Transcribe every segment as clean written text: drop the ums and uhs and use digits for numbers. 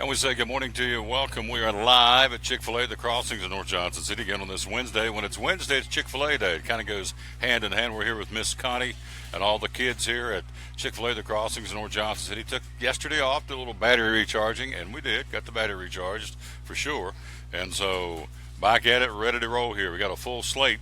And we say good morning to you and welcome. We are live at Chick-Fil-A, the Crossings in North Johnson City again on this Wednesday. When it's Wednesday, it's Chick-Fil-A Day. It kind of goes hand in hand. We're here with Miss Connie and all the kids here at Chick-Fil-A, the Crossings in North Johnson City. Took yesterday off, did a little battery recharging, and we got the battery recharged for sure. And so back at it, ready to roll here. We got a full slate.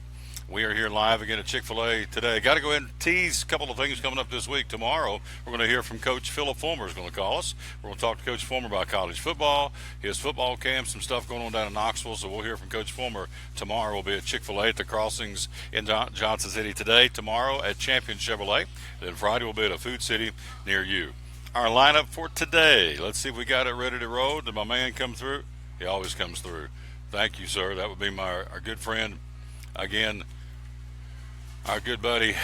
We are here live again at Chick-fil-A today. Got to go ahead and tease a couple of things coming up this week. Tomorrow, we're going to hear from Coach Philip Fulmer is going to call us. We're going to talk to Coach Fulmer about college football, his football camp, some stuff going on down in Knoxville. So we'll hear from Coach Fulmer tomorrow. We'll be at Chick-fil-A at the Crossings in Johnson City today. Tomorrow at Champion Chevrolet. Then Friday we'll be at a Food City near you. Our lineup for today. Let's see if we got it ready to roll. Did my man come through? He always comes through. Thank you, sir. That would be our good friend again. Our good buddy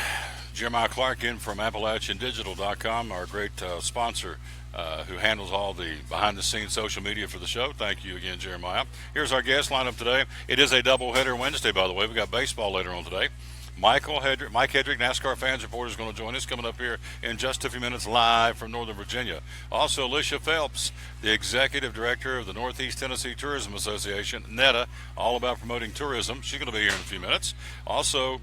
Jeremiah Clarkin from AppalachianDigital.com, our great sponsor who handles all the behind-the-scenes social media for the show. Thank you again, Jeremiah. Here's our guest lineup today. It is a doubleheader Wednesday, by the way. We've got baseball later on today. Mike Hedrick, NASCAR Fans Reporter, is going to join us coming up here in just a few minutes live from Northern Virginia. Also, Alicia Phelps, the Executive Director of the Northeast Tennessee Tourism Association, NETA, all about promoting tourism. She's going to be here in a few minutes. Also,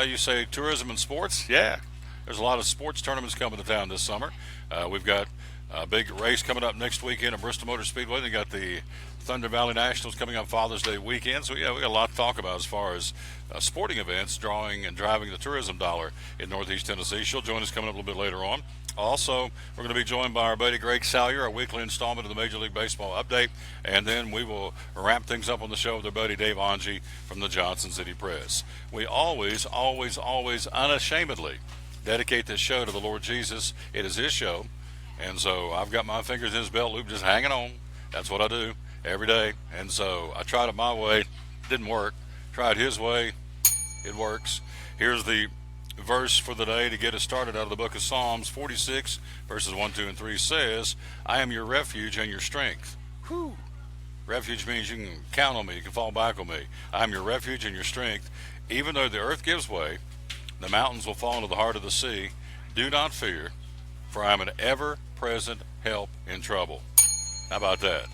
you say tourism and sports? Yeah, there's a lot of sports tournaments coming to town this summer. We've got a big race coming up next weekend at Bristol Motor Speedway. They got the Thunder Valley Nationals coming up Father's Day weekend. So, yeah, we got a lot to talk about as far as sporting events, drawing and driving the tourism dollar in Northeast Tennessee. She'll join us coming up a little bit later on. Also, we're going to be joined by our buddy Greg Salyer, our weekly installment of the Major League Baseball Update. And then we will wrap things up on the show with our buddy Dave Onge from the Johnson City Press. We always unashamedly dedicate this show to the Lord Jesus. It is his show. And so I've got my fingers in his belt loop just hanging on. That's what I do every day. And so I tried it my way. Didn't work. Tried his way. It works. Here's the verse for the day to get us started out of the book of Psalms. 46 verses 1, 2, and 3 says, I am your refuge and your strength. Whew. Refuge means you can count on me, you can fall back on me. I am your refuge and your strength. Even though the earth gives way, the mountains will fall into the heart of the sea. Do not fear, for I am an ever-present help in trouble. How about that?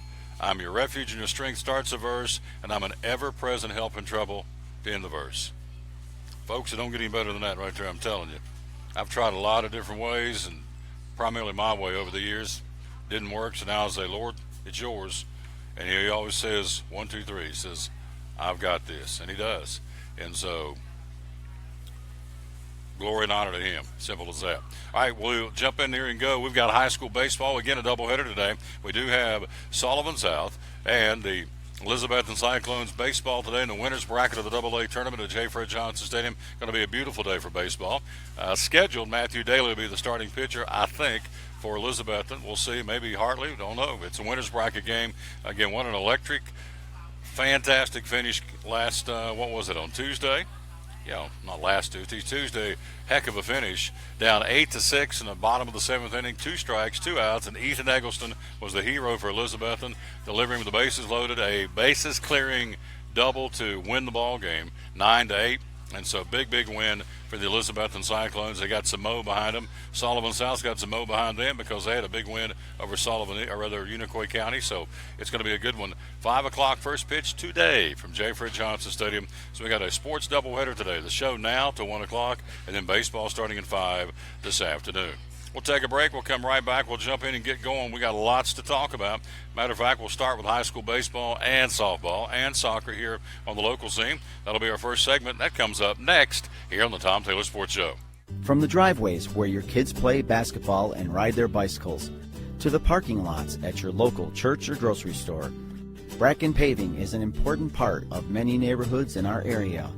I'm your refuge and your strength starts a verse, and I'm an ever-present help in trouble to end the verse. Folks, it don't get any better than that right there, I'm telling you. I've tried a lot of different ways, and primarily my way over the years. Didn't work, so now I say, Lord, it's yours. And he always says, 1, 2, 3. He says, I've got this. And he does. And so, glory and honor to him. Simple as that. All right, we'll jump in here and go. We've got high school baseball. Again, a doubleheader today. We do have Sullivan South and the Elizabethton Cyclones baseball today in the winner's bracket of the AA tournament at J. Fred Johnson Stadium. Going to be a beautiful day for baseball. Scheduled, Matthew Daly will be the starting pitcher, I think, for Elizabethton. We'll see. Maybe Hartley. Don't know. It's a winner's bracket game. Again, what an electric, fantastic finish last, on Tuesday? Yeah, not last Tuesday. Heck of a finish. Down 8-6 in the bottom of the 7th inning. 2 strikes, 2 outs, and Ethan Eggleston was the hero for Elizabethton, delivering with the bases loaded, a bases-clearing double to win the ball game, 9-8. And so big win for the Elizabethton Cyclones. They got some mo behind them. Sullivan South's got some mo behind them because they had a big win over Unicoi County. So it's going to be a good one. 5 o'clock first pitch today from J. Fred Johnson Stadium. So we got a sports doubleheader today. The show now till 1 o'clock, and then baseball starting at 5 this afternoon. We'll take a break. We'll come right back. We'll jump in and get going. We got lots to talk about. Matter of fact, we'll start with high school baseball and softball and soccer here on the local scene. That'll be our first segment. That comes up next here on the Tom Taylor Sports Show. From the driveways where your kids play basketball and ride their bicycles, to the parking lots at your local church or grocery store, Bracken Paving is an important part of many neighborhoods in our area.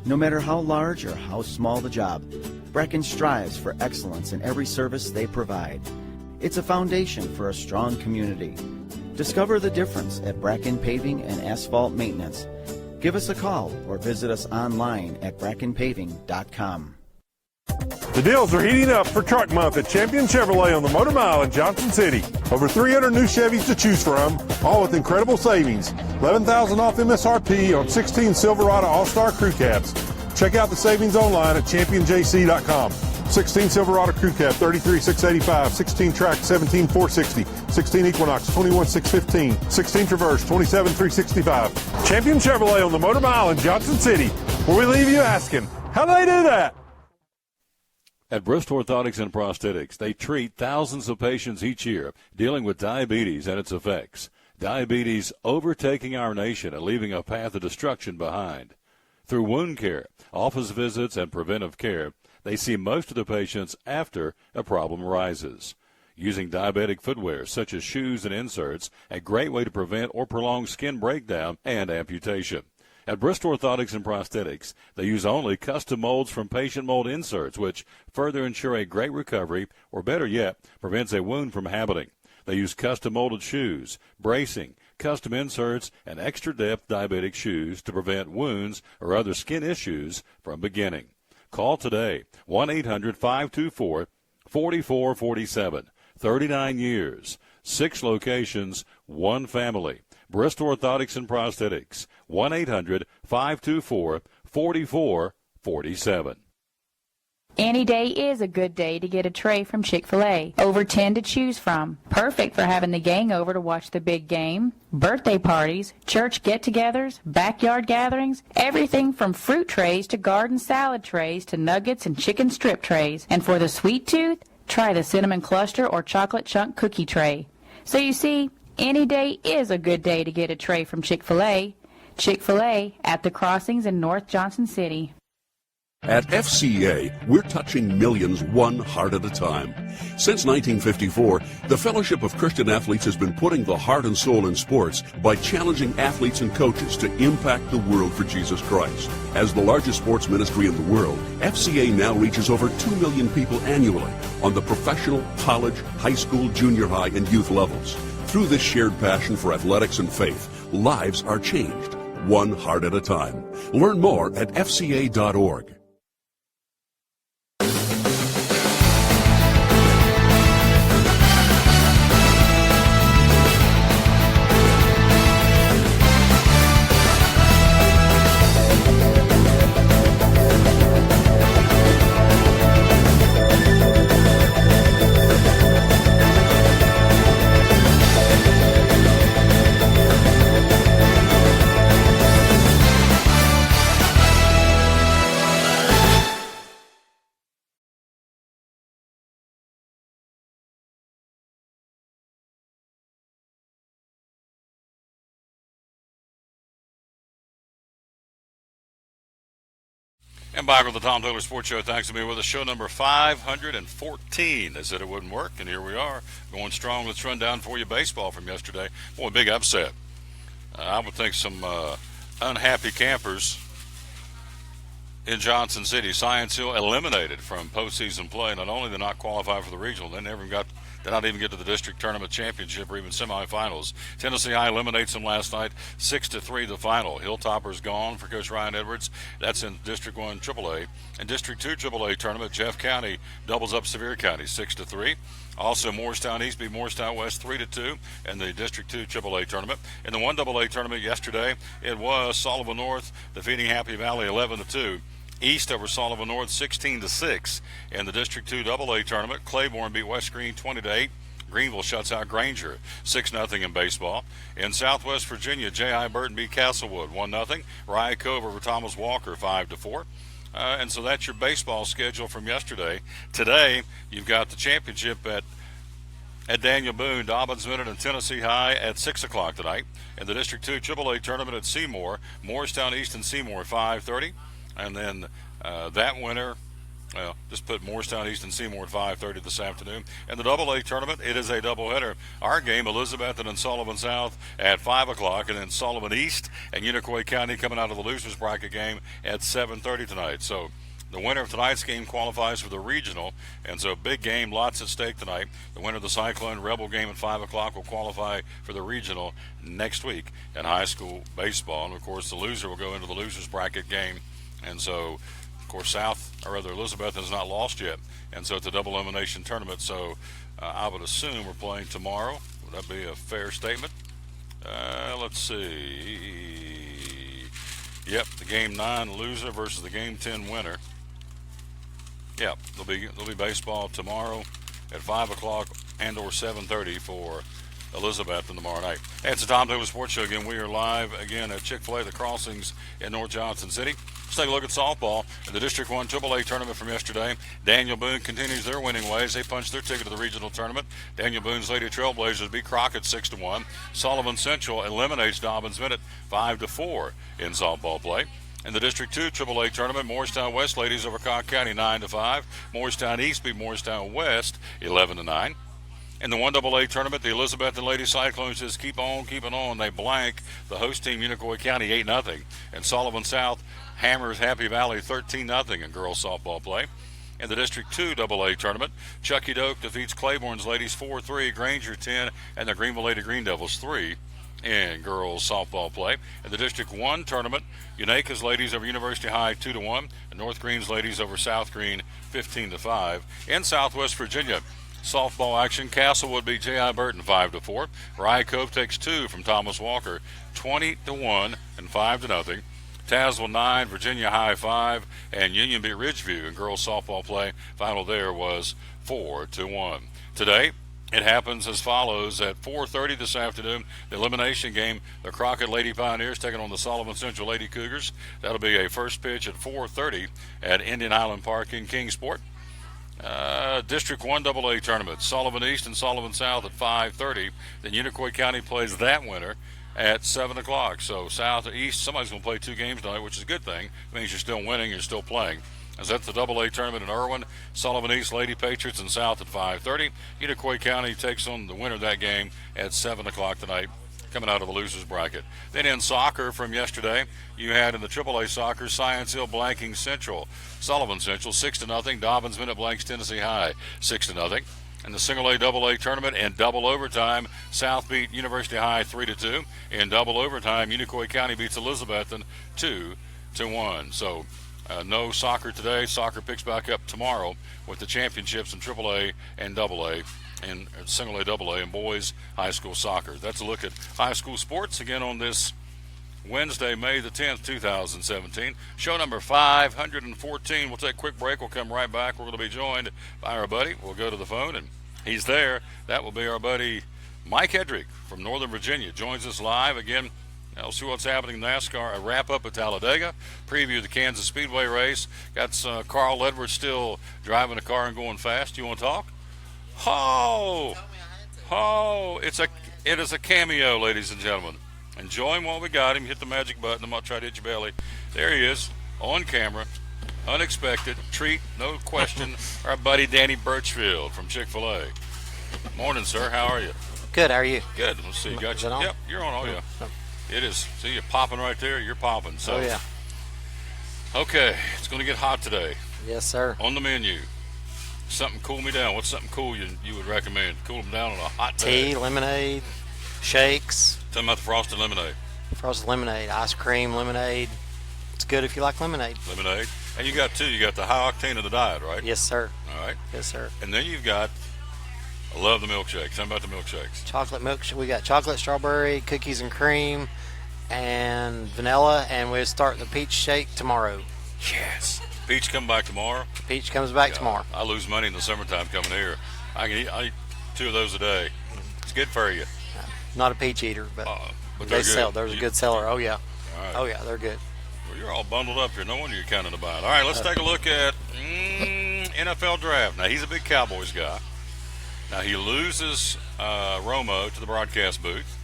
No matter how large or how small the job, Bracken strives for excellence in every service they provide. It's a foundation for a strong community. Discover the difference at Bracken Paving and Asphalt Maintenance. Give us a call or visit us online at brackenpaving.com. The deals are heating up for Truck Month at Champion Chevrolet on the Motor Mile in Johnson City. Over 300 new Chevys to choose from, all with incredible savings. $11,000 off MSRP on 16 Silverado All-Star Crew Cabs. Check out the savings online at championjc.com. 16 Silverado Crew Cab, 33,685. 16 Track, 17,460. 16 Equinox, 21,615. 16 Traverse, 27,365. Champion Chevrolet on the Motor Mile in Johnson City, where we leave you asking, how do they do that? At Bristol Orthotics and Prosthetics, they treat thousands of patients each year dealing with diabetes and its effects. Diabetes overtaking our nation and leaving a path of destruction behind. Through wound care, office visits, and preventive care, they see most of the patients after a problem arises. Using diabetic footwear such as shoes and inserts, a great way to prevent or prolong skin breakdown and amputation. At Bristol Orthotics and Prosthetics, they use only custom molds from patient mold inserts, which further ensure a great recovery, or better yet, prevents a wound from happening. They use custom molded shoes, bracing, custom inserts, and extra depth diabetic shoes to prevent wounds or other skin issues from beginning. Call today, 1-800-524-4447. 39 years, 6 locations, 1 family. Bristol Orthotics and Prosthetics, 1-800-524-4447. Any day is a good day to get a tray from Chick-Fil-A. Over 10 to choose from. Perfect for having the gang over to watch the big game, birthday parties, church get-togethers, backyard gatherings, everything from fruit trays to garden salad trays to nuggets and chicken strip trays. And for the sweet tooth, try the cinnamon cluster or chocolate chunk cookie tray. So you see, any day is a good day to get a tray from Chick-Fil-A. Chick-Fil-A at the Crossings in North Johnson City. At FCA, we're touching millions one heart at a time. Since 1954, the Fellowship of Christian Athletes has been putting the heart and soul in sports by challenging athletes and coaches to impact the world for Jesus Christ. As the largest sports ministry in the world, FCA now reaches over 2 million people annually on the professional, college, high school, junior high, and youth levels. Through this shared passion for athletics and faith, lives are changed, one heart at a time. Learn more at fca.org. And back with the Tom Taylor Sports Show. Thanks for being with us. Show number 514. They said it wouldn't work, and here we are, going strong. Let's run down for you baseball from yesterday. Boy, big upset. I would think some unhappy campers in Johnson City. Science Hill eliminated from postseason play. Not only did they not qualify for the regional, they did not even get to the district tournament championship or even semifinals. Tennessee High eliminates them last night, 6-3 the final. Hilltoppers gone for Coach Ryan Edwards. That's in District 1 AAA. In District 2 AAA tournament, Jeff County doubles up Sevier County, 6-3. Also, Morristown East beat Morristown West 3-2 in the District 2 AAA tournament. In the 1AA tournament yesterday, it was Sullivan North defeating Happy Valley 11-2. East over Sullivan North 16-6 in the District 2 AA tournament. Claiborne beat West Green 20-8. Greenville shuts out Granger 6-0 in baseball. In Southwest Virginia, J.I. Burton beat Castlewood 1-0. Rye Cove over Thomas Walker 5-4. And so that's your baseball schedule from yesterday. Today, you've got the championship at Daniel Boone, Dobbins Minute, and Tennessee High at 6 o'clock tonight. In the District 2 AAA tournament at Seymour, Morristown East and Seymour 5:30. And then that winner, just put Morristown East and Seymour at 5:30 this afternoon. And the AA tournament, it is a doubleheader. Our game, Elizabethton and Sullivan South at 5 o'clock, and then Sullivan East and Unicoi County coming out of the losers bracket game at 7:30 tonight. So the winner of tonight's game qualifies for the regional, and so big game, lots at stake tonight. The winner of the Cyclone Rebel game at 5 o'clock will qualify for the regional next week in high school baseball. And, of course, the loser will go into the losers bracket game. And so, of course, Elizabethton has not lost yet. And so it's a double elimination tournament. So I would assume we're playing tomorrow. Would that be a fair statement? Let's see. Yep, the game 9 loser versus the game 10 winner. Yeah, there'll be baseball tomorrow at 5 o'clock and or 7:30 for Elizabethton tomorrow night. Hey, it's the Tom Taylor Sports Show again. We are live again at Chick-Fil-A, the Crossings in North Johnson City. Let's take a look at softball. In the District 1 AAA tournament from yesterday, Daniel Boone continues their winning ways. They punched their ticket to the regional tournament. Daniel Boone's Lady Trailblazers beat Crockett 6-1. Sullivan Central eliminates Dobbins Minute 5-4 in softball play. In the District 2 AAA tournament, Morristown West ladies over Cobb County 9-5. Morristown East beat Morristown West 11-9. In the 1AA tournament, the Elizabethton Lady Cyclones just keep on keeping on. They blank the host team, Unicoi County, 8-0. And Sullivan South hammers Happy Valley 13-0 in girls softball play. In the District 2 AA tournament, Chucky Doak defeats Claiborne's ladies 4-3, Granger 10, and the Greenville Lady Green Devils 3 in girls softball play. In the District 1 tournament, Unaka's ladies over University High 2-1, and North Green's ladies over South Green 15-5. In Southwest Virginia, softball action, Castlewood beat J.I. Burton 5-4. Rye Cove takes 2 from Thomas Walker, 20-1 and 5-0. Tazewell 9, Virginia High 5, and Union beat Ridgeview in girls softball play. Final there was 4-1. Today, it happens as follows. At 4:30 this afternoon, the elimination game, the Crockett Lady Pioneers taking on the Sullivan Central Lady Cougars. That'll be a first pitch at 4:30 at Indian Island Park in Kingsport. District 1 AA tournament, Sullivan East and Sullivan South at 5:30. Then Unicoi County plays that winner at 7 o'clock. So South or East, somebody's going to play 2 games tonight, which is a good thing. It means you're still winning, you're still playing. As that's the AA tournament in Irwin, Sullivan East Lady Patriots and South at 5:30. Unicoi County takes on the winner of that game at 7 o'clock tonight, coming out of the losers bracket. Then in soccer from yesterday, you had in the AAA soccer, Science Hill blanking Central. Sullivan Central 6-0. Dobbins Minute blanks Tennessee High 6-0. In the single A AA tournament and double overtime, South beat University High 3-2. In double overtime, Unicoi County beats Elizabethton 2-1. So no soccer today. Soccer picks back up tomorrow with the championships in AAA and AA and single A, AA, and boys high school soccer. That's a look at high school sports again on this Wednesday, May the 10th, 2017. Show number 514. We'll take a quick break. We'll come right back. We're going to be joined by our buddy. We'll go to the phone, and he's there. That will be our buddy Mike Hedrick from Northern Virginia. Joins us live again. We'll see what's happening in NASCAR. A wrap-up at Talladega. Preview the Kansas Speedway race. Got Carl Edwards still driving a car and going fast. You want to talk? It is a cameo, ladies and gentlemen. Enjoy him while we got him. Hit the magic button. I'm going to try to hit your belly. There he is, on camera. Unexpected treat, no question. Our buddy Danny Birchfield from Chick-fil-A. Morning, sir. How are you? Good. How are you? Good. Let's see. Got you. On? Yep, you're on. Oh, yeah. It is. See, you're popping right there. You're popping. So, oh, yeah. Okay. It's going to get hot today. Yes, sir. On the menu, something cool me down. What's something cool you would recommend? Cool them down on a hot day. Tea, lemonade, shakes. Tell me about the frosted lemonade. Frosted lemonade, ice cream, lemonade. It's good if you like lemonade. Lemonade. And you got 2. You got the high octane of the diet, right? Yes, sir. All right. Yes, sir. And then you've got, I love the milkshakes. Tell me about the milkshakes. Chocolate milkshake. We got chocolate, strawberry, cookies and cream, and vanilla. And we'll start the peach shake tomorrow. Yes. Peach come back tomorrow. Peach comes back tomorrow. I lose money in the summertime coming here. I eat 2 of those a day. It's good for you. Not a peach eater, but they sell. There's a good seller. Oh, yeah. All right. Oh, yeah, they're good. Well, you're all bundled up here. No wonder you're counting the buying. All right, let's take a look at NFL draft. Now, he's a big Cowboys guy. Now, he loses Romo to the broadcast booth.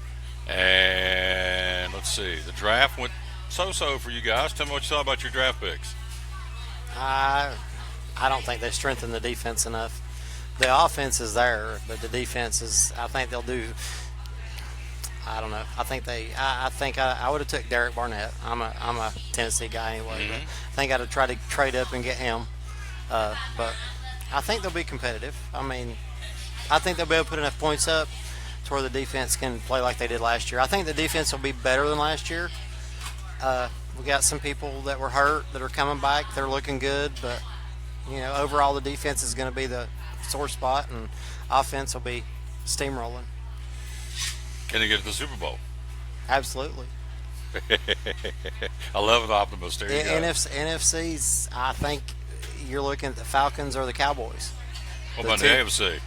And let's see. The draft went so-so for you guys. Tell me what you thought about your draft picks. I don't think they strengthened the defense enough. The offense is there, but the defense is. I think they'll do. I don't know. I think I would have took Derek Barnett. I'm a Tennessee guy anyway. But I think I'd have tried to trade up and get him. But I think they'll be competitive. I mean, I think they'll be able to put enough points up to where the defense can play like they did last year. I think the defense will be better than last year. We got some people that were hurt that are coming back. They're looking good, but overall the defense is going to be the sore spot, and offense will be steamrolling. Can they get to the Super Bowl? Absolutely. I love an optimist. There you go. NFC's, I think you're looking at the Falcons or the Cowboys. What about the AFC?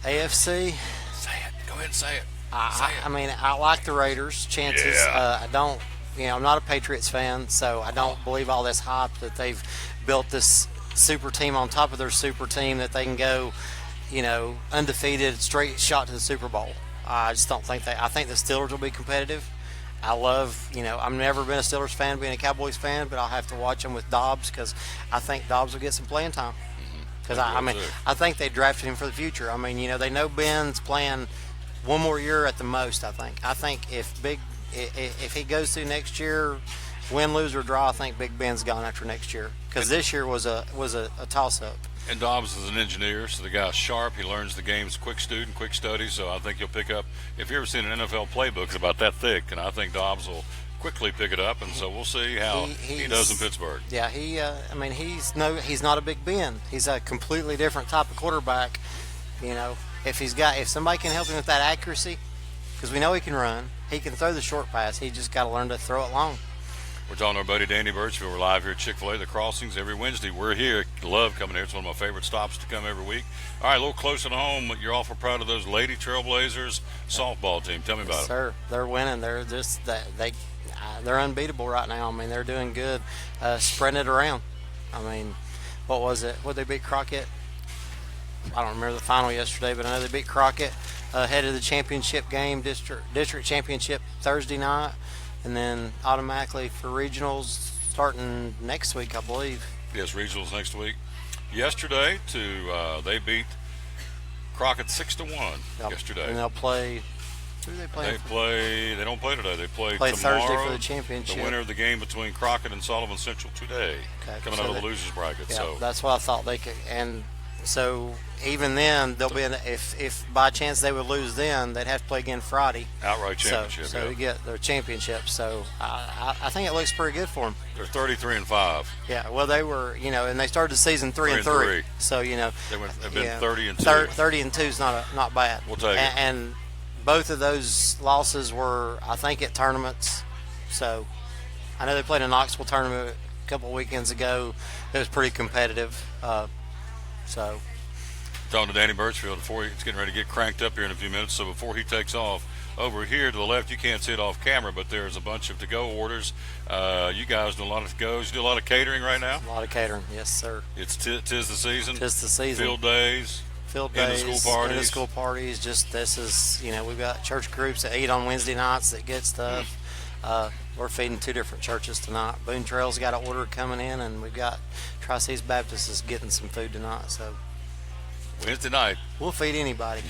AFC. Say it. Go ahead and say it. I mean, I like the Raiders' chances. Yeah. I don't, I'm not a Patriots fan, so I don't believe all this hype that they've built this super team on top of their super team that they can go, undefeated, straight shot to the Super Bowl. I just don't think I think the Steelers will be competitive. I love, I've never been a Steelers fan, being a Cowboys fan, but I'll have to watch them with Dobbs because I think Dobbs will get some playing time. Because, I think they drafted him for the future. I mean, they know Ben's playing one more year at the most, I think. I think if he goes through next year, win, lose, or draw, I think Big Ben's gone after next year. Because this year was a toss-up. And Dobbs is an engineer, so the guy's sharp. He learns the game's quick student, quick study. So I think he'll pick up. If you've ever seen an NFL playbook, it's about that thick, and I think Dobbs will quickly pick it up. And so we'll see how he does in Pittsburgh. Yeah, he's not a Big Ben. He's a completely different type of quarterback. If somebody can help him with that accuracy, because we know he can run, he can throw the short pass. He just got to learn to throw it long. We're talking to our buddy Danny Birchfield. We're live here at Chick-Fil-A, The Crossings, every Wednesday. We're here. Love coming here. It's one of my favorite stops to come every week. All right, a little closer to home. You're awful proud of those Lady Trailblazers softball team. Tell me about it. Sir, they're winning. They're just they're unbeatable right now. I mean, they're doing good, spreading it around. I mean, what was it? What they beat Crockett? I don't remember the final yesterday, but I know they beat Crockett ahead of the championship game, district championship Thursday night. And then automatically for regionals starting next week, I believe. Yes, regionals next week. Yesterday, they beat Crockett 6-1 yesterday. And they'll play. Who do they play? They don't play today. They play tomorrow, Thursday for the championship. The winner of the game between Crockett and Sullivan Central today, coming out of the losers bracket. Yeah, so that's what I thought they could. And so even then, they'll be if by chance they would lose, then they'd have to play again Friday. Outright championship. So we get their championship. So I think it looks pretty good for them. They're 33-5. Yeah. Well, they were, and they started the season 3-3. So they've been 30-2. 30-2 is not bad. We'll take it. And both of those losses were, I think, at tournaments. So I know they played a Knoxville tournament a couple of weekends ago. It was pretty competitive. Talking to Danny Birchfield before it's getting ready to get cranked up here in a few minutes. So before he takes off, over here to the left, you can't see it off camera, but there's a bunch of to-go orders. You guys do a lot of to-goes. You do a lot of catering right now? A lot of catering, yes, sir. It's tis the season. Tis the season. Field days. End of school parties. Just this is, we've got church groups that eat on Wednesday nights that get stuff. We're feeding two different churches tonight. Boone Trail's got an order coming in, and we've got Tri-Cities Baptist is getting some food tonight. So Wednesday night. We'll feed anybody.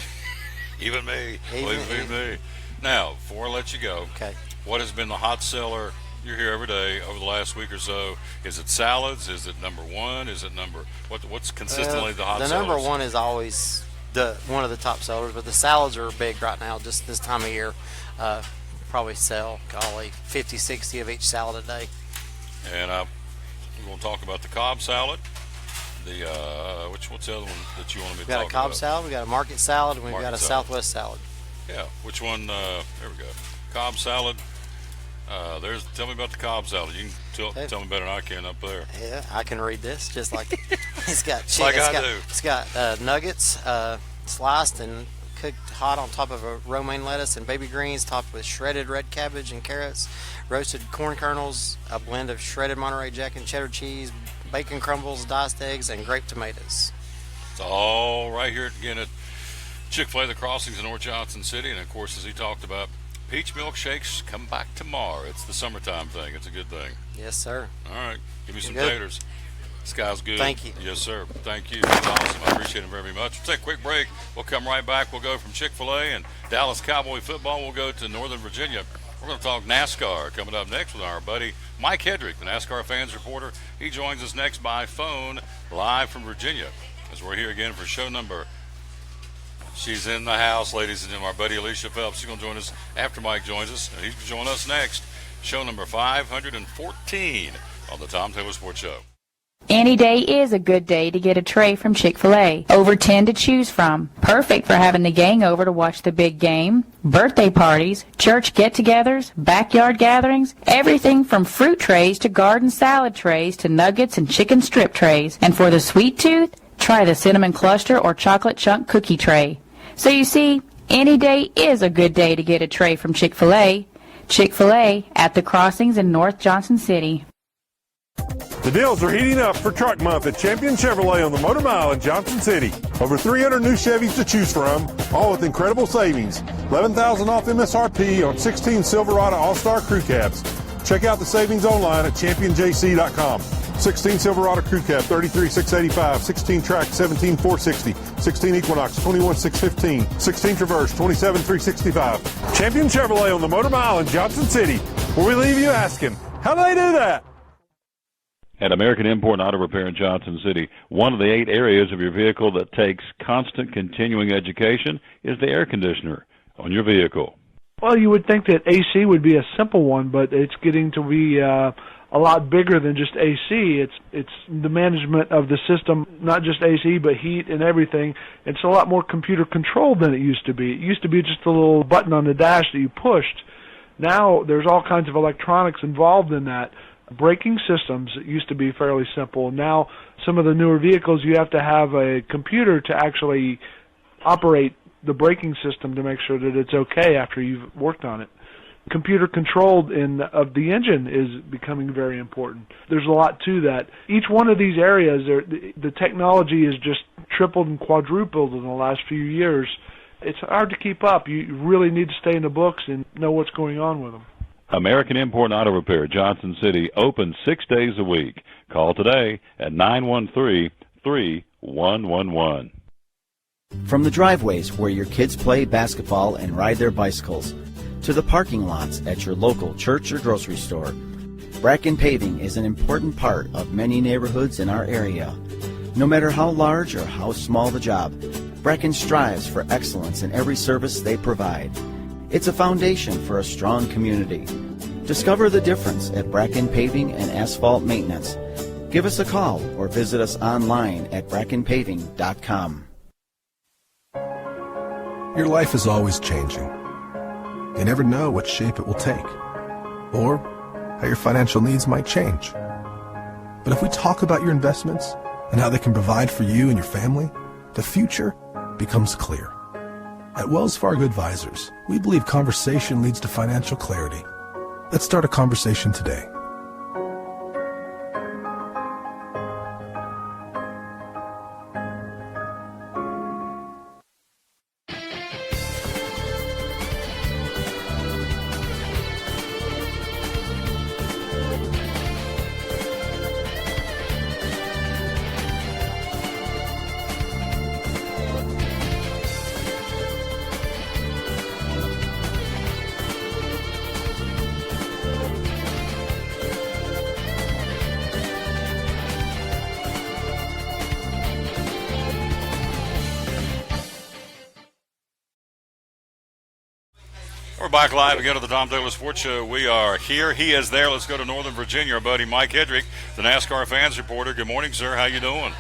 Even me. Even me. Now, before I let you go, okay. What has been the hot seller? You're here every day over the last week or so. Is it salads? Is it number one? Is it what's consistently the hot sellers? The number one is always one of the top sellers, but the salads are big right now just this time of year. Probably sell, 50, 60 of each salad a day. And we're going to talk about the Cobb salad. What's the other one that you want me to talk about? We got a Cobb salad, we got a market salad, and we've got a Southwest salad. Yeah, which one? There we go. Cobb salad. Tell me about the Cobb salad. You can tell me better than I can up there. Yeah, I can read this just like it's got. It's got nuggets sliced and cooked hot on top of a romaine lettuce and baby greens, topped with shredded red cabbage and carrots, roasted corn kernels, a blend of shredded Monterey Jack and cheddar cheese, bacon crumbles, diced eggs, and grape tomatoes. It's all right here again at Chick-Fil-A, The Crossings in North Johnson City. And, of course, as he talked about, peach milkshakes come back tomorrow. It's the summertime thing. It's a good thing. Yes, sir. All right. Give me some taters. This guy's good. Thank you. Yes, sir. Thank you. That's awesome. I appreciate it very much. We'll take a quick break. We'll come right back. We'll go from Chick-fil-A and Dallas Cowboy football. We'll go to Northern Virginia. We're going to talk NASCAR coming up next with our buddy Mike Hedrick, the NASCAR fans reporter. He joins us next by phone live from Virginia as we're here again for show number. She's in the house, ladies and gentlemen. Our buddy Alicia Phelps. She's going to join us after Mike joins us. And he's going to join us next. Show number 514 on the Tom Taylor Sports Show. Any day is a good day to get a tray from Chick-Fil-A. Over 10 to choose from. Perfect for having the gang over to watch the big game, birthday parties, church get-togethers, backyard gatherings, everything from fruit trays to garden salad trays to nuggets and chicken strip trays. And for the sweet tooth, try the cinnamon cluster or chocolate chunk cookie tray. So you see, any day is a good day to get a tray from Chick-Fil-A. Chick-fil-A at the Crossings in North Johnson City. The deals are heating up for Truck Month at Champion Chevrolet on the Motor Mile in Johnson City. Over 300 new Chevys to choose from, all with incredible savings. $11,000 off MSRP on 16 Silverado All-Star Crew Cabs. Check out the savings online at championjc.com. 16 Silverado Crew Cab, $33,685. 16 Track, $17,460. 16 Equinox, $21,615. 16 Traverse, $27,365. Champion Chevrolet on the Motor Mile in Johnson City, where we leave you asking, how do they do that? At American Import and Auto Repair in Johnson City, one of the 8 areas of your vehicle that takes constant continuing education is the air conditioner on your vehicle. Well, you would think that AC would be a simple one, but it's getting to be a lot bigger than just AC. It's the management of the system, not just AC, but heat and everything. It's a lot more computer controlled than it used to be. It used to be just a little button on the dash that you pushed. Now there's all kinds of electronics involved in that. Braking systems used to be fairly simple. Now some of the newer vehicles, you have to have a computer to actually operate the braking system to make sure that it's okay after you've worked on it. Computer controlled of the engine is becoming very important. There's a lot to that. Each one of these areas, the technology is just tripled and quadrupled in the last few years. It's hard to keep up. You really need to stay in the books and know what's going on with them. American Import and Auto Repair, Johnson City, open 6 days a week. Call today at 913-3111. From the driveways where your kids play basketball and ride their bicycles, to the parking lots at your local church or grocery store, Bracken Paving is an important part of many neighborhoods in our area. No matter how large or how small the job, Bracken strives for excellence in every service they provide. It's a foundation for a strong community. Discover the difference at Bracken Paving and Asphalt Maintenance. Give us a call or visit us online at brackenpaving.com. Your life is always changing. You never know what shape it will take, or how your financial needs might change. But if we talk about your investments and how they can provide for you and your family, the future becomes clear. At Wells Fargo Advisors, we believe conversation leads to financial clarity. Let's start a conversation today. We're back live again to the Tom Taylor Sports Show. We are here. He is there. Let's go to Northern Virginia. Our buddy Mike Hedrick, the NASCAR fans reporter. Good morning, sir. How you doing?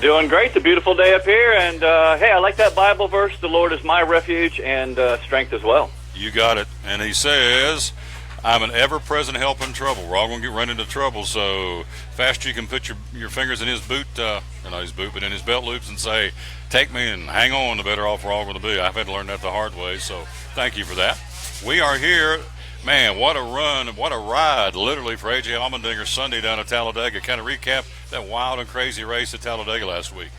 Doing great. It's a beautiful day up here. And, hey, I like that Bible verse, the Lord is my refuge and strength as well. You got it. And he says, I'm an ever-present help in trouble. We're all going to run into trouble, so faster you can put your fingers in his boot, not his boot, but in his belt loops and say, take me and hang on, the better off we're all going to be. I've had to learn that the hard way, so thank you for that. We are here. Man, what a run, what a ride, literally, for A.J. Allmendinger Sunday down at Talladega. Kind of recap that wild and crazy race at Talladega last week.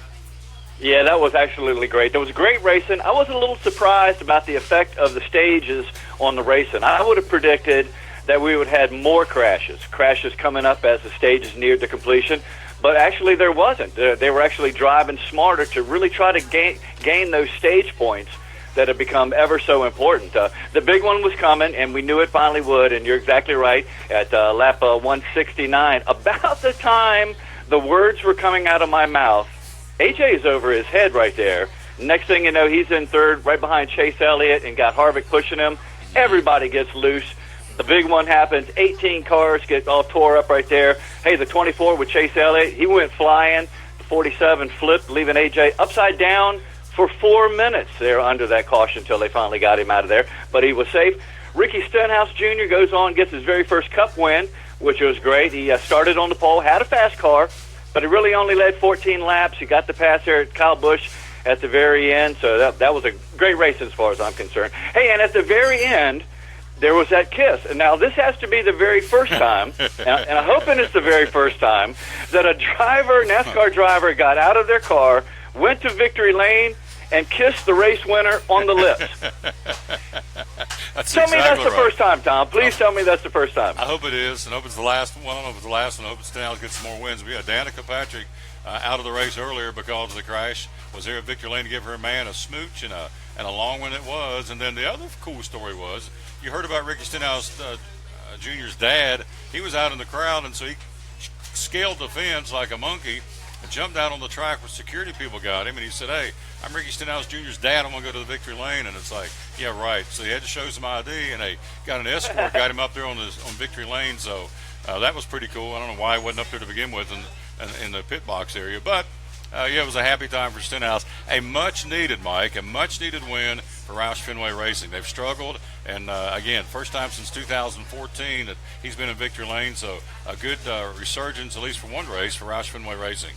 Yeah, that was absolutely great. There was great racing. I was a little surprised about the effect of the stages on the racing. I would have predicted that we would have had more crashes coming up as the stages neared the completion. But actually there wasn't. They were actually driving smarter to really try to gain those stage points that have become ever so important. The big one was coming, and we knew it finally would, and you're exactly right, at lap 169. About the time the words were coming out of my mouth, AJ's over his head right there. Next thing you know, he's in third, right behind Chase Elliott, and got Harvick pushing him. Everybody gets loose. The big one happens. 18 cars get all tore up right there. Hey, the 24 with Chase Elliott, he went flying. The 47 flipped, leaving AJ upside down for 4 minutes there under that caution until they finally got him out of there. But he was safe. Ricky Stenhouse Jr. goes on, gets his very first Cup win, which was great. He started on the pole, had a fast car, but he really only led 14 laps. He got the pass there at Kyle Busch at the very end, so that was a great race as far as I'm concerned. Hey, and at the very end, there was that kiss. And now this has to be the very first time, and I'm hoping it's the very first time, that a NASCAR driver got out of their car, went to victory lane, and kissed the race winner on the lips. Tell me that's the first time, Tom. Please tell me that's the first time. I hope it is, and I hope it's the last one. I don't know if it's the last one. I hope Stenhouse gets some more wins. But yeah, Danica Patrick out of the race earlier because of the crash. Was there at victory lane to give her man a smooch, and a long one it was. And then the other cool story was, you heard about Ricky Stenhouse Jr.'s dad. He was out in the crowd, and so he scaled the fence like a monkey and jumped out on the track where security people got him, and he said, "Hey, I'm Ricky Stenhouse Jr.'s dad. I'm going to go to the victory lane." And it's like, yeah, right. So he had to show some ID, and they got an escort, got him up there on victory lane. So that was pretty cool. I don't know why he wasn't up there to begin with in the pit box area. But, yeah, it was a happy time for Stenhouse. A much-needed win for Roush Fenway Racing. They've struggled, and, again, first time since 2014 that he's been in victory lane. So a good resurgence, at least for one race, for Roush Fenway Racing.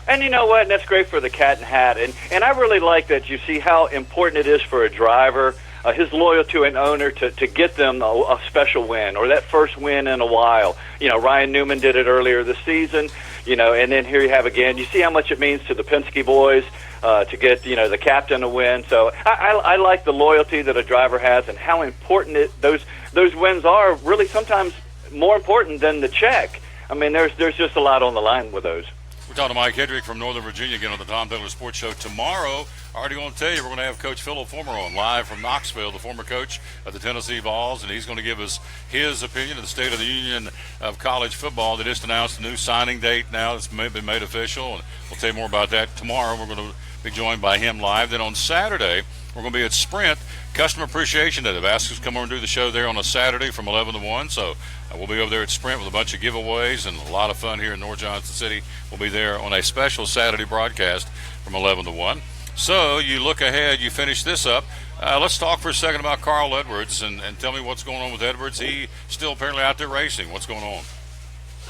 And you know what? And that's great for the Cat and Hat. And I really like that you see how important it is for a driver, his loyalty to an owner, to get them a special win or that first win in a while. You know, Ryan Newman did it earlier this season, you know, and then here you have again. You see how much it means to the Penske boys to get, you know, the captain a win. So I like the loyalty that a driver has and how important those wins are, really sometimes more important than the check. I mean, there's just a lot on the line with those. We're talking to Mike Hedrick from Northern Virginia again on the Tom Douglas Sports Show. Tomorrow, I already going to tell you, we're going to have Coach Phil Fulmer on live from Knoxville, the former coach of the Tennessee Vols, and he's going to give us his opinion of the state of the union of college football. They just announced a new signing date now that's been made official, and we'll tell you more about that tomorrow. We're going to be joined by him live. Then on Saturday, we're going to be at Sprint Customer Appreciation Day. They've asked us to come over and do the show there on a Saturday from 11 to 1, so we'll be over there at Sprint with a bunch of giveaways and a lot of fun here in North Johnson City. We'll be there on a special Saturday broadcast from 11 to 1. So you look ahead, you finish this up. Let's talk for a second about Carl Edwards and tell me what's going on with Edwards. He's still apparently out there racing. What's going on?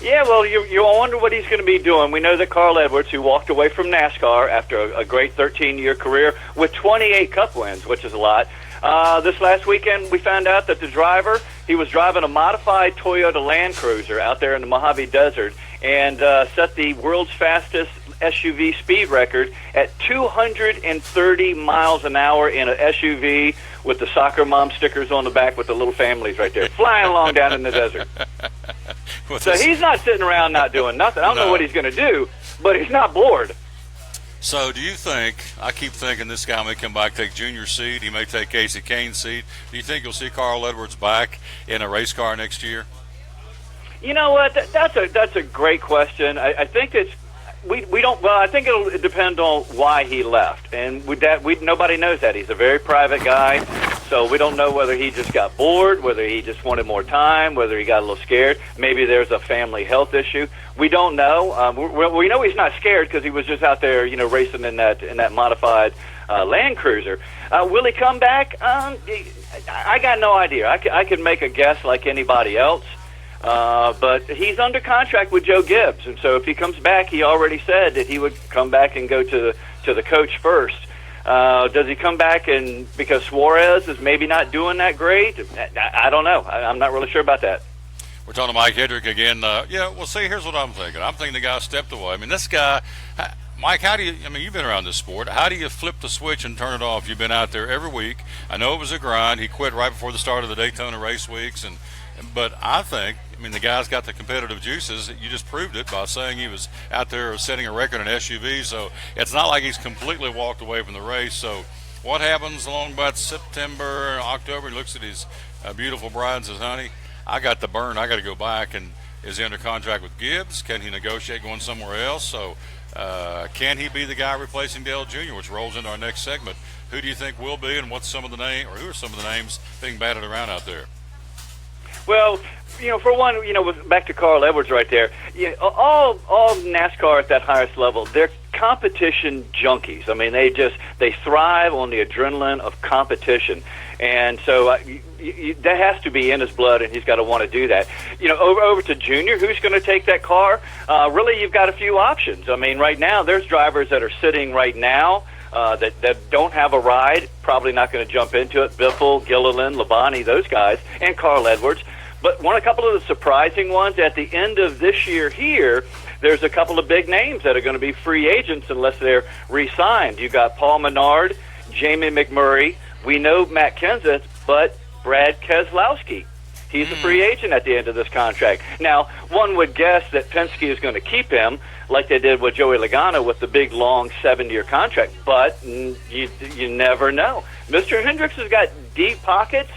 Yeah, well, you wonder what he's going to be doing. We know that Carl Edwards, who walked away from NASCAR after a great 13-year career with 28 Cup wins, which is a lot. This last weekend, we found out that the driver, he was driving a modified Toyota Land Cruiser out there in the Mojave Desert and set the world's fastest SUV speed record at 230 miles an hour in an SUV with the soccer mom stickers on the back with the little families right there, flying along down in the desert. So he's not sitting around not doing nothing. I don't know what he's going to do, but he's not bored. So do you think, I keep thinking this guy may come back, take Junior's seat, he may take Casey Kane's seat. Do you think you'll see Carl Edwards back in a race car next year? You know what? That's a great question. I think it's we don't. Well, I think it'll depend on why he left, and nobody knows that. He's a very private guy, so we don't know whether he just got bored, whether he just wanted more time, whether he got a little scared. Maybe there's a family health issue. We don't know. We know he's not scared because he was just out there, you know, racing in that modified Land Cruiser. Will he come back? I got no idea. I could make a guess like anybody else. But he's under contract with Joe Gibbs, and so if he comes back, he already said that he would come back and go to the coach first. Does he come back and because Suarez is maybe not doing that great? I don't know. I'm not really sure about that. We're talking to Mike Hedrick again. Yeah, well, see, here's what I'm thinking. I'm thinking the guy stepped away. I mean, this guy, Mike, how do you, I mean, you've been around this sport. How do you flip the switch and turn it off? You've been out there every week. I know it was a grind. He quit right before the start of the Daytona race weeks, but I mean, the guy's got the competitive juices. You just proved it by saying he was out there setting a record in SUV. So it's not like he's completely walked away from the race. So what happens along about September, October? He looks at his beautiful bride and says, honey, I got the burn. I got to go back. And is he under contract with Gibbs? Can he negotiate going somewhere else? So can he be the guy replacing Dale Jr., which rolls into our next segment? Who do you think will be, and what's some of the name, or who are some of the names being batted around out there? Well, for one, back to Carl Edwards right there. All NASCAR at that highest level, they're competition junkies. I mean, they thrive on the adrenaline of competition, and so that has to be in his blood, and he's got to want to do that. Over to Junior, who's going to take that car? Really, you've got a few options. I mean, right now, there's drivers that are sitting right now that don't have a ride, probably not going to jump into it. Biffle, Gilliland, Labonte, those guys, and Carl Edwards. But a couple of the surprising ones at the end of this year here, there's a couple of big names that are going to be free agents unless they're re-signed. You got Paul Menard, Jamie McMurray. We know Matt Kenseth, but Brad Keselowski. He's a free agent at the end of this contract. Now, one would guess that Penske is going to keep him like they did with Joey Logano with the big, long 7-year contract. But you never know. Mr. Hendricks has got deep pockets.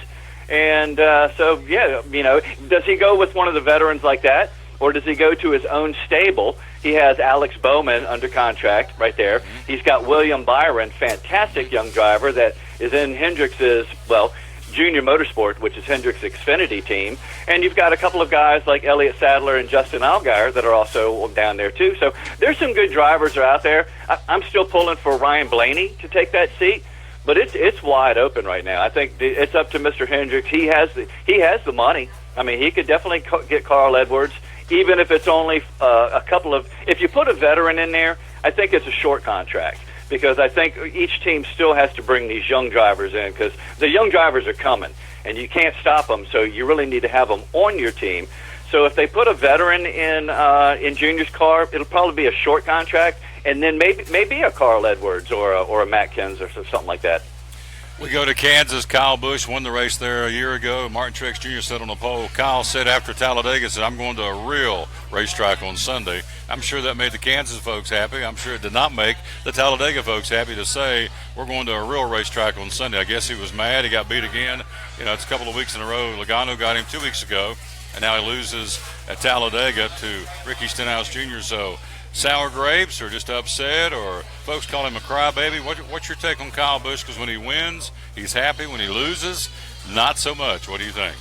And so, does he go with one of the veterans like that, or does he go to his own stable? He has Alex Bowman under contract right there. He's got William Byron, fantastic young driver that is in Hendricks's, Junior Motorsport, which is Hendrick's Xfinity team. And you've got a couple of guys like Elliott Sadler and Justin Allgaier that are also down there, too. So there's some good drivers out there. I'm still pulling for Ryan Blaney to take that seat. But it's wide open right now. I think it's up to Mr. Hendricks. He has the money. I mean, he could definitely get Carl Edwards, even if it's only a couple of. If you put a veteran in there, I think it's a short contract because I think each team still has to bring these young drivers in because the young drivers are coming and you can't stop them. So you really need to have them on your team. So if they put a veteran in Junior's car, it'll probably be a short contract. And then maybe a Carl Edwards or a Matt Kenseth or something like that. We go to Kansas. Kyle Busch won the race there a year ago. Martin Truex Jr. sat on the pole. Kyle said after Talladega, I'm going to a real racetrack on Sunday. I'm sure that made the Kansas folks happy. I'm sure it did not make the Talladega folks happy to say we're going to a real racetrack on Sunday. I guess he was mad. He got beat again. It's a couple of weeks in a row. Logano got him 2 weeks ago, and now he loses at Talladega to Ricky Stenhouse Jr. So sour grapes or just upset or folks call him a crybaby? What's your take on Kyle Busch? Because when he wins, he's happy. When he loses, not so much. What do you think?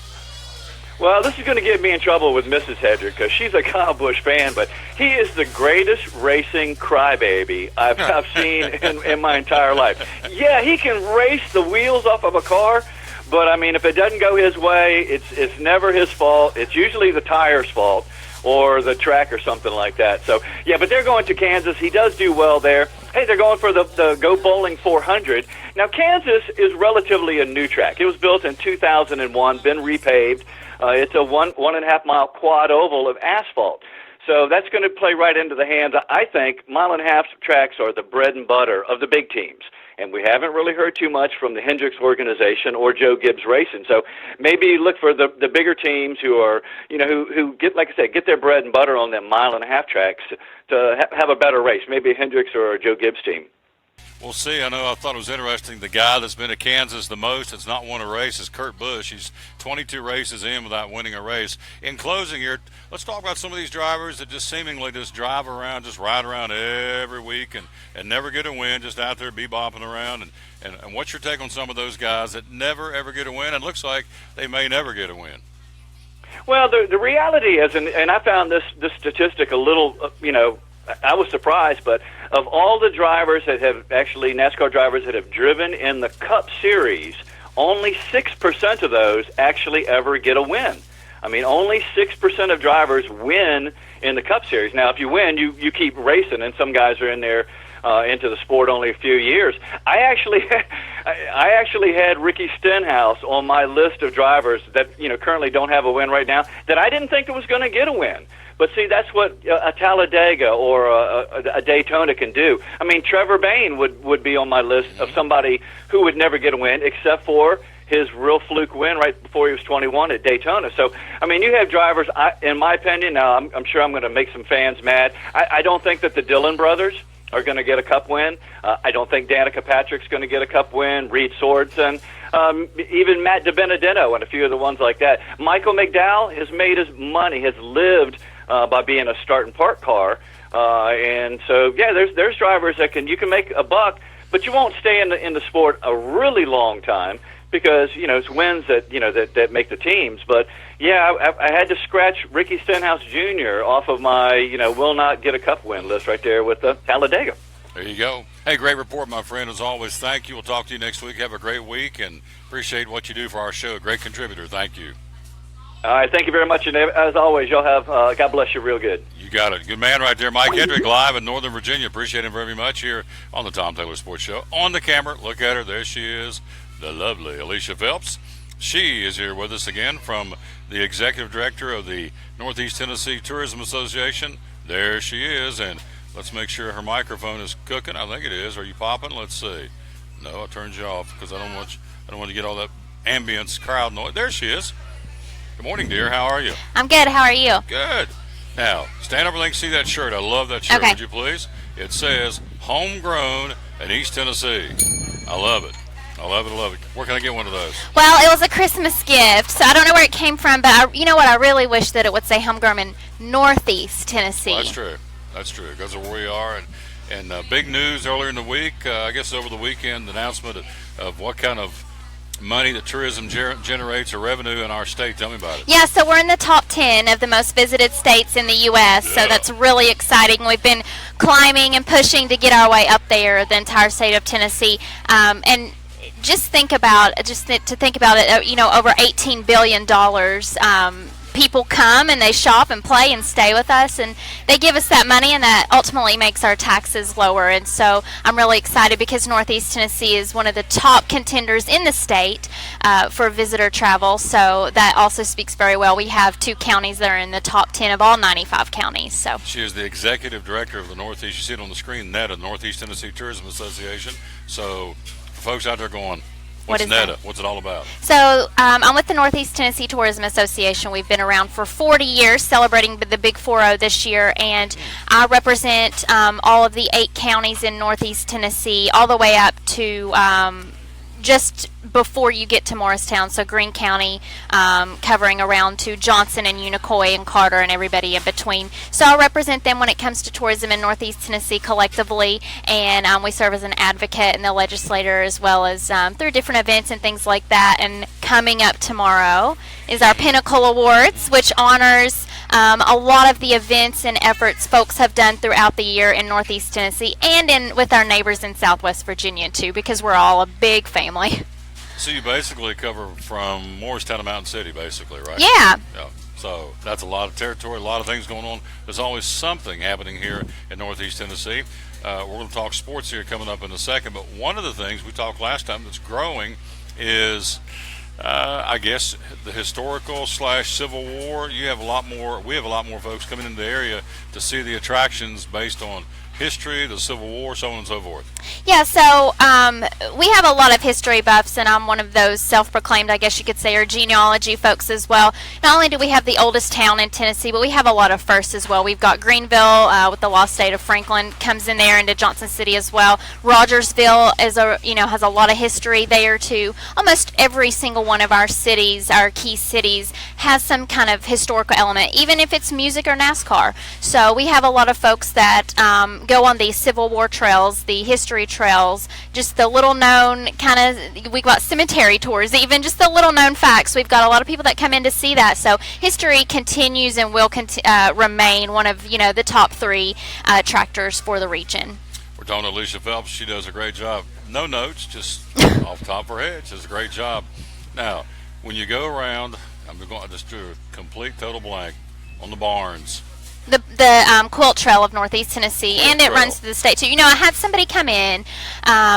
Well, this is going to get me in trouble with Mrs. Hedrick because she's a Kyle Busch fan, but he is the greatest racing crybaby I've seen in my entire life. Yeah, he can race the wheels off of a car, but, I mean, if it doesn't go his way, it's never his fault. It's usually the tire's fault or the track or something like that. So, yeah, but they're going to Kansas. He does do well there. Hey, they're going for the Go Bowling 400. Now, Kansas is relatively a new track. It was built in 2001, been repaved. It's a 1.5 mile quad oval of asphalt. So that's going to play right into the hands. I think mile-and-a-half tracks are the bread and butter of the big teams. And we haven't really heard too much from the Hendricks organization or Joe Gibbs Racing. So maybe look for the bigger teams who are, who get, like I said, get their bread and butter on them mile-and-a-half tracks to have a better race. Maybe a Hendricks or a Joe Gibbs team. We'll see. I thought it was interesting. The guy that's been at Kansas the most that's not won a race is Kurt Busch. He's 22 races in without winning a race. In closing here, let's talk about some of these drivers that just seemingly just drive around, just ride around every week and never get a win, just out there bebopping around. And what's your take on some of those guys that never, ever get a win? It looks like they may never get a win. Well, the reality is, and I found this statistic a little, I was surprised, but of all the drivers that have actually, NASCAR drivers that have driven in the Cup Series, only 6% of those actually ever get a win. I mean, only 6% of drivers win in the Cup Series. Now, if you win, you keep racing, and some guys are in there into the sport only a few years. I actually had Ricky Stenhouse on my list of drivers that currently don't have a win right now that I didn't think was going to get a win. But see, that's what a Talladega or a Daytona can do. I mean, Trevor Bayne would be on my list of somebody who would never get a win except for his real fluke win right before he was 21 at Daytona. So, I mean, you have drivers, in my opinion, now I'm sure I'm going to make some fans mad. I don't think that the Dillon brothers are going to get a Cup win. I don't think Danica Patrick's going to get a Cup win, Reed Swordsson, even Matt DiBenedetto and a few of the ones like that. Michael McDowell has made his money, has lived by being a start and park car. And so, yeah, there's drivers that you can make a buck, but you won't stay in the sport a really long time because, it's wins that, that make the teams. But, Yeah, I had to scratch Ricky Stenhouse Jr. off of my, will not get a cup win list right there with Talladega. There you go. Hey, great report, my friend. As always, thank you. We'll talk to you next week. Have a great week, and appreciate what you do for our show. Great contributor. Thank you. All right, thank you very much. And as always, y'all have, God bless you real good. You got it. Good man right there. Mike Hendrick live in Northern Virginia. Appreciate him very much here on the Tom Taylor Sports Show. On the camera, look at her. There she is, the lovely Alicia Phelps. She is here with us again from the executive director of the Northeast Tennessee Tourism Association. There she is, and let's make sure her microphone is cooking. I think it is. Are you popping? Let's see. No, I turned you off because I don't want to get all that ambience crowd noise. There she is. Good morning, dear. How are you? I'm good. How are you? Good. Now, stand over there and see that shirt. I love that shirt. Okay. Would you please? It says homegrown in East Tennessee. I love it. I love it. I love it. Where can I get one of those? Well, it was a Christmas gift, so I don't know where it came from, but you know what? I really wish that it would say homegrown in Northeast Tennessee. Well, that's true. That's true. Because of where we are. And big news earlier in the week, I guess over the weekend, the announcement of what kind of money that tourism generates or revenue in our state. Tell me about it. Yeah, so we're in the top 10 of the most visited states in the U.S., so that's really exciting. We've been climbing and pushing to get our way up there, the entire state of Tennessee. And just think about it, over $18 billion. People come and they shop and play and stay with us, and they give us that money, and that ultimately makes our taxes lower. And so I'm really excited because Northeast Tennessee is one of the top contenders in the state for visitor travel, so that also speaks very well. We have 2 counties that are in the top 10 of all 95 counties. So she is the executive director of the Northeast. You see it on the screen, NETA, Northeast Tennessee Tourism Association. So for folks out there going, what's NETA? What's it all about? So I'm with the Northeast Tennessee Tourism Association. We've been around for 40 years, celebrating the Big 4-0 this year, and I represent all of the 8 counties in Northeast Tennessee, all the way up to just before you get to Morristown, so Greene County, covering around to Johnson and Unicoi and Carter and everybody in between. So I represent them when it comes to tourism in Northeast Tennessee collectively, and we serve as an advocate and the legislator, as well as through different events and things like that. And coming up tomorrow is our Pinnacle Awards, which honors a lot of the events and efforts folks have done throughout the year in Northeast Tennessee and with our neighbors in Southwest Virginia too, because we're all a big family. So you basically cover from Morristown to Mountain City, basically, right? Yeah. So that's a lot of territory, a lot of things going on. There's always something happening here in Northeast Tennessee. We're going to talk sports here coming up in a second, but one of the things we talked last time that's growing is, I guess, the historical / Civil War. We have a lot more folks coming into the area to see the attractions based on history, the Civil War, so on and so forth. Yeah, so we have a lot of history buffs, and I'm one of those self-proclaimed, I guess you could say, or genealogy folks as well. Not only do we have the oldest town in Tennessee, but we have a lot of firsts as well. We've got Greenville with the lost state of Franklin comes in there, into Johnson City as well. Rogersville has a lot of history there too. Almost every single one of our cities, our key cities, has some kind of historical element, even if it's music or NASCAR. So we have a lot of folks that go on the Civil War trails, the history trails, just the little known we've got cemetery tours, even just the little known facts. We've got a lot of people that come in to see that. So history continues and will remain one of the top 3 attractors for the region. We're talking to Alicia Phelps. She does a great job. No notes, just off the top of her head. She does a great job. Now, when you go around, I'm going to just do a complete total blank on the barns. The quilt trail of Northeast Tennessee, and it runs through the state too. I had somebody come in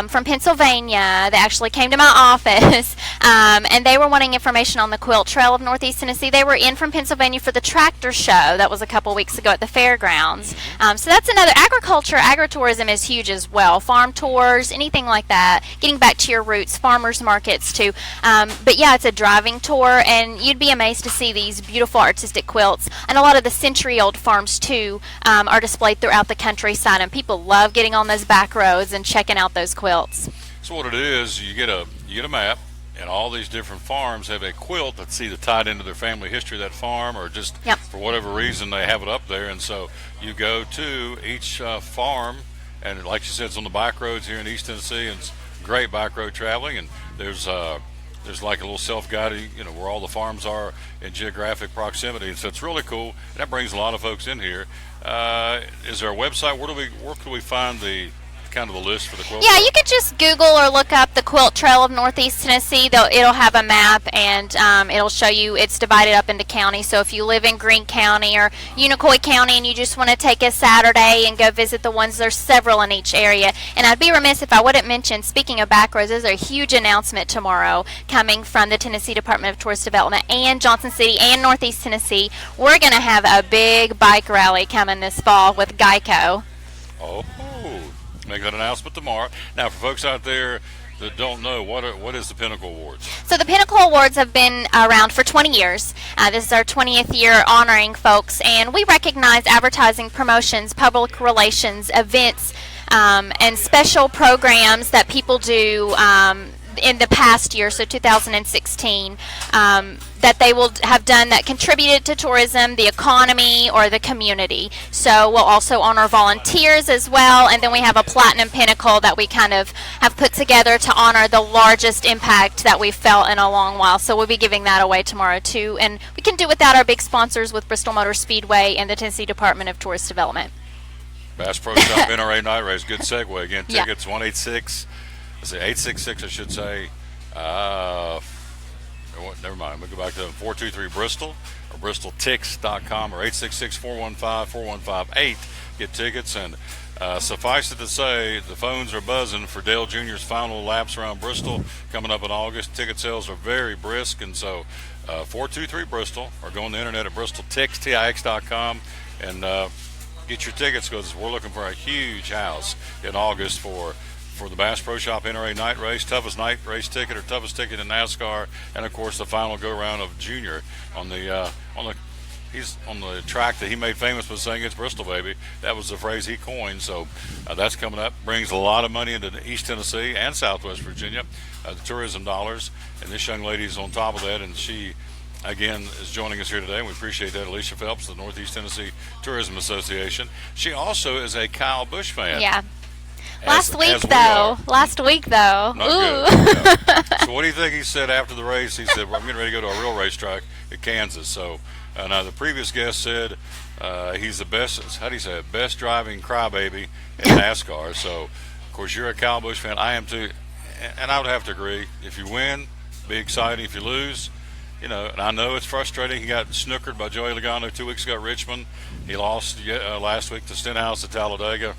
from Pennsylvania. They actually came to my office, and they were wanting information on the quilt trail of Northeast Tennessee. They were in from Pennsylvania for the tractor show that was a couple weeks ago at the fairgrounds. So that's another. Agritourism is huge as well. Farm tours, anything like that. Getting back to your roots, farmers markets too. But yeah, it's a driving tour, and you'd be amazed to see these beautiful artistic quilts, and a lot of the century-old farms too are displayed throughout the countryside, and people love getting on those back roads and checking out those quilts. So what it is, you get a map, and all these different farms have a quilt that's either tied into their family history of that farm, or just for whatever reason they have it up there. And so you go to each farm, and like you said, it's on the back roads here in East Tennessee, and it's great back road traveling. And there's there's like a little self-guided, where all the farms are in geographic proximity. So it's really cool. And that brings a lot of folks in here. Is there a website? Where can we find the kind of the list for the quilt? Yeah, you could just Google or look up the Quilt Trail of Northeast Tennessee. It'll have a map, and it'll show you it's divided up into counties. So if you live in Greene County or Unicoi County and you just want to take a Saturday and go visit the ones, there's several in each area. And I'd be remiss if I wouldn't mention, speaking of backroads, there's a huge announcement tomorrow coming from the Tennessee Department of Tourist Development and Johnson City and Northeast Tennessee. We're going to have a big bike rally coming this fall with Geico. Oh, make that announcement tomorrow. Now, for folks out there that don't know, what is the Pinnacle Awards? So the Pinnacle Awards have been around for 20 years. This is our 20th year honoring folks, and we recognize advertising, promotions, public relations, events, and special programs that people do in the past year, so 2016, that they will have done that contributed to tourism, the economy, or the community. So we'll also honor volunteers as well, and then we have a Platinum Pinnacle that we kind of have put together to honor the largest impact that we've felt in a long while. So we'll be giving that away tomorrow too, and we can do without our big sponsors with Bristol Motor Speedway and the Tennessee Department of Tourist Development. Bass Pro Shop NRA Night Race, good segue. Again, Yeah. tickets 866, I should say. Never mind. We'll go back to 423 Bristol or bristoltix.com or 866-415-4158. Get tickets. And suffice it to say, the phones are buzzing for Dale Jr.'s final laps around Bristol coming up in August. Ticket sales are very brisk. And so 423 Bristol, or go on the internet at bristoltix.com and get your tickets, because we're looking for a huge house in August for the Bass Pro Shop NRA Night Race, toughest night race ticket or toughest ticket in NASCAR, and of course the final go-round of Junior on the track that he made famous by saying "It's Bristol, baby." That was the phrase he coined. So that's coming up. Brings a lot of money into East Tennessee and Southwest Virginia, the tourism dollars. And this young lady's on top of that, and she, again, is joining us here today. We appreciate that. Alicia Phelps, of the Northeast Tennessee Tourism Association. She also is a Kyle Busch fan. Yeah. Last week, though. Not Ooh. good. Yeah. So what do you think he said after the race? He said, well, I'm getting ready to go to a real racetrack at Kansas. So now the previous guest said he's the best, how do you say it, best driving crybaby in NASCAR. So, of course, you're a Kyle Busch fan. I am too. And I would have to agree. If you win, be exciting. If you lose, and I know it's frustrating. He got snookered by Joey Logano 2 weeks ago at Richmond. He lost last week to Stenhouse at Talladega.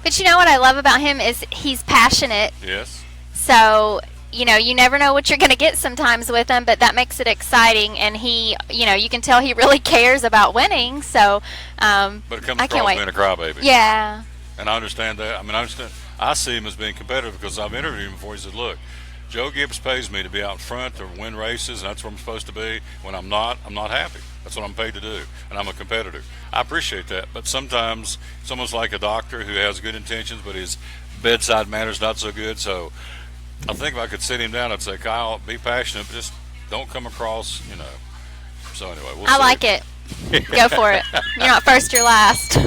But you know what I love about him is he's passionate. Yes. So, you never know what you're going to get sometimes with him, but that makes it exciting. And he, you can tell he really cares about winning. So, but it comes across being a crybaby. Yeah. And I understand that. I see him as being competitive because I've interviewed him before. He said, look, Joe Gibbs pays me to be out front to win races, and that's what I'm supposed to be. When I'm not happy. That's what I'm paid to do, and I'm a competitor. I appreciate that, but sometimes it's almost like a doctor who has good intentions, but his bedside manner's not so good. So I think if I could sit him down, I'd say, Kyle, be passionate, but just don't come across, So anyway, we'll see. I like it. Go for it. You're not first, you're last.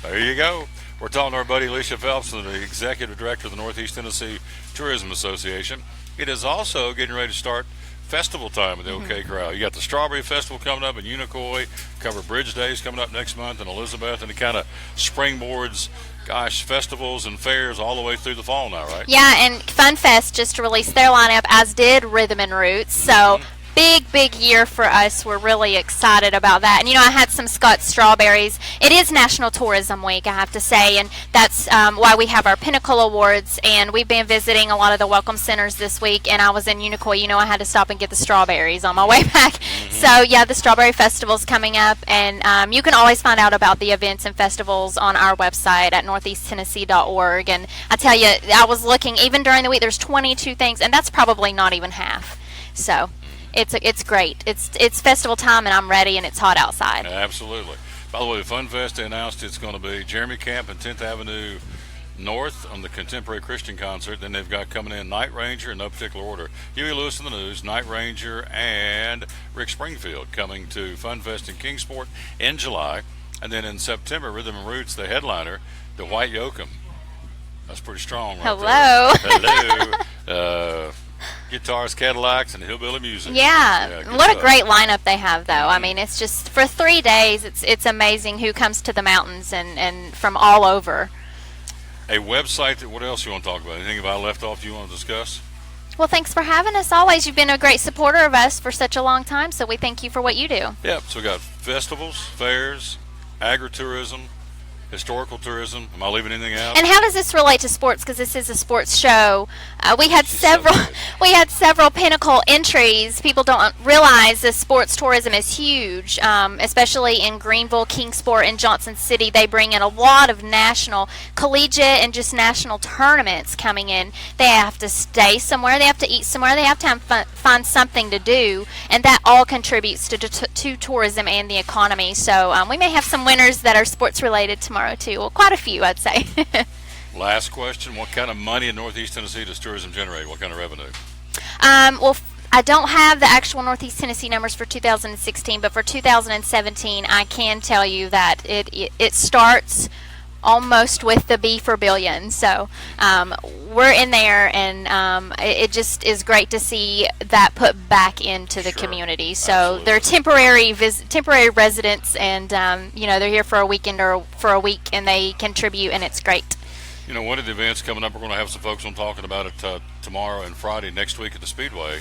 There you go. We're talking to our buddy Alicia Phelps, the Executive Director of the Northeast Tennessee Tourism Association. It is also getting ready to start festival time with the OK Corral. You got the Strawberry Festival coming up in Unicoi, Cover Bridge Days coming up next month in Elizabeth, and it kind of springboards, festivals and fairs all the way through the fall now, right? Yeah, and Fun Fest just released their lineup, as did Rhythm and Roots. So big year for us. We're really excited about that. And I had some Scott strawberries. It is National Tourism Week, I have to say, and that's why we have our Pinnacle Awards. And we've been visiting a lot of the welcome centers this week, and I was in Unicoi. I had to stop and get the strawberries on my way back. So yeah, the Strawberry Festival's coming up, and you can always find out about the events and festivals on our website at northeasttennessee.org. And I tell you, I was looking even during the week. There's 22 things, and that's probably not even half. So it's great. It's festival time, and I'm ready, and it's hot outside. Absolutely. By the way, the Fun Fest, they announced it's going to be Jeremy Camp and 10th Avenue North on the Contemporary Christian Concert. Then they've got coming in Night Ranger in no particular order. Huey Lewis in the News, Night Ranger, and Rick Springfield coming to Fun Fest in Kingsport in July. And then in September, Rhythm and Roots, the headliner, Dwight Yoakam. That's pretty strong right Hello. there. Hello. guitars, Cadillacs, and hillbilly music. Yeah, what stuff. a great lineup they have, though. I mean, it's just for 3 days. It's amazing who comes to the mountains and from all over. A website. What else you want to talk about? Anything I left off you want to discuss? Well, thanks for having us. Always, you've been a great supporter of us for such a long time. So we thank you for what you do. Yep. So we got festivals, fairs, agritourism, historical tourism. Am I leaving anything out? And how does this relate to sports? Because this is a sports show. We had several Pinnacle entries. People don't realize that sports tourism is huge, especially in Greenville, Kingsport, and Johnson City. They bring in a lot of national, collegiate, and just national tournaments coming in. They have to stay somewhere. They have to eat somewhere. They have to find something to do, and that all contributes to tourism and the economy. So we may have some winners that are sports related tomorrow too. Well, quite a few, I'd say. Last question. What kind of money in Northeast Tennessee does tourism generate? What kind of revenue? Well, I don't have the actual Northeast Tennessee numbers for 2016, but for 2017, I can tell you that it starts almost with the B for billion. So we're in there, and it just is great to see that put back into the community. So Absolutely. they're temporary residents, and they're here for a weekend or for a week, and they contribute, and it's great. One of the events coming up, we're going to have some folks on talking about it tomorrow and Friday next week at the Speedway.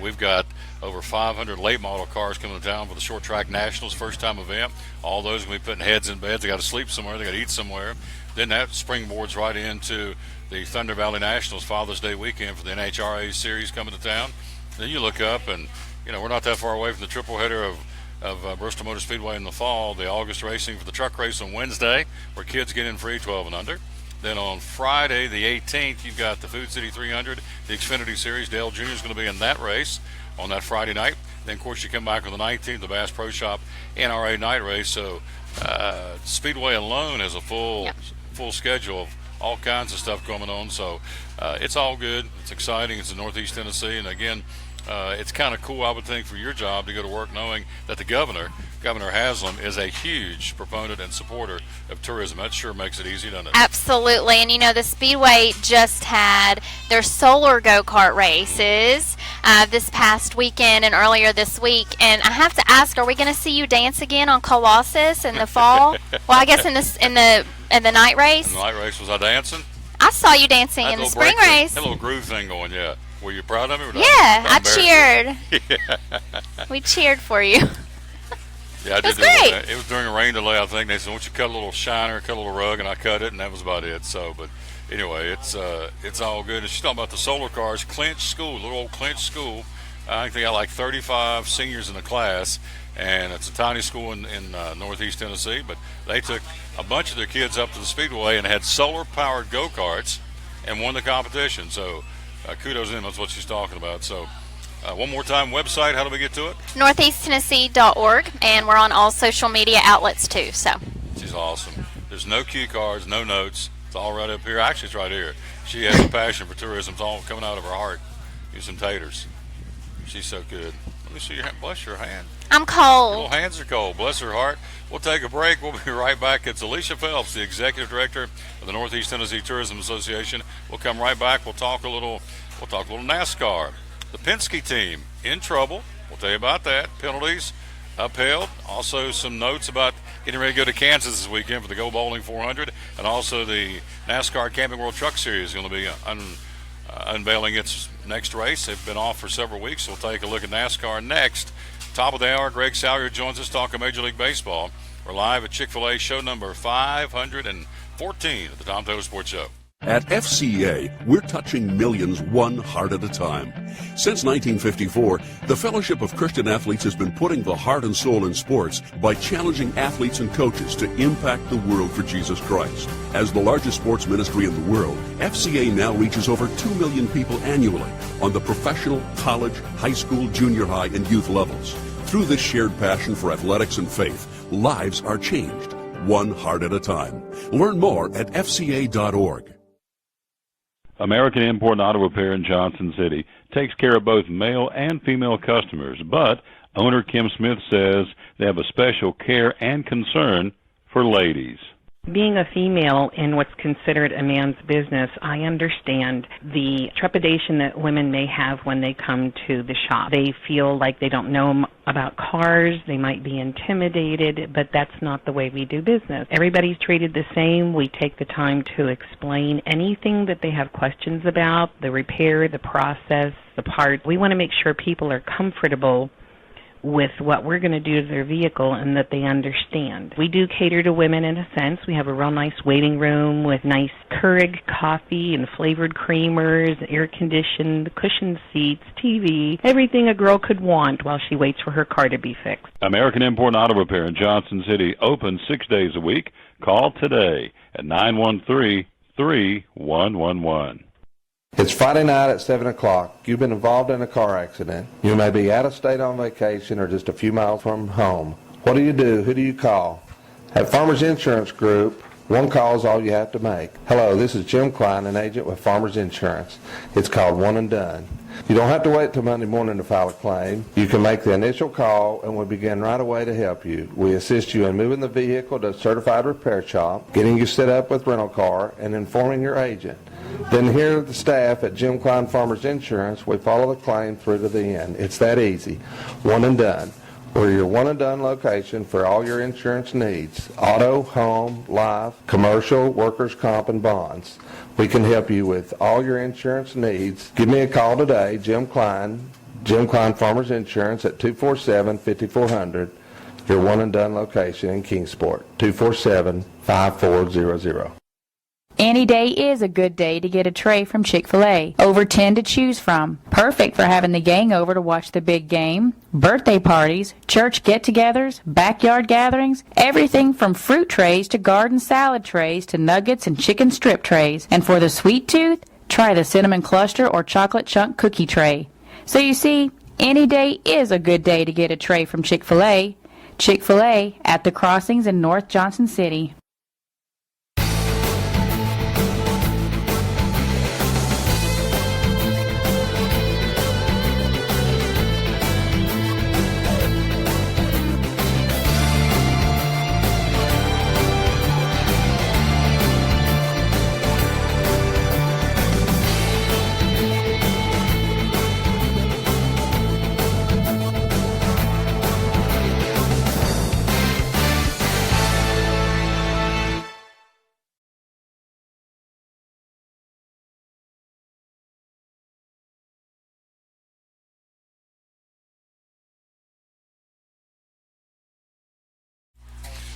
We've got over 500 late model cars coming to town for the Short Track Nationals first time event. All those will be putting heads in beds. They got to sleep somewhere. They got to eat somewhere. Then that springboards right into the Thunder Valley Nationals Father's Day weekend for the NHRA series coming to town. Then you look up, and we're not that far away from the triple header of Bristol Motor Speedway in the fall. The August racing for the truck race on Wednesday, where kids get in free 12 and under. Then on Friday, the 18th, you've got the Food City 300, the Xfinity Series. Dale Jr. is going to be in that race on that Friday night. Then, of course, you come back on the 19th, the Bass Pro Shop NRA night race. So Speedway alone has a full schedule of all kinds of stuff going on. So it's all good. It's exciting. It's in Northeast Tennessee. And, again, it's kind of cool, I would think, for your job to go to work knowing that the Governor Haslam, is a huge proponent and supporter of tourism. That sure makes it easy, doesn't it? Absolutely. And, the Speedway just had their solar go-kart races this past weekend and earlier this week. And I have to ask, are we going to see you dance again on Colossus in the fall? Well, I guess in the night race. In the night race, was I dancing? I saw you dancing in the spring race. That little groove thing going, yeah. Were you proud of me? Yeah, I cheered. We cheered for you. Yeah, I did. That's great. It was during a rain delay, I think. They said, "Won't you cut a little shiner, cut a little rug," and I cut it, and that was about it. So, but anyway, it's all good. And she's talking about the solar cars. Clinch School, little old Clinch School. I think they got like 35 seniors in the class, and it's a tiny school in Northeast Tennessee. But they took a bunch of their kids up to the Speedway and had solar-powered go-karts and won the competition. So kudos to them. That's what she's talking about. So. One more time, website, how do we get to it? northeasttennessee.org, and we're on all social media outlets too. So she's awesome. There's no cue cards, no notes. It's all right up here. Actually, it's right here. She has a passion for tourism. It's all coming out of her heart. Use some taters. She's so good. Let me see your hand. Bless your hand. I'm cold. Your little hands are cold. Bless her heart. We'll take a break. We'll be right back. It's Alicia Phelps, the Executive Director of the Northeast Tennessee Tourism Association. We'll come right back. We'll talk a little NASCAR. The Penske team in trouble. We'll tell you about that. Penalties upheld. Also some notes about getting ready to go to Kansas this weekend for the Go Bowling 400. And also the NASCAR Camping World Truck Series is going to be unveiling its next race. They've been off for several weeks, so we'll take a look at NASCAR next. Top of the hour, Greg Salyer joins us talking Major League Baseball. We're live at Chick-Fil-A show number 514 at the Tom Taylor Sports Show. At FCA, we're touching millions one heart at a time. Since 1954, the Fellowship of Christian Athletes has been putting the heart and soul in sports by challenging athletes and coaches to impact the world for Jesus Christ. As the largest sports ministry in the world, FCA now reaches over 2 million people annually on the professional, college, high school, junior high, and youth levels. Through this shared passion for athletics and faith, lives are changed, one heart at a time. Learn more at fca.org. American Import Auto Repair in Johnson City takes care of both male and female customers, but owner Kim Smith says they have a special care and concern for ladies. Being a female in what's considered a man's business, I understand the trepidation that women may have when they come to the shop. They feel like they don't know about cars, they might be intimidated, but that's not the way we do business. Everybody's treated the same. We take the time to explain anything that they have questions about, the repair, the process, the parts. We want to make sure people are comfortable with what we're going to do to their vehicle and that they understand. We do cater to women in a sense. We have a real nice waiting room with nice Keurig coffee and flavored creamers, air-conditioned, cushioned seats, TV, everything a girl could want while she waits for her car to be fixed. American Import Auto Repair in Johnson City, open 6 days a week. Call today at 913-3111. It's Friday night at 7 o'clock. You've been involved in a car accident. You may be out of state on vacation or just a few miles from home. What do? Who do you call? At Farmers Insurance Group, one call is all you have to make. Hello, this is Jim Klein, an agent with Farmers Insurance. It's called One and Done. You don't have to wait till Monday morning to file a claim. You can make the initial call and we'll begin right away to help you. We assist you in moving the vehicle to a certified repair shop, getting you set up with rental car, and informing your agent. Then here at the staff at Jim Klein Farmers Insurance, we follow the claim through to the end. It's that easy. One and Done. We're your one and done location for all your insurance needs. Auto, home, life, commercial, workers' comp, and bonds. We can help you with all your insurance needs. Give me a call today, Jim Klein Farmers Insurance at 247-5400. Your one and done location in Kingsport, 247-5400. Any day is a good day to get a tray from Chick-Fil-A. Over 10 to choose from. Perfect for having the gang over to watch the big game, birthday parties, church get-togethers, backyard gatherings, everything from fruit trays to garden salad trays to nuggets and chicken strip trays. And for the sweet tooth, try the cinnamon cluster or chocolate chunk cookie tray. So you see, any day is a good day to get a tray from Chick-Fil-A. Chick-Fil-A at the Crossings in North Johnson City.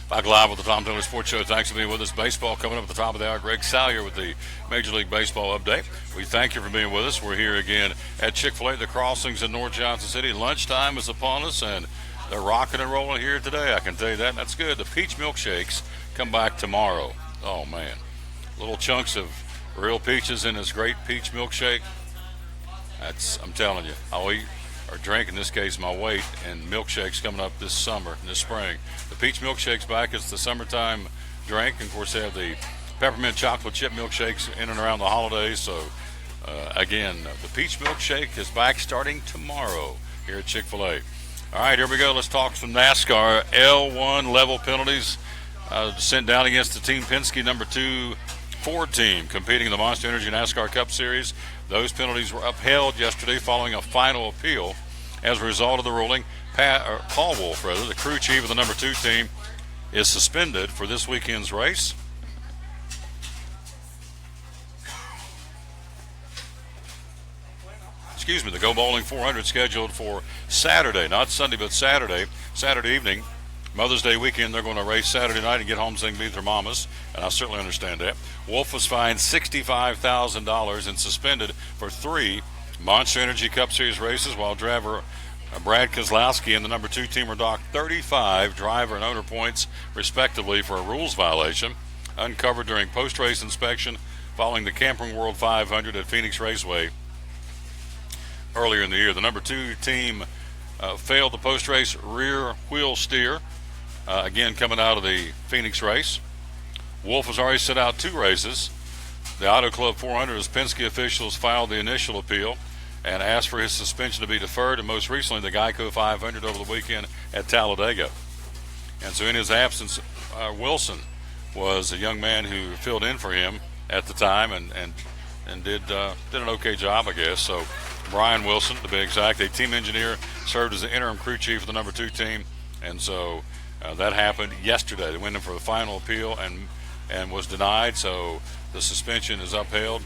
Back live with the Tom Taylor Sports Show. Thanks for being with us. Baseball coming up at the top of the hour. Greg Salyer with the Major League Baseball update. We thank you for being with us. We're here again at Chick-Fil-A, the Crossings in North Johnson City. Lunchtime is upon us, and they're rocking and rolling here today. I can tell you that. That's good. The peach milkshakes come back tomorrow. Oh, man. Little chunks of real peaches in this great peach milkshake. I'm telling you, I'll eat or drink, in this case, my weight in milkshakes coming up this summer, this spring. The peach milkshake's back. It's the summertime drink. And, of course, they have the peppermint chocolate chip milkshakes in and around the holidays. So, again, the peach milkshake is back starting tomorrow here at Chick-fil-A. All right, here we go. Let's talk some NASCAR. L1 level penalties sent down against the Team Penske number 2 Ford team competing in the Monster Energy NASCAR Cup Series. Those penalties were upheld yesterday following a final appeal. As a result of the ruling, Paul Wolf, the crew chief of the number 2 team, is suspended for this weekend's race. The Go Bowling 400 scheduled for Saturday, not Sunday, but Saturday evening. Mother's Day weekend, they're going to race Saturday night and get home so they can be with their mamas, and I certainly understand that. Wolf was fined $65,000 and suspended for 3 Monster Energy Cup Series races, while driver Brad Keselowski and the number 2 team were docked 35 driver and owner points, respectively, for a rules violation uncovered during post-race inspection following the Camping World 500 at Phoenix Raceway earlier in the year. The number 2 team failed the post-race rear wheel steer, again coming out of the Phoenix race. Wolf has already set out 2 races. The Auto Club 400, as Penske officials filed the initial appeal and asked for his suspension to be deferred, and most recently the Geico 500 over the weekend at Talladega. And so in his absence, Wilson was a young man who filled in for him at the time and did an okay job, I guess. So Brian Wilson, to be exact, a team engineer, served as the interim crew chief of the number 2 team, and so that happened yesterday. They went in for the final appeal and was denied, so the suspension is upheld.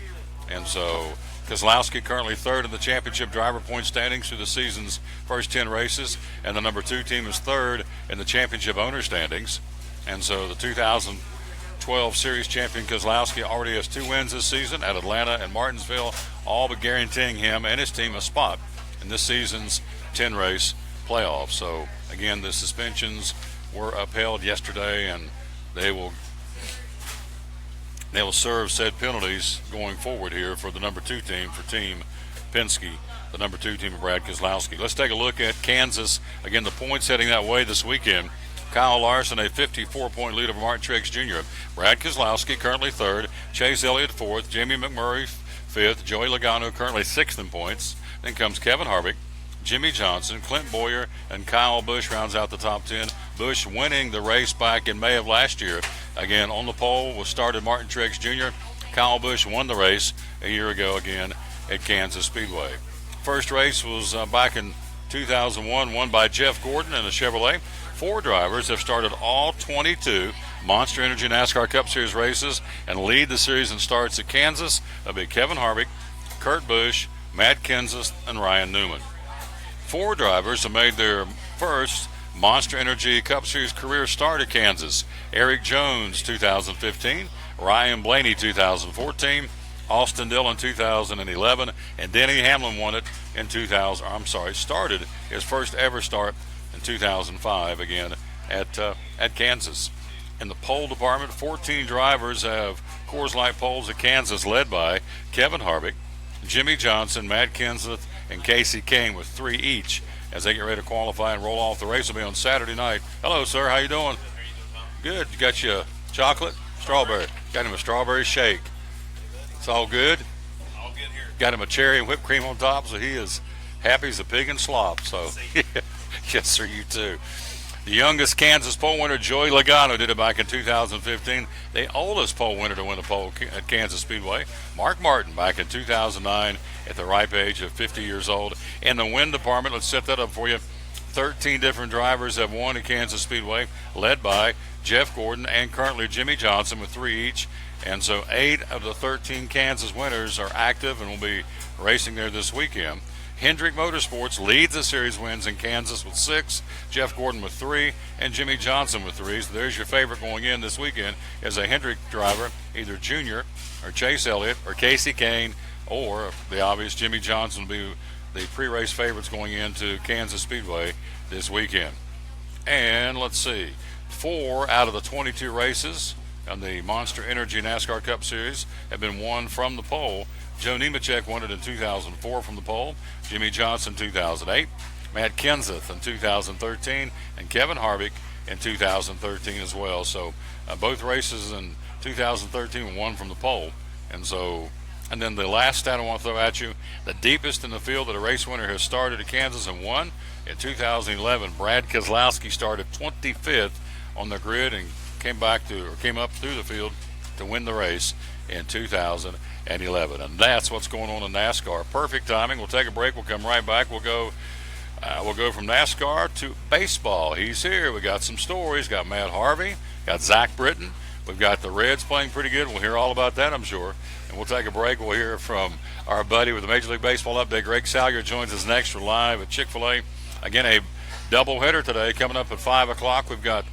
And so Kozlowski currently third in the championship driver point standings through the season's first 10 races, and the number 2 team is third in the championship owner standings. And so the 2012 series champion Kozlowski already has 2 wins this season at Atlanta and Martinsville, all but guaranteeing him and his team a spot in this season's 10-race playoffs. So again, the suspensions were upheld yesterday, and they will serve said penalties going forward here for the number 2 team, for Team Penske, the number 2 team of Brad Kozlowski. Let's take a look at Kansas. Again, the points heading that way this weekend. Kyle Larson, a 54-point lead over Martin Truex Jr. Brad Kozlowski currently third. Chase Elliott fourth. Jamie McMurray fifth. Joey Logano currently sixth in points. Then comes Kevin Harvick, Jimmy Johnson, Clint Boyer, and Kyle Busch rounds out the top 10. Busch winning the race back in May of last year. Again, on the pole was started Martin Truex Jr. Kyle Busch won the race a year ago again at Kansas Speedway. First race was back in 2001, won by Jeff Gordon in a Chevrolet. 4 drivers have started all 22 Monster Energy NASCAR Cup Series races and lead the series in starts at Kansas. That'll be Kevin Harvick, Kurt Busch, Matt Kenseth, and Ryan Newman. 4 drivers have made their first Monster Energy Cup Series career start at Kansas. Eric Jones, 2015, Ryan Blaney, 2014, Austin Dillon, 2011, and Denny Hamlin won it in started his first ever start in 2005 again at Kansas. In the pole department, 14 drivers have Coors Light poles at Kansas, led by Kevin Harvick, Jimmy Johnson, Matt Kenseth, and Casey Kane with 3 each as they get ready to qualify and roll off. The race will be on Saturday night. Hello, sir. How you doing? Good. You got your chocolate? Strawberry. Got him a strawberry shake. It's all good? All good here. Got him a cherry and whipped cream on top, so he is happy as a pig in slop. So, yes, sir, you too. The youngest Kansas pole winner, Joey Logano, did it back in 2015. The oldest pole winner to win a pole at Kansas Speedway, Mark Martin, back in 2009 at the ripe age of 50 years old. In the win department, let's set that up for you. 13 different drivers have won at Kansas Speedway, led by Jeff Gordon and currently Jimmy Johnson with 3 each. And so 8 of the 13 Kansas winners are active and will be racing there this weekend. Hendrick Motorsports leads the series wins in Kansas with 6, Jeff Gordon with 3, and Jimmy Johnson with 3. So there's your favorite going in this weekend as a Hendrick driver, either Junior or Chase Elliott or Casey Kane, or the obvious Jimmy Johnson will be the pre-race favorites going into Kansas Speedway this weekend. And let's see, 4 out of the 22 races on the Monster Energy NASCAR Cup Series have been won from the pole. Joe Nemechek won it in 2004 from the pole, Jimmy Johnson 2008, Matt Kenseth in 2013, and Kevin Harvick in 2013 as well. So both races in 2013 won from the pole. And then the last stat I want to throw at you, the deepest in the field that a race winner has started at Kansas and won. In 2011, Brad Kozlowski started 25th on the grid and came up through the field to win the race in 2011. And that's what's going on in NASCAR. Perfect timing. We'll take a break. We'll come right back. We'll go from NASCAR to baseball. He's here. We got some stories. Got Matt Harvey. Got Zach Britton. We've got the Reds playing pretty good. We'll hear all about that, I'm sure. And we'll take a break. We'll hear from our buddy with the Major League Baseball update. Greg Salyer joins us next. We're live at Chick-Fil-A. Again, a doubleheader today coming up at 5 o'clock. We've got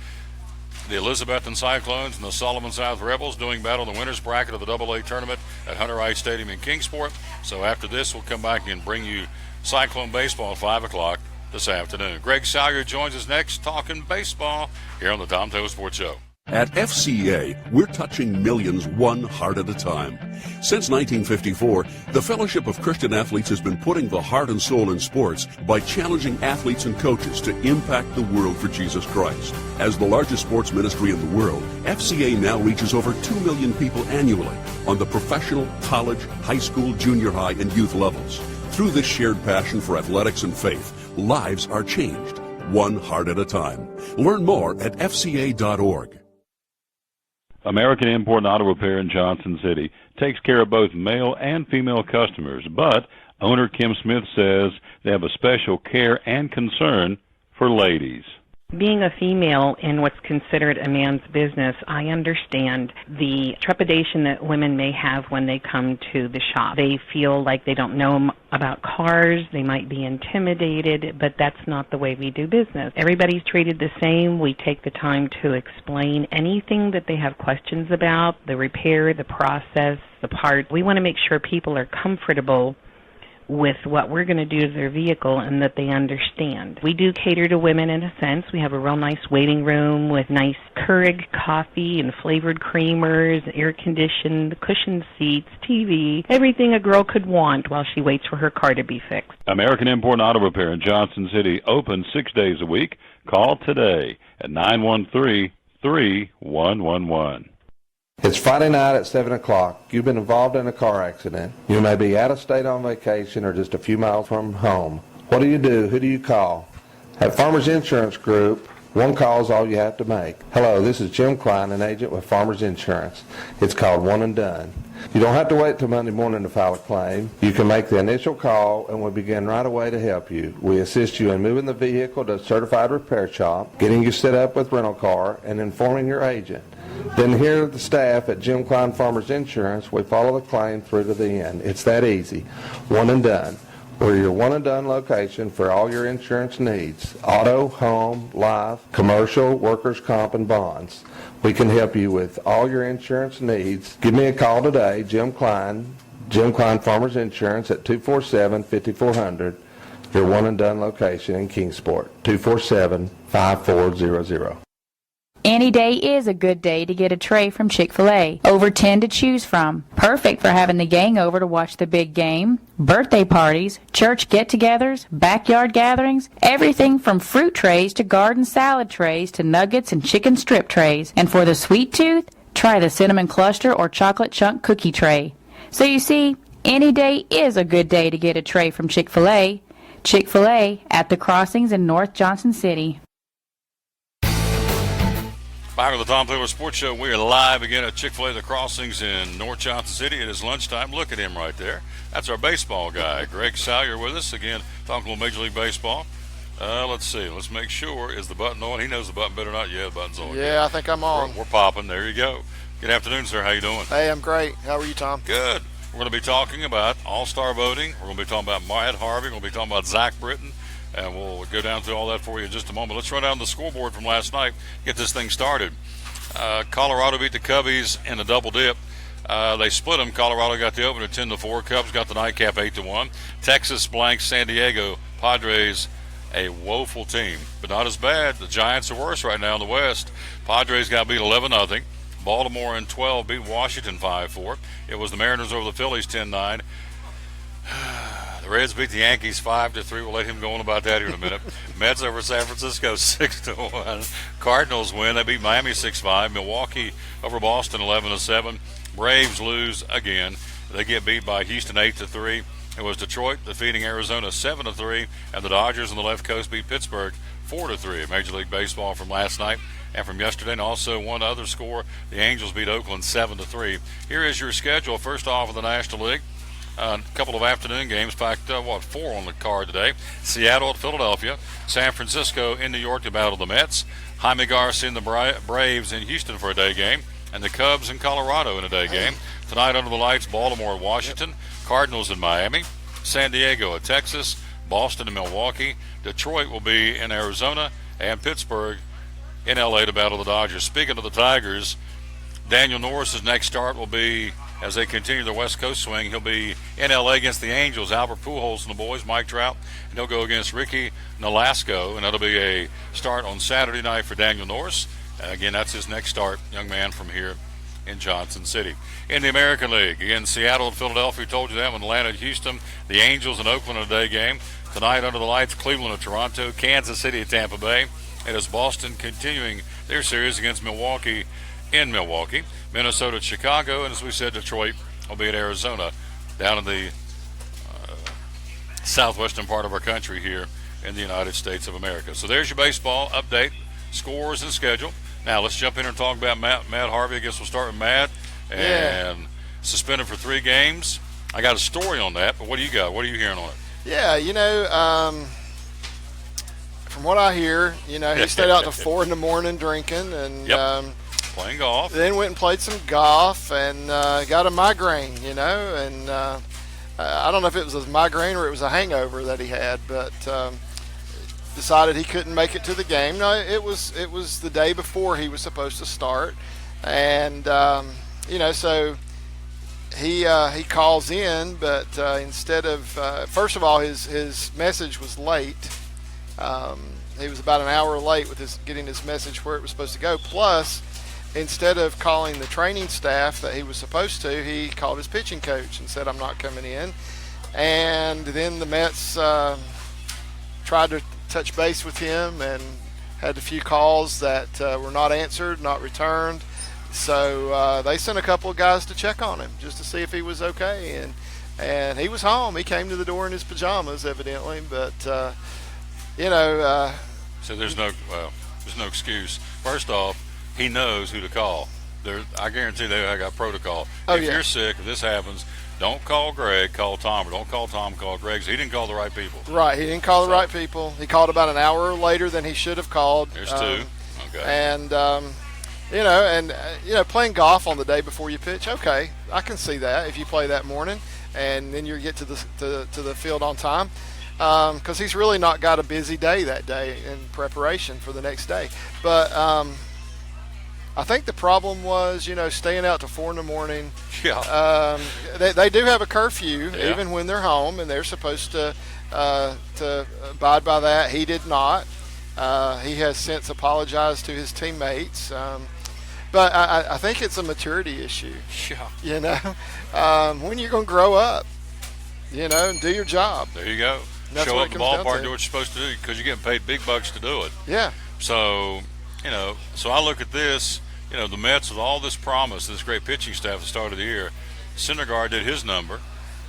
the Elizabethton Cyclones and the Solomon South Rebels doing battle in the winner's bracket of the AA tournament at Hunter Ice Stadium in Kingsport. So after this, we'll come back and bring you Cyclone baseball at 5 o'clock this afternoon. Greg Salyer joins us next, talking baseball here on the Tom Taylor Sports Show. At FCA, we're touching millions one heart at a time. Since 1954, the Fellowship of Christian Athletes has been putting the heart and soul in sports by challenging athletes and coaches to impact the world for Jesus Christ. As the largest sports ministry in the world, FCA now reaches over 2 million people annually on the professional, college, high school, junior high, and youth levels. Through this shared passion for athletics and faith, lives are changed, one heart at a time. Learn more at fca.org. American Import and Auto Repair in Johnson City takes care of both male and female customers, but owner Kim Smith says they have a special care and concern for ladies. Being a female in what's considered a man's business, I understand the trepidation that women may have when they come to the shop. They feel like they don't know about cars, they might be intimidated, but that's not the way we do business. Everybody's treated the same. We take the time to explain anything that they have questions about, the repair, the process, the part. We want to make sure people are comfortable with what we're going to do to their vehicle and that they understand. We do cater to women in a sense. We have a real nice waiting room with nice Keurig coffee and flavored creamers, air-conditioned, cushioned seats, TV, everything a girl could want while she waits for her car to be fixed. American Import and Auto Repair in Johnson City, open 6 days a week. Call today at 913-3111. It's Friday night at 7 o'clock. You've been involved in a car accident. You may be out of state on vacation or just a few miles from home. What do you do? Who do you call? At Farmers Insurance Group, one call is all you have to make. Hello, this is Jim Klein, an agent with Farmers Insurance. It's called One and Done. You don't have to wait till Monday morning to file a claim. You can make the initial call and we'll begin right away to help you. We assist you in moving the vehicle to a certified repair shop, getting you set up with rental car, and informing your agent. Then here at the staff at Jim Klein Farmers Insurance, we follow the claim through to the end. It's that easy. One and Done. We're your one and done location for all your insurance needs. Auto, home, life, commercial, workers' comp, and bonds. We can help you with all your insurance needs. Give me a call today, Jim Klein Farmers Insurance at 247-5400. Your one and done location in Kingsport, 247-5400. Any day is a good day to get a tray from Chick-Fil-A. Over 10 to choose from. Perfect for having the gang over to watch the big game, birthday parties, church get-togethers, backyard gatherings, everything from fruit trays to garden salad trays to nuggets and chicken strip trays. And for the sweet tooth, try the cinnamon cluster or chocolate chunk cookie tray. So you see, any day is a good day to get a tray from Chick-Fil-A. Chick-Fil-A at the Crossings in North Johnson City. Back with the Tom Taylor Sports Show. We are live again at Chick-fil-A The Crossings in North Johnson City. It is lunchtime. Look at him right there. That's our baseball guy, Greg Salyer, with us again, talking a little Major League Baseball. Let's see. Let's make sure. Is the button on? He knows the button better not. Yeah, the button's on. Yeah, I think I'm on. We're popping. There you go. Good afternoon, sir. How you doing? Hey, I'm great. How are you, Tom? Good. We're going to be talking about All-Star voting. We're going to be talking about Matt Harvey. We're going to be talking about Zach Britton. And we'll go down through all that for you in just a moment. Let's run down the scoreboard from last night, get this thing started. Colorado beat the Cubbies in a double dip. They split them. Colorado got the opener 10-4. Cubs got the nightcap 8-1. Texas blanks San Diego. Padres, a woeful team, but not as bad. The Giants are worse right now in the West. Padres got beat 11-0. Baltimore in 12 beat Washington 5-4. It was the Mariners over the Phillies 10-9. The Reds beat the Yankees 5-3. We'll let him go on about that here in a minute. Mets over San Francisco 6-1. Cardinals win. They beat Miami 6-5. Milwaukee over Boston 11-7. Braves lose again. They get beat by Houston 8-3. It was Detroit defeating Arizona 7-3, and the Dodgers on the left coast beat Pittsburgh 4-3. Major League Baseball from last night and from yesterday, and also one other score. The Angels beat Oakland 7-3. Here is your schedule. First off in the National League. A couple of afternoon games. In fact, 4 on the card today. Seattle at Philadelphia. San Francisco in New York to battle the Mets. Jaime Garcia and the Braves in Houston for a day game. And the Cubs in Colorado in a day game. Tonight under the lights, Baltimore at Washington. Cardinals in Miami. San Diego at Texas. Boston and Milwaukee. Detroit will be in Arizona. And Pittsburgh in L.A. to battle the Dodgers. Speaking of the Tigers, Daniel Norris's next start will be, as they continue their West Coast swing, he'll be in L.A. against the Angels. Albert Pujols and the boys, Mike Trout, and he'll go against Ricky Nolasco, and that'll be a start on Saturday night for Daniel Norris. And again, that's his next start, young man from here in Johnson City. In the American League, again, Seattle and Philadelphia, told you them, Atlanta and Houston, the Angels and Oakland in a day game. Tonight under the lights, Cleveland and Toronto, Kansas City at Tampa Bay. It is Boston continuing their series against Milwaukee in Milwaukee. Minnesota at Chicago, and as we said, Detroit will be at Arizona down in the southwestern part of our country here in the United States of America. So there's your baseball update, scores and schedule. Now let's jump in and talk about Matt Harvey. I guess we'll start with Matt. And suspended for 3 games. I got a story on that, but what do you got? What are you hearing on it? Yeah, from what I hear, he stayed out to 4 in the morning drinking and playing golf. Then went and played some golf and got a migraine, and I don't know if it was a migraine or it was a hangover that he had, but decided he couldn't make it to the game. No, it was the day before he was supposed to start, and so he calls in, but instead of first of all, his message was late. He was about an hour late with getting his message where it was supposed to go. Plus, instead of calling the training staff that he was supposed to, he called his pitching coach and said, "I'm not coming in." And then the Mets tried to touch base with him and had a few calls that were not answered, not returned. So they sent a couple of guys to check on him just to see if he was okay. And he was home. He came to the door in his pajamas, evidently. But, So there's no excuse. First off, he knows who to call. I guarantee they got protocol. If you're sick, if this happens, don't call Greg, call Tom. Or don't call Tom, call Greg. So he didn't call the right people. Right, he didn't call the right people. He called about an hour later than he should have called. There's 2. Okay. And, playing golf on the day before you pitch, okay, I can see that if you play that morning and then you get to the field on time. Because he's really not got a busy day that day in preparation for the next day. But I think the problem was, staying out to 4 in the morning. Yeah. They do have a curfew even when they're home, and they're supposed to abide by that. He did not. He has since apologized to his teammates. But I think it's a maturity issue. Yeah. When you're going to grow up, and do your job. There you go. That's Show what up it at the comes down ballpark, to. do what you're supposed to do because you're getting paid big bucks to do it. Yeah. So, so I look at this, the Mets with all this promise, this great pitching staff at the start of the year. Syndergaard did his number,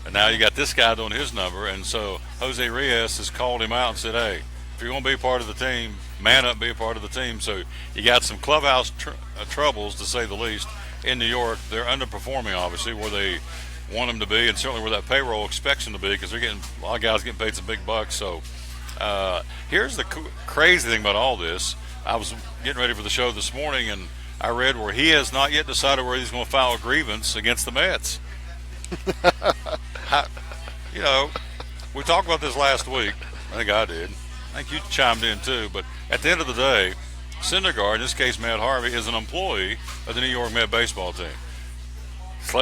and now you got this guy doing his number. And so Jose Reyes has called him out and said, hey, if you're going to be a part of the team, man up, be a part of the team. So you got some clubhouse troubles, to say the least, in New York. They're underperforming, obviously, where they want them to be, and certainly where that payroll expects them to be, because they're getting a lot of guys getting paid some big bucks. So here's the crazy thing about all this. I was getting ready for the show this morning, and I read where he has not yet decided where he's going to file a grievance against the Mets. We talked about this last week. I think I did. I think you chimed in too. But at the end of the day, Syndergaard, in this case Matt Harvey, is an employee of the New York Met baseball team.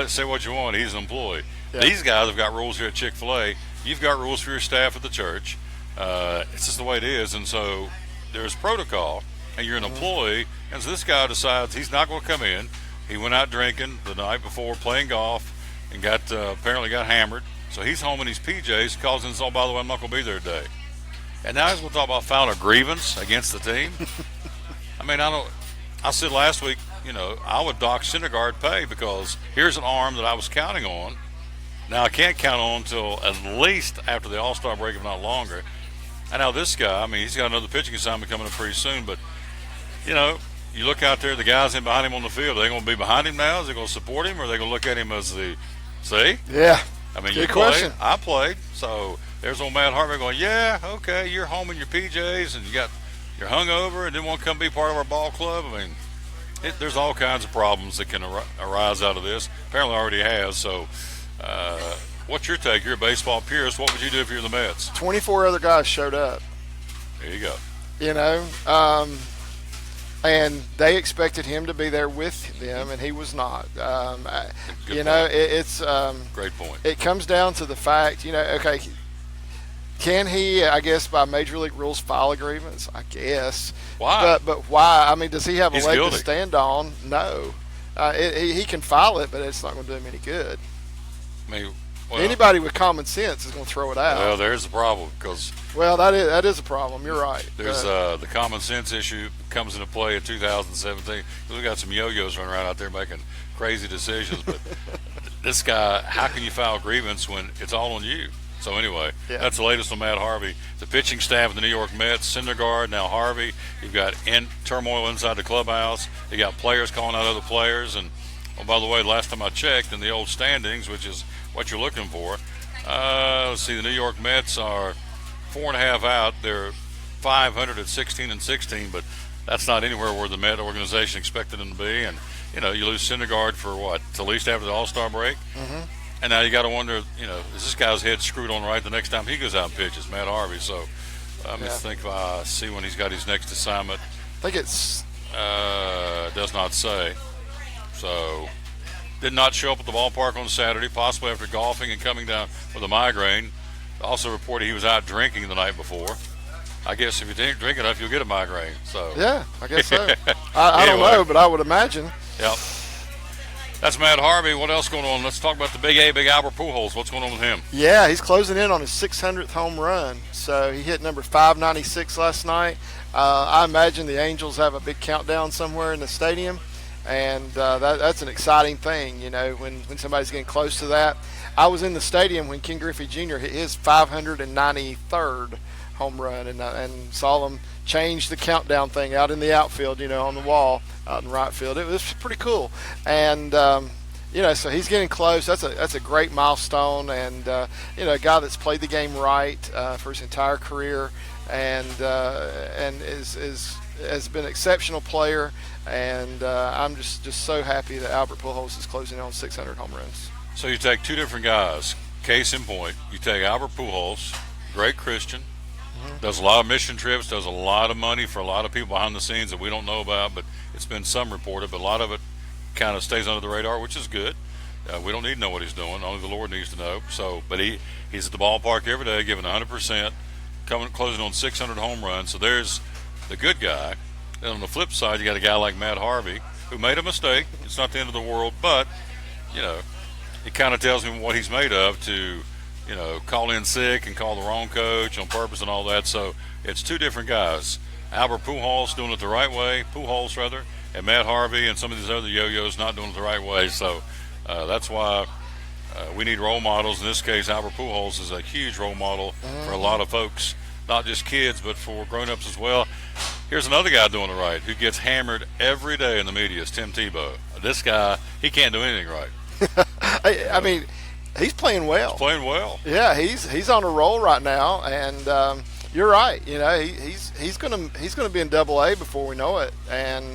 Say what you want, he's an employee. Yeah. These guys have got rules here at Chick-Fil-A. You've got rules for your staff at the church. It's just the way it is. And so there's protocol, and you're an employee. And so this guy decides he's not going to come in. He went out drinking the night before, playing golf, and apparently got hammered. So he's home in his PJs, calls in and says, "Oh, by the way, I'm not going to be there today." And now he's going to talk about filing a grievance against the team. I said last week, I would dock Syndergaard pay because here's an arm that I was counting on. Now I can't count on until at least after the All-Star break, if not longer. And now this guy, he's got another pitching assignment coming up pretty soon. But, you look out there, the guys in behind him on the field, are they going to be behind him now? Is they going to support him, or are they going to look at him as see? Yeah. You played, I played. So there's old Matt Harvey going, yeah, okay, you're home in your PJs and you're hungover and didn't want to come be part of our ball club. There's all kinds of problems that can arise out of this. Apparently already has. So what's your take? You're a baseball purist. What would you do if you're the Mets? 24 other guys showed up. There you go. And they expected him to be there with them, and he was not. It's great point. It comes down to the fact, okay, can he, I guess, by Major League rules, file a grievance? I guess. Why? But why? Does he have a leg guilty to stand on? No. He can file it, but it's not going to do him any good. Anybody with common sense is going to throw it out. Well, there's the problem that is a problem. You're right. There's the common sense issue comes into play in 2017. We got some yo-yos running around out there making crazy decisions. But this guy, how can you file a grievance when it's all on you? So anyway, Yeah. that's the latest on Matt Harvey. The pitching staff of the New York Mets, Syndergaard, now Harvey. You've got turmoil inside the clubhouse. You got players calling out other players. And, oh, by the way, last time I checked in the old standings, which is what you're looking for, let's see, the New York Mets are 4.5 out. They're 500 at 16-16, but that's not anywhere where the Met organization expected them to be. And, you know, you lose Syndergaard for what, till at least after the All-Star break? Mm-hmm. And now you got to wonder, you know, is this guy's head screwed on right the next time he goes out and pitches, Matt Harvey? So I'm just think see when he's got his next assignment. I think it's does not say. So did not show up at the ballpark on Saturday, possibly after golfing and coming down with a migraine. Also reported he was out drinking the night before. I guess if you drink enough, you'll get a migraine. So yeah, I guess so. I don't know, but I would imagine. Yep. That's Matt Harvey. What else going on? Let's talk about the Big Albert Pujols. What's going on with him? Yeah, he's closing in on his 600th home run. So he hit number 596 last night. I imagine the Angels have a big countdown somewhere in the stadium, and that's an exciting thing, you know, when somebody's getting close to that. I was in the stadium when Ken Griffey Jr. hit his 593rd home run, and saw them change the countdown thing out in the outfield, you know, on the wall out in right field. It was pretty cool, and you know, so he's getting close. That's a great milestone, and you know, a guy that's played the game right for his entire career, and has been an exceptional player, and I'm just so happy that Albert Pujols is closing on 600 home runs. So you take two different guys. Case in point, you take Albert Pujols, great Christian, does a lot of mission trips, does a lot of money for a lot of people behind the scenes that we don't know about, but it's been some reported, but a lot of it kind of stays under the radar, which is good. We don't need to know what he's doing. Only the Lord needs to know. So, but he's at the ballpark every day, giving 100%, closing on 600 home runs. So there's the good guy. And on the flip side, you got a guy like Matt Harvey who made a mistake. It's not the end of the world, but you know, it kind of tells me what he's made of to, you know, call in sick and call the wrong coach on purpose and all that. So it's two different guys. Albert Pujols doing it the right way, and Matt Harvey and some of these other yo-yos not doing it the right way. So that's why we need role models. In this case, Albert Pujols is a huge role model for a lot of folks, not just kids, but for grown-ups as well. Here's another guy doing it right who gets hammered every day in the media is Tim Tebow. This guy, he can't do anything right. I mean, he's playing well. He's playing well. Yeah, he's on a roll right now, and you're right. You know, he's gonna be in Double-A before we know it. And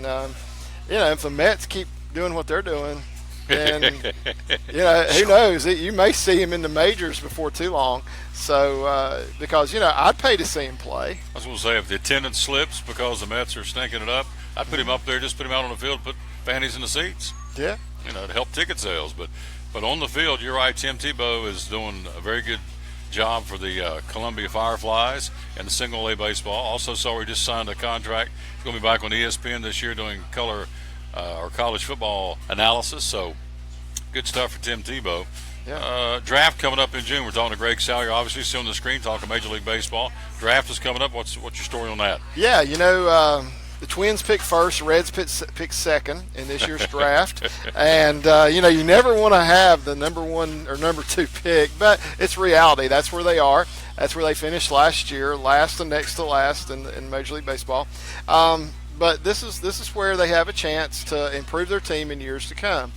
you know, if the Mets keep doing what they're doing, then you know, who knows? You may see him in the majors before too long. So because you know, I'd pay to see him play. I was going to say, if the attendance slips because the Mets are stinking it up, I'd put him up there, just put him out on the field, put fannies in the seats. Yeah. You know, to help ticket sales. But on the field, you're right. Tim Tebow is doing a very good job for the Columbia Fireflies and the single-A baseball. Also saw he just signed a contract. He's going to be back on ESPN this year doing color or college football analysis. So good stuff for Tim Tebow. Yeah. Draft coming up in June. We're talking to Greg Salyer, obviously, still on the screen, talking Major League Baseball. Draft is coming up. What's your story on that? Yeah, you know, the Twins pick first, Reds pick second in this year's draft, and you know, you never want to have the number one or number two pick, but it's reality. That's where they are. That's where they finished last year, last and next to last in Major League Baseball. But this is where they have a chance to improve their team in years to come.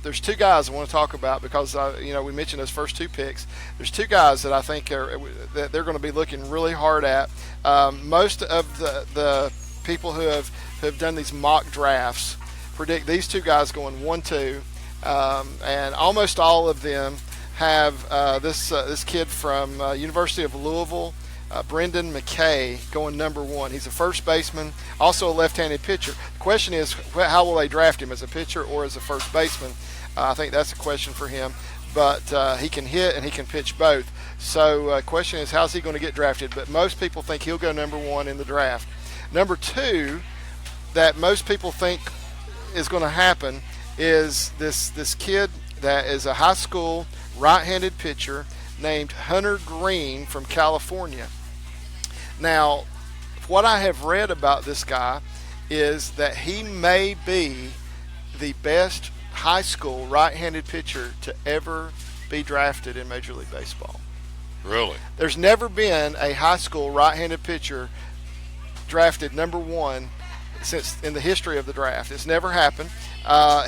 There's two guys I want to talk about because you know, we mentioned those first two picks. There's two guys that I think that they're going to be looking really hard at. Most of the people who have done these mock drafts predict these two guys going 1-2, and almost all of them have this kid from University of Louisville, Brendan McKay, going number one. He's a first baseman, also a left-handed pitcher. The question is, how will they draft him, as a pitcher or as a first baseman? I think that's a question for him. But he can hit and he can pitch both. So the question is, how's he going to get drafted? But most people think he'll go number one in the draft. Number two, that most people think is going to happen, is this kid that is a high school right-handed pitcher named Hunter Green from California. Now, what I have read about this guy is that he may be the best high school right-handed pitcher to ever be drafted in Major League Baseball. Really? There's never been a high school right-handed pitcher drafted number 1 since in the history of the draft. It's never happened.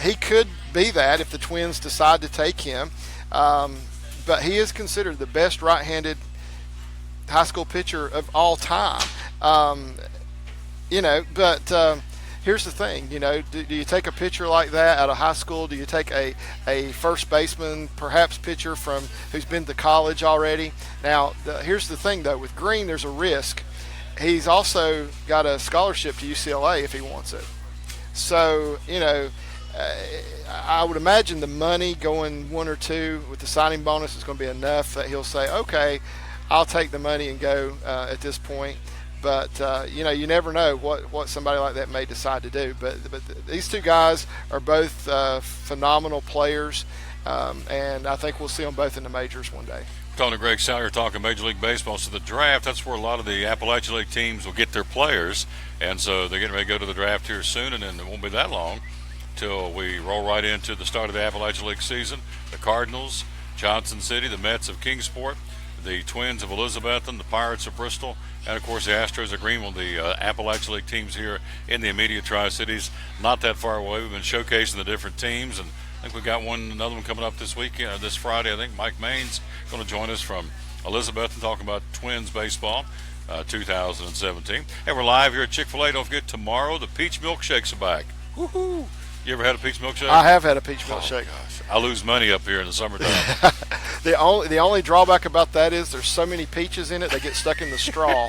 He could be that if the Twins decide to take him, but he is considered the best right-handed high school pitcher of all time. Here's the thing, do you take a pitcher like that out of high school? Do you take a first baseman, perhaps pitcher who's been to college already? Now, here's the thing, though. With Green, there's a risk. He's also got a scholarship to UCLA if he wants it. So, I would imagine the money going 1 or 2 with the signing bonus is going to be enough that he'll say, okay, I'll take the money and go at this point. But, you never know what somebody like that may decide to do. But these two guys are both phenomenal players, and I think we'll see them both in the majors one day. Talking to Greg Salyer, talking Major League Baseball. So the draft, that's where a lot of the Appalachian League teams will get their players. And so they're getting ready to go to the draft here soon, and then it won't be that long till we roll right into the start of the Appalachian League season. The Cardinals, Johnson City, the Mets of Kingsport, the Twins of Elizabethton, the Pirates of Bristol, and, of course, the Astros of Greenville, the Appalachian League teams here in the immediate Tri-Cities. Not that far away. We've been showcasing the different teams, and I think we've got another one coming up this week, this Friday. I think Mike Main's going to join us from Elizabethton talking about Twins baseball 2017. Hey, we're live here at Chick-fil-A. Don't forget, tomorrow the peach milkshakes are back. Woohoo! You ever had a peach milkshake? I have had a peach milkshake. Gosh. I lose money up here in the summertime. The only drawback about that is there's so many peaches in it they get stuck in the straw.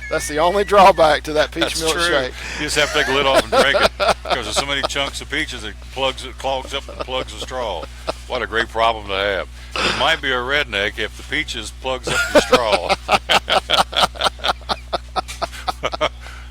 That's the only drawback to that peach milkshake. True. You just have to take the lid off and drink it because there's so many chunks of peaches it clogs up and plugs the straw. What a great problem to have. It might be a redneck if the peaches plugs up the straw.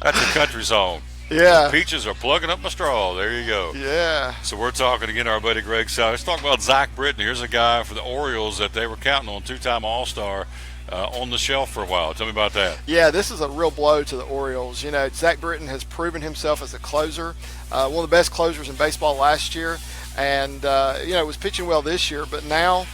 That's a country song. Yeah. The peaches are plugging up my straw. There you go. Yeah. So we're talking again to our buddy Greg Salyer. Let's talk about Zach Britton. Here's a guy for the Orioles that they were counting on, 2-time All-Star, on the shelf for a while. Tell me about that. Yeah, this is a real blow to the Orioles. Zach Britton has proven himself as a closer, one of the best closers in baseball last year, and was pitching well this year. But now,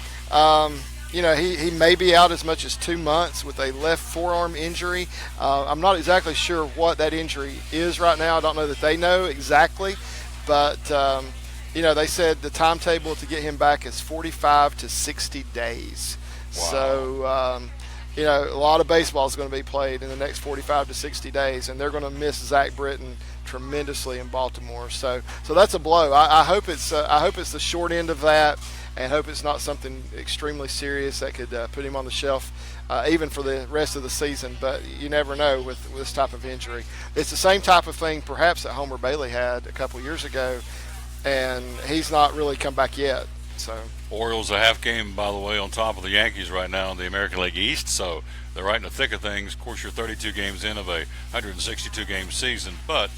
he may be out as much as 2 months with a left forearm injury. I'm not exactly sure what that injury is right now. I don't know that they know exactly, but they said the timetable to get him back is 45 to 60 days. Wow. So, a lot of baseball is going to be played in the next 45 to 60 days, and they're going to miss Zach Britton tremendously in Baltimore. So that's a blow. I hope it's the short end of that, and hope it's not something extremely serious that could put him on the shelf even for the rest of the season. But you never know with this type of injury. It's the same type of thing perhaps that Homer Bailey had a couple years ago, and he's not really come back yet. So Orioles a half game, by the way, on top of the Yankees right now in the American League East, so they're right in the thick of things. Of course, you're 32 games in of a 162-game season, but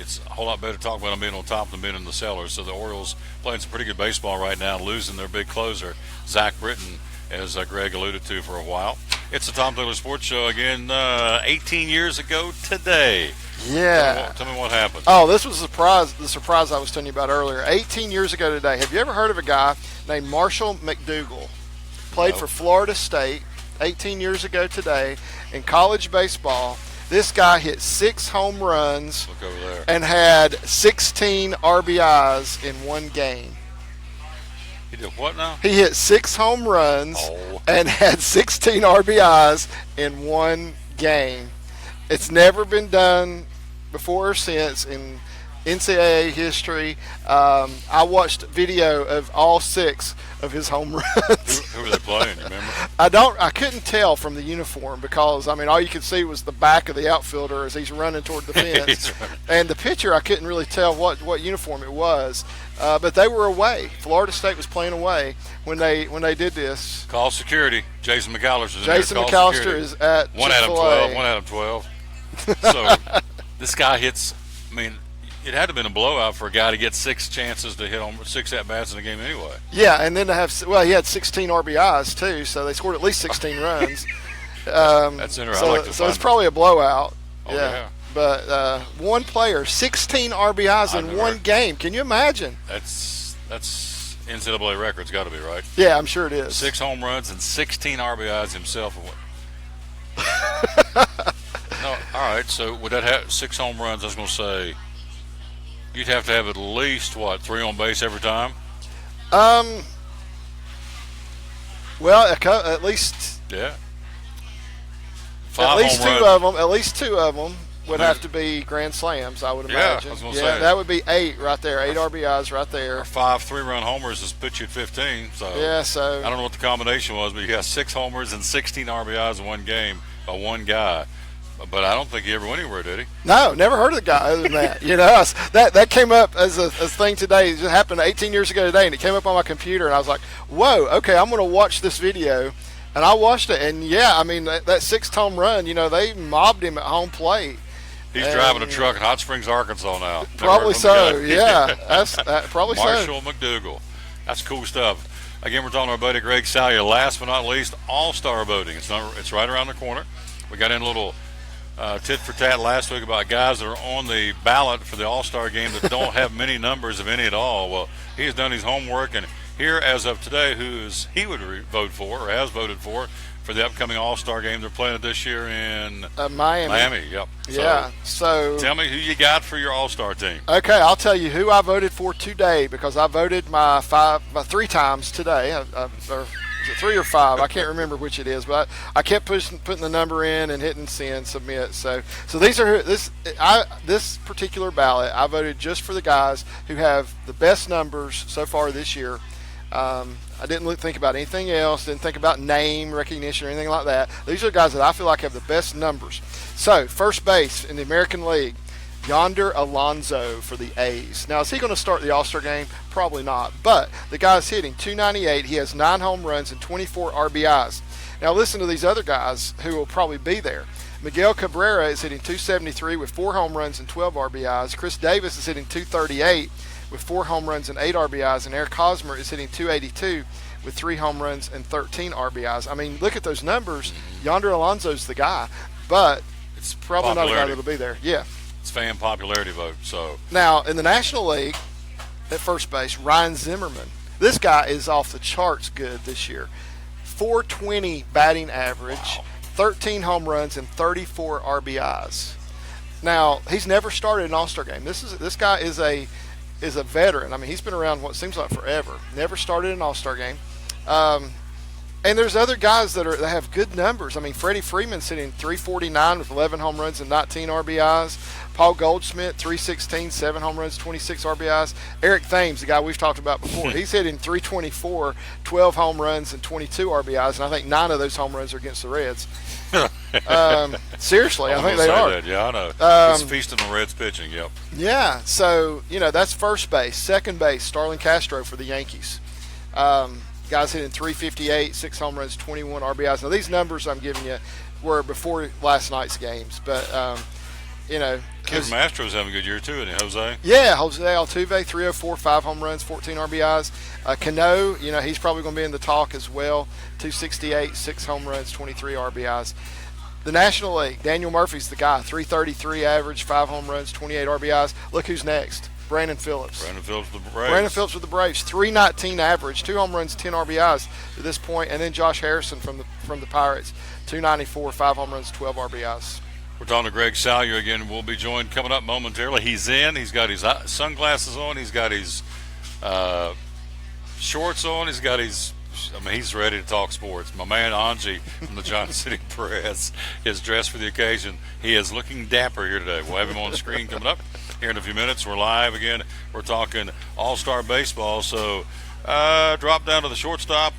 it's a whole lot better to talk about them being on top than being in the cellar. So the Orioles playing some pretty good baseball right now, losing their big closer, Zach Britton, as Greg alluded to for a while. It's the Tom Taylor Sports Show again 18 years ago today. Yeah. Tell me what happened. Oh, this was the surprise I was telling you about earlier. 18 years ago today. Have you ever heard of a guy named Marshall McDougal? Played for Florida State 18 years ago today in college baseball. This guy hit 6 home runs and had 16 RBIs in one game. He did what now? He hit 6 home runs and had 16 RBIs in one game. It's never been done before or since in NCAA history. I watched video of all 6 of his home runs. Who were they playing? You remember? I couldn't tell from the uniform because all you could see was the back of the outfielder as he's running toward the fence, and the pitcher I couldn't really tell what uniform it was. But they were away. Florida State was playing away when they did this. Call security. Jason McAllister is in Jason there. McAllister is at One Chick-fil-A. Adam 12. So this guy hits. It had to have been a blowout for a guy to get 6 chances to hit on 6 at-bats in a game anyway. Yeah, and then he had 16 RBIs too, so they scored at least 16 runs. That's interesting. So it's probably a blowout. Oh, yeah. But one player, 16 RBIs in one game. Can you imagine? That's NCAA record's got to be, right? Yeah, I'm sure it is. 6 home runs and 16 RBIs himself. No, all right, so would that have 6 home runs? I was going to say you'd have to have at least, 3 on base every time? Well, at least. Yeah. At least two of them would have to be grand slams, I would imagine. Yeah, I was going to say. That would be 8 right there, 8 RBIs right there. Or 5 3-run homers has put you at 15. So yeah, so I don't know what the combination was, but you got 6 homers and 16 RBIs in one game by one guy. But I don't think he ever went anywhere, did he? No, never heard of the guy other than that. That came up as a thing today. It just happened 18 years ago today, and it came up on my computer, and I was like, whoa, okay, I'm going to watch this video. And I watched it, and yeah, I mean, that 6th home run, they mobbed him at home plate. He's driving a truck in Hot Springs, Arkansas now. Probably so, yeah. That's probably Marshall McDougal. That's cool stuff. Again, we're talking to our buddy Greg Salyer. Last but not least, All-Star voting. It's right around the corner. We got in a little tit for tat last week about guys that are on the ballot for the All-Star game that don't have many numbers, if any at all. Well, he has done his homework, and here as of today, he would vote for or has voted for the upcoming All-Star game. They're playing it this year in Miami. Yep. Yeah. So tell me who you got for your All-Star team. Okay, I'll tell you who I voted for today, because I voted my 3 times today. Or is it 3 or 5? I can't remember which it is, but I kept putting the number in and hitting send, submit. So these are this particular ballot. I voted just for the guys who have the best numbers so far this year. I didn't think about anything else. Didn't think about name recognition or anything like that. These are the guys that I feel like have the best numbers. So first base in the American League, Yonder Alonso for the A's. Now, is he going to start the All-Star game? Probably not. But the guy's hitting .298. He has 9 home runs and 24 RBIs. Now, listen to these other guys who will probably be there. Miguel Cabrera is hitting .273 with 4 home runs and 12 RBIs. Chris Davis is hitting .238 with 4 home runs and 8 RBIs. And Eric Hosmer is hitting .282 with 3 home runs and 13 RBIs. I mean, look at those numbers. Yonder Alonso's the guy. But it's probably not a guy that'll be there. Yeah. It's fan popularity vote. So now in the National League, at first base, Ryan Zimmerman. This guy is off the charts good this year. .420 batting average, wow. 13 home runs and 34 RBIs. Now he's never started an All-Star game. This guy is a veteran. I mean, he's been around what seems like forever. Never started an All-Star game. And there's other guys that have good numbers. I mean, Freddie Freeman's sitting .349 with 11 home runs and 19 RBIs. Paul Goldschmidt, .316, 7 home runs, 26 RBIs. Eric Thames, the guy we've talked about before, he's hitting .324, 12 home runs and 22 RBIs, and I think 9 of those home runs are against the Reds. Seriously, I think they are. That. Yeah, I know. He's feasting on Reds pitching, yep. Yeah, so, that's first base. Second base, Starlin Castro for the Yankees. Guys hitting .358, 6 home runs, 21 RBIs. Now, these numbers I'm giving you were before last night's games, but, Kid from Astros having a good year, too, isn't he, Jose? Yeah, Jose Altuve, 304, 5 home runs, 14 RBIs. Cano, he's probably going to be in the talk as well, 268, 6 home runs, 23 RBIs. The National League, Daniel Murphy's the guy, 333 average, 5 home runs, 28 RBIs. Look who's next. Brandon Phillips. Brandon Phillips with the Braves. Brandon Phillips with the Braves. 319 average, 2 home runs, 10 RBIs to this point. And then Josh Harrison from the Pirates, 294, 5 home runs, 12 RBIs. We're talking to Greg Salyer again. We'll be joined coming up momentarily. He's in. He's got his sunglasses on. He's got his shorts on. He's ready to talk sports. My man Anji from the Johnson City Press is dressed for the occasion. He is looking dapper here today. We'll have him on the screen coming up here in a few minutes. We're live again. We're talking All-Star Baseball. So drop down to the shortstop.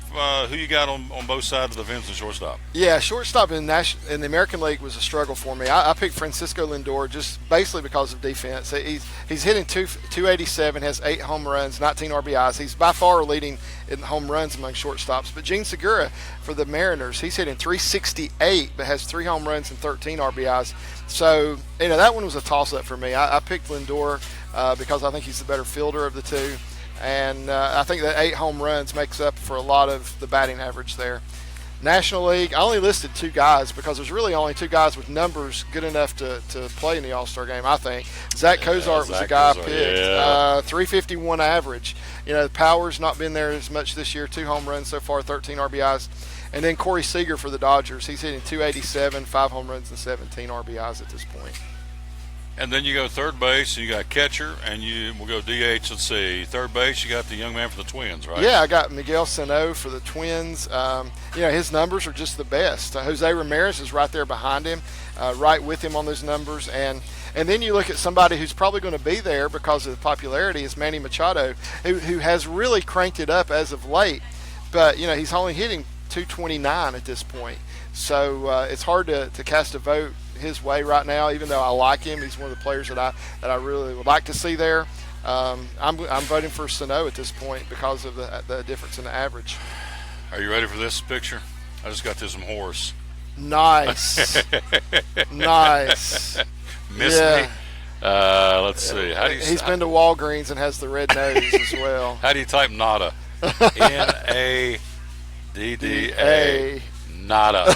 Who you got on both sides of the fence and shortstop? Yeah, shortstop in the American League was a struggle for me. I picked Francisco Lindor just basically because of defense. He's hitting .287, has 8 home runs, 19 RBIs. He's by far leading in home runs among shortstops. But Gene Segura for the Mariners, he's hitting .368, but has 3 home runs and 13 RBIs. So, that one was a toss-up for me. I picked Lindor because I think he's the better fielder of the two. And I think that 8 home runs makes up for a lot of the batting average there. National League, I only listed 2 guys because there's really only 2 guys with numbers good enough to play in the All-Star game, I think. Zach Cozart was the guy I picked. 351 average. The power's not been there as much this year. 2 home runs so far, 13 RBIs. And then Corey Seager for the Dodgers. He's hitting 287, 5 home runs, and 17 RBIs at this point. And then you go third base, you got catcher, and we'll go DH. Let's see, third base, you got the young man for the Twins, right? Yeah, I got Miguel Sano for the Twins. His numbers are just the best. Jose Ramirez is right there behind him, right with him on those numbers. And then you look at somebody who's probably going to be there because of the popularity is Manny Machado, who has really cranked it up as of late. But, he's only hitting 229 at this point. So it's hard to cast a vote his way right now, even though I like him. He's one of the players that I really would like to see there. I'm voting for Sano at this point because of the difference in the average. Are you ready for this picture? I just got this from Horace. Nice. Nice. Miss me? Let's see. He's been to Walgreens and has the red nose as well. How do you type nada? N-A-D-D-A. Nada.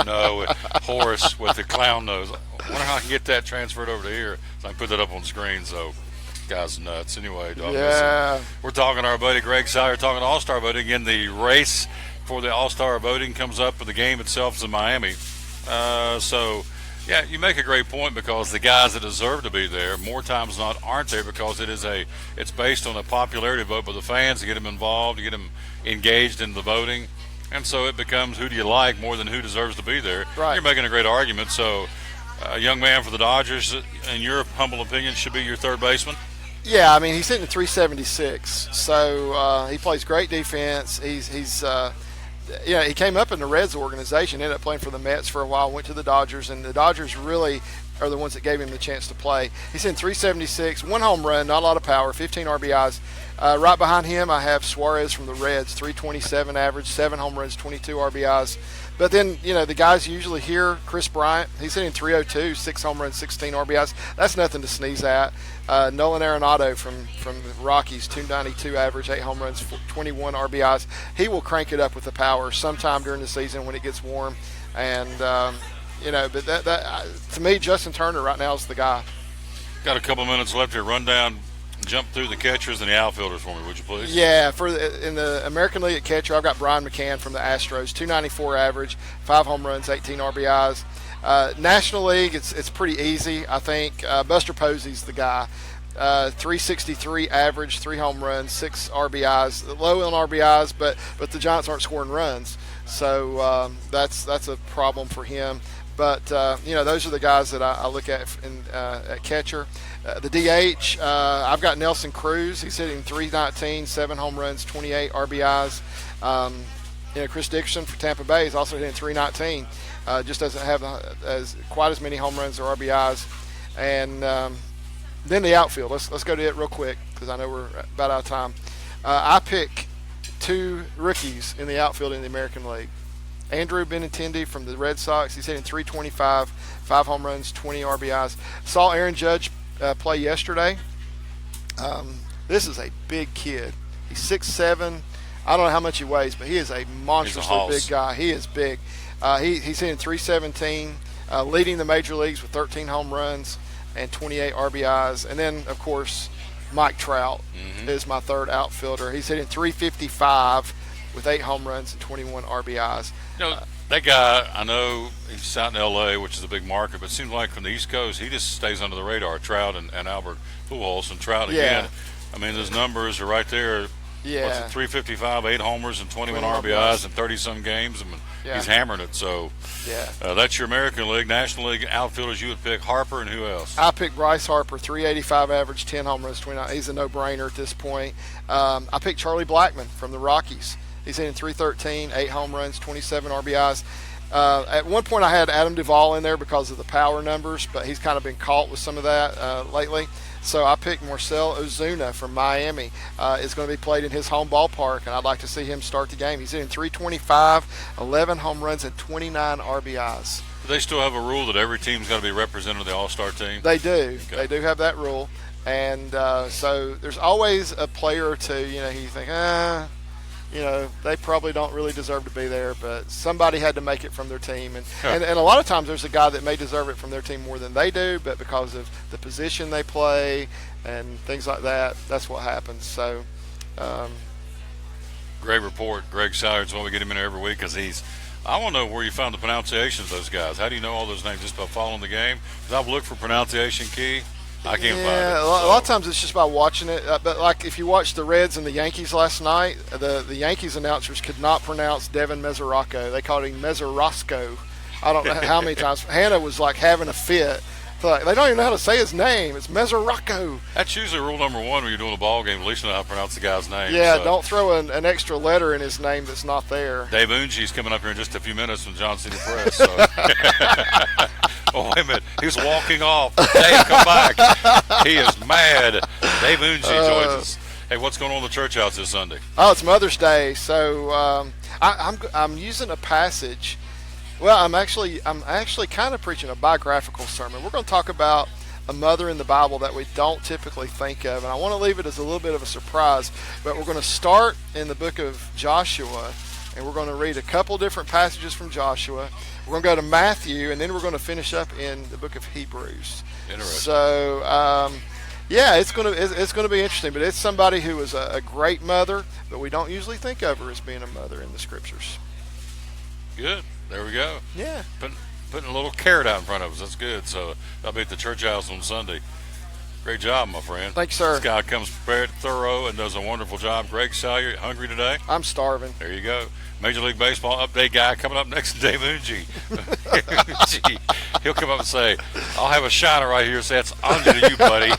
No, Horace with the clown nose. I wonder how I can get that transferred over to here so I can put that up on the screen. So, guy's nuts. Anyway, we're talking to our buddy Greg Sire, talking All-Star voting. Again, the race for the All-Star voting comes up, but the game itself is in Miami. You make a great point because the guys that deserve to be there more times than not aren't there because it's based on a popularity vote by the fans to get them involved, to get them engaged in the voting. And so it becomes who do you like more than who deserves to be there. Right. You're making a great argument. So a young man for the Dodgers, in your humble opinion, should be your third baseman? Yeah, he's hitting 376. So he plays great defense. He came up in the Reds organization, ended up playing for the Mets for a while, went to the Dodgers, and the Dodgers really are the ones that gave him the chance to play. He's in 376, 1 home run, not a lot of power, 15 RBIs. Right behind him, I have Suarez from the Reds, 327 average, 7 home runs, 22 RBIs. But then, the guys usually here, Chris Bryant, he's hitting 302, 6 home runs, 16 RBIs. That's nothing to sneeze at. Nolan Arenado from the Rockies, 292 average, 8 home runs, 21 RBIs. He will crank it up with the power sometime during the season when it gets warm. And, but that to me, Justin Turner right now is the guy. Got a couple minutes left here. Run down, jump through the catchers and the outfilders for me, would you please? Yeah, in the American League at catcher, I've got Brian McCann from the Astros, 294 average, 5 home runs, 18 RBIs. National League, it's pretty easy, I think. Buster Posey's the guy. 363 average, 3 home runs, 6 RBIs. Low on RBIs, but the Giants aren't scoring runs, so that's a problem for him. But those are the guys that I look at at catcher. The DH, I've got Nelson Cruz. He's hitting 319, 7 home runs, 28 RBIs. Chris Dickerson for Tampa Bay is also hitting 319. Just doesn't have quite as many home runs or RBIs. And then the outfield. Let's go to it real quick because I know we're about out of time. I pick 2 rookies in the outfield in the American League. Andrew Benintendi from the Red Sox. He's hitting 325, 5 home runs, 20 RBIs. Saw Aaron Judge play yesterday. This is a big kid. He's 6'7". I don't know how much he weighs, but he is a monstrously big guy. He is big. He's hitting 317, leading the major leagues with 13 home runs and 28 RBIs. And then, of course, Mike Trout is my third outfielder. He's hitting 355 with 8 home runs and 21 RBIs. That guy, I know he's out in L.A., which is a big market, but it seems like from the East Coast, he just stays under the radar. Trout and Albert Pujols, and Trout again. Those numbers are right there. Yeah. What's it, 355, 8 homers and 21 RBIs in 30-some games. He's hammering it. So that's your American League. National League outfielders, you would pick Harper and who else? I picked Bryce Harper, 385 average, 10 home runs, 29. He's a no-brainer at this point. I picked Charlie Blackmon from the Rockies. He's hitting 313, 8 home runs, 27 RBIs. At one point I had Adam Duvall in there because of the power numbers, but he's kind of been caught with some of that lately. So I picked Marcell Ozuna from Miami. It's going to be played in his home ballpark, and I'd like to see him start the game. He's hitting 325, 11 home runs, and 29 RBIs. Do they still have a rule that every team's got to be represented on the All-Star team? They do. Okay. They do have that rule. And so there's always a player or two, you think, they probably don't really deserve to be there, but somebody had to make it from their team. And a lot of times there's a guy that may deserve it from their team more than they do, but because of the position they play and things like that, that's what happens. So, great report. Greg Salyard's why we get him in every week, because I want to know where you found the pronunciations of those guys. How do you know all those names just by following the game? Because I've looked for pronunciation key. I can't find it. A lot of times it's just by watching it. But like if you watch the Reds and the Yankees last night, the Yankees announcers could not pronounce Devin Mesoraco. They called him Mesorasco. I don't know how many times. Hannah was like having a fit. Like, they don't even know how to say his name. It's Mesoraco. That's usually rule number one when you're doing a ball game. At least you know how to pronounce the guy's name. Yeah, so don't throw an extra letter in his name that's not there. Dave Unge's coming up here in just a few minutes from Johnson City Press. So. Oh, wait a minute. He's walking off. Dave, come back. He is mad. Dave Unge joins us. Hey, what's going on in the church house this Sunday? Oh, it's Mother's Day. So I'm using a passage. Well, I'm actually kind of preaching a biographical sermon. We're going to talk about a mother in the Bible that we don't typically think of, and I want to leave it as a little bit of a surprise. But we're going to start in the book of Joshua, and we're going to read a couple different passages from Joshua. We're going to go to Matthew, and then we're going to finish up in the book of Hebrews. Interesting. So, yeah, it's going to be interesting. But it's somebody who was a great mother, but we don't usually think of her as being a mother in the Scriptures. Good. There we go. Yeah. Putting a little carrot out in front of us. That's good. So I'll be at the church house on Sunday. Great job, my friend. Thanks, sir. This guy comes prepared, thorough, and does a wonderful job. Greg Salyard, hungry today? I'm starving. There you go. Major League Baseball update guy coming up next, Dave Unge. He'll come up and say, I'll have a shiner right here. Say, that's Unge to you, buddy.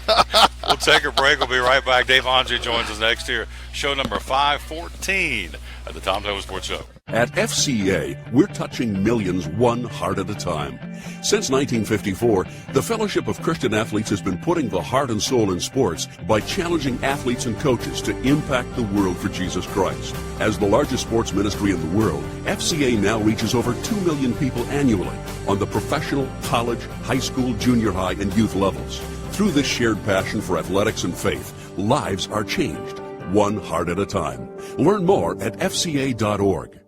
We'll take a break. We'll be right back. Dave Unge joins us next here. Show number 514 at the Tom Taylor Sports Show. At FCA, we're touching millions one heart at a time. Since 1954, the Fellowship of Christian Athletes has been putting the heart and soul in sports by challenging athletes and coaches to impact the world for Jesus Christ. As the largest sports ministry in the world, FCA now reaches over 2 million people annually on the professional, college, high school, junior high, and youth levels. Through this shared passion for athletics and faith, lives are changed, one heart at a time. Learn more at fca.org.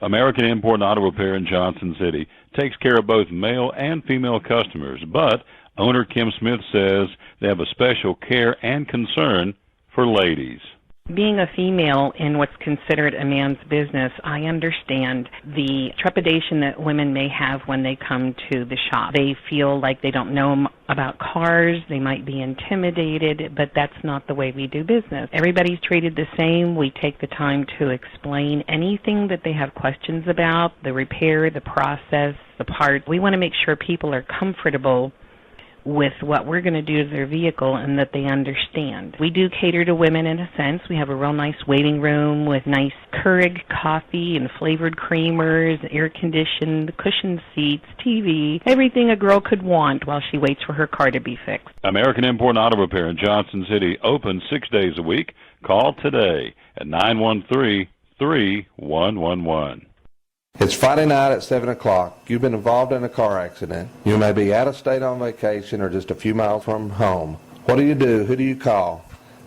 American Import Auto Repair in Johnson City takes care of both male and female customers, but owner Kim Smith says they have a special care and concern for ladies. Being a female in what's considered a man's business, I understand the trepidation that women may have when they come to the shop. They feel like they don't know about cars, they might be intimidated, but that's not the way we do business. Everybody's treated the same. We take the time to explain anything that they have questions about, the repair, the process, the part. We want to make sure people are comfortable with what we're going to do to their vehicle and that they understand. We do cater to women in a sense. We have a real nice waiting room with nice Keurig coffee and flavored creamers, air-conditioned, cushioned seats, TV, everything a girl could want while she waits for her car to be fixed. American Import Auto Repair in Johnson City, open 6 days a week. Call today at 913-3111. It's Friday night at 7 o'clock. You've been involved in a car accident. You may be out of state on vacation or just a few miles from home. What do you do? Who do you call?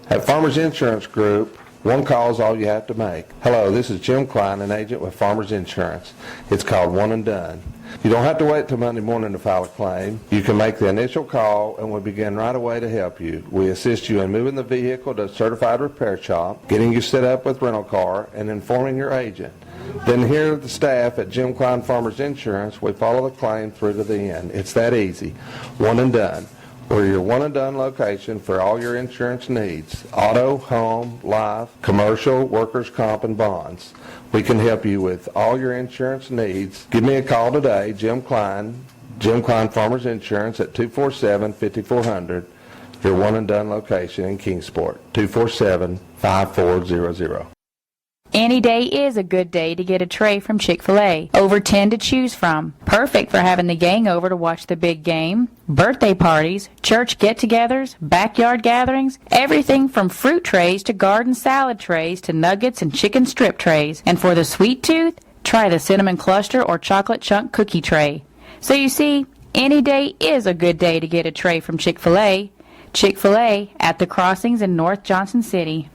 At Farmers Insurance Group, one call is all you have to make. Hello, this is Jim Klein, an agent with Farmers Insurance. It's called One and Done. You don't have to wait till Monday morning to file a claim. You can make the initial call and we'll begin right away to help you. We assist you in moving the vehicle to a certified repair shop, getting you set up with rental car, and informing your agent. Then here at the staff at Jim Klein Farmers Insurance, we follow the claim through to the end. It's that easy. One and Done. We're your one and done location for all your insurance needs. Auto, home, life, commercial, workers' comp, and bonds. We can help you with all your insurance needs. Give me a call today, Jim Klein Farmers Insurance at 247-5400. Your one and done location in Kingsport. 247-5400. Any day is a good day to get a tray from Chick-Fil-A. Over 10 to choose from. Perfect for having the gang over to watch the big game, birthday parties, church get-togethers, backyard gatherings, everything from fruit trays to garden salad trays to nuggets and chicken strip trays. And for the sweet tooth, try the cinnamon cluster or chocolate chunk cookie tray. So you see, any day is a good day to get a tray from Chick-Fil-A. Chick-Fil-A at the Crossings in North Johnson City.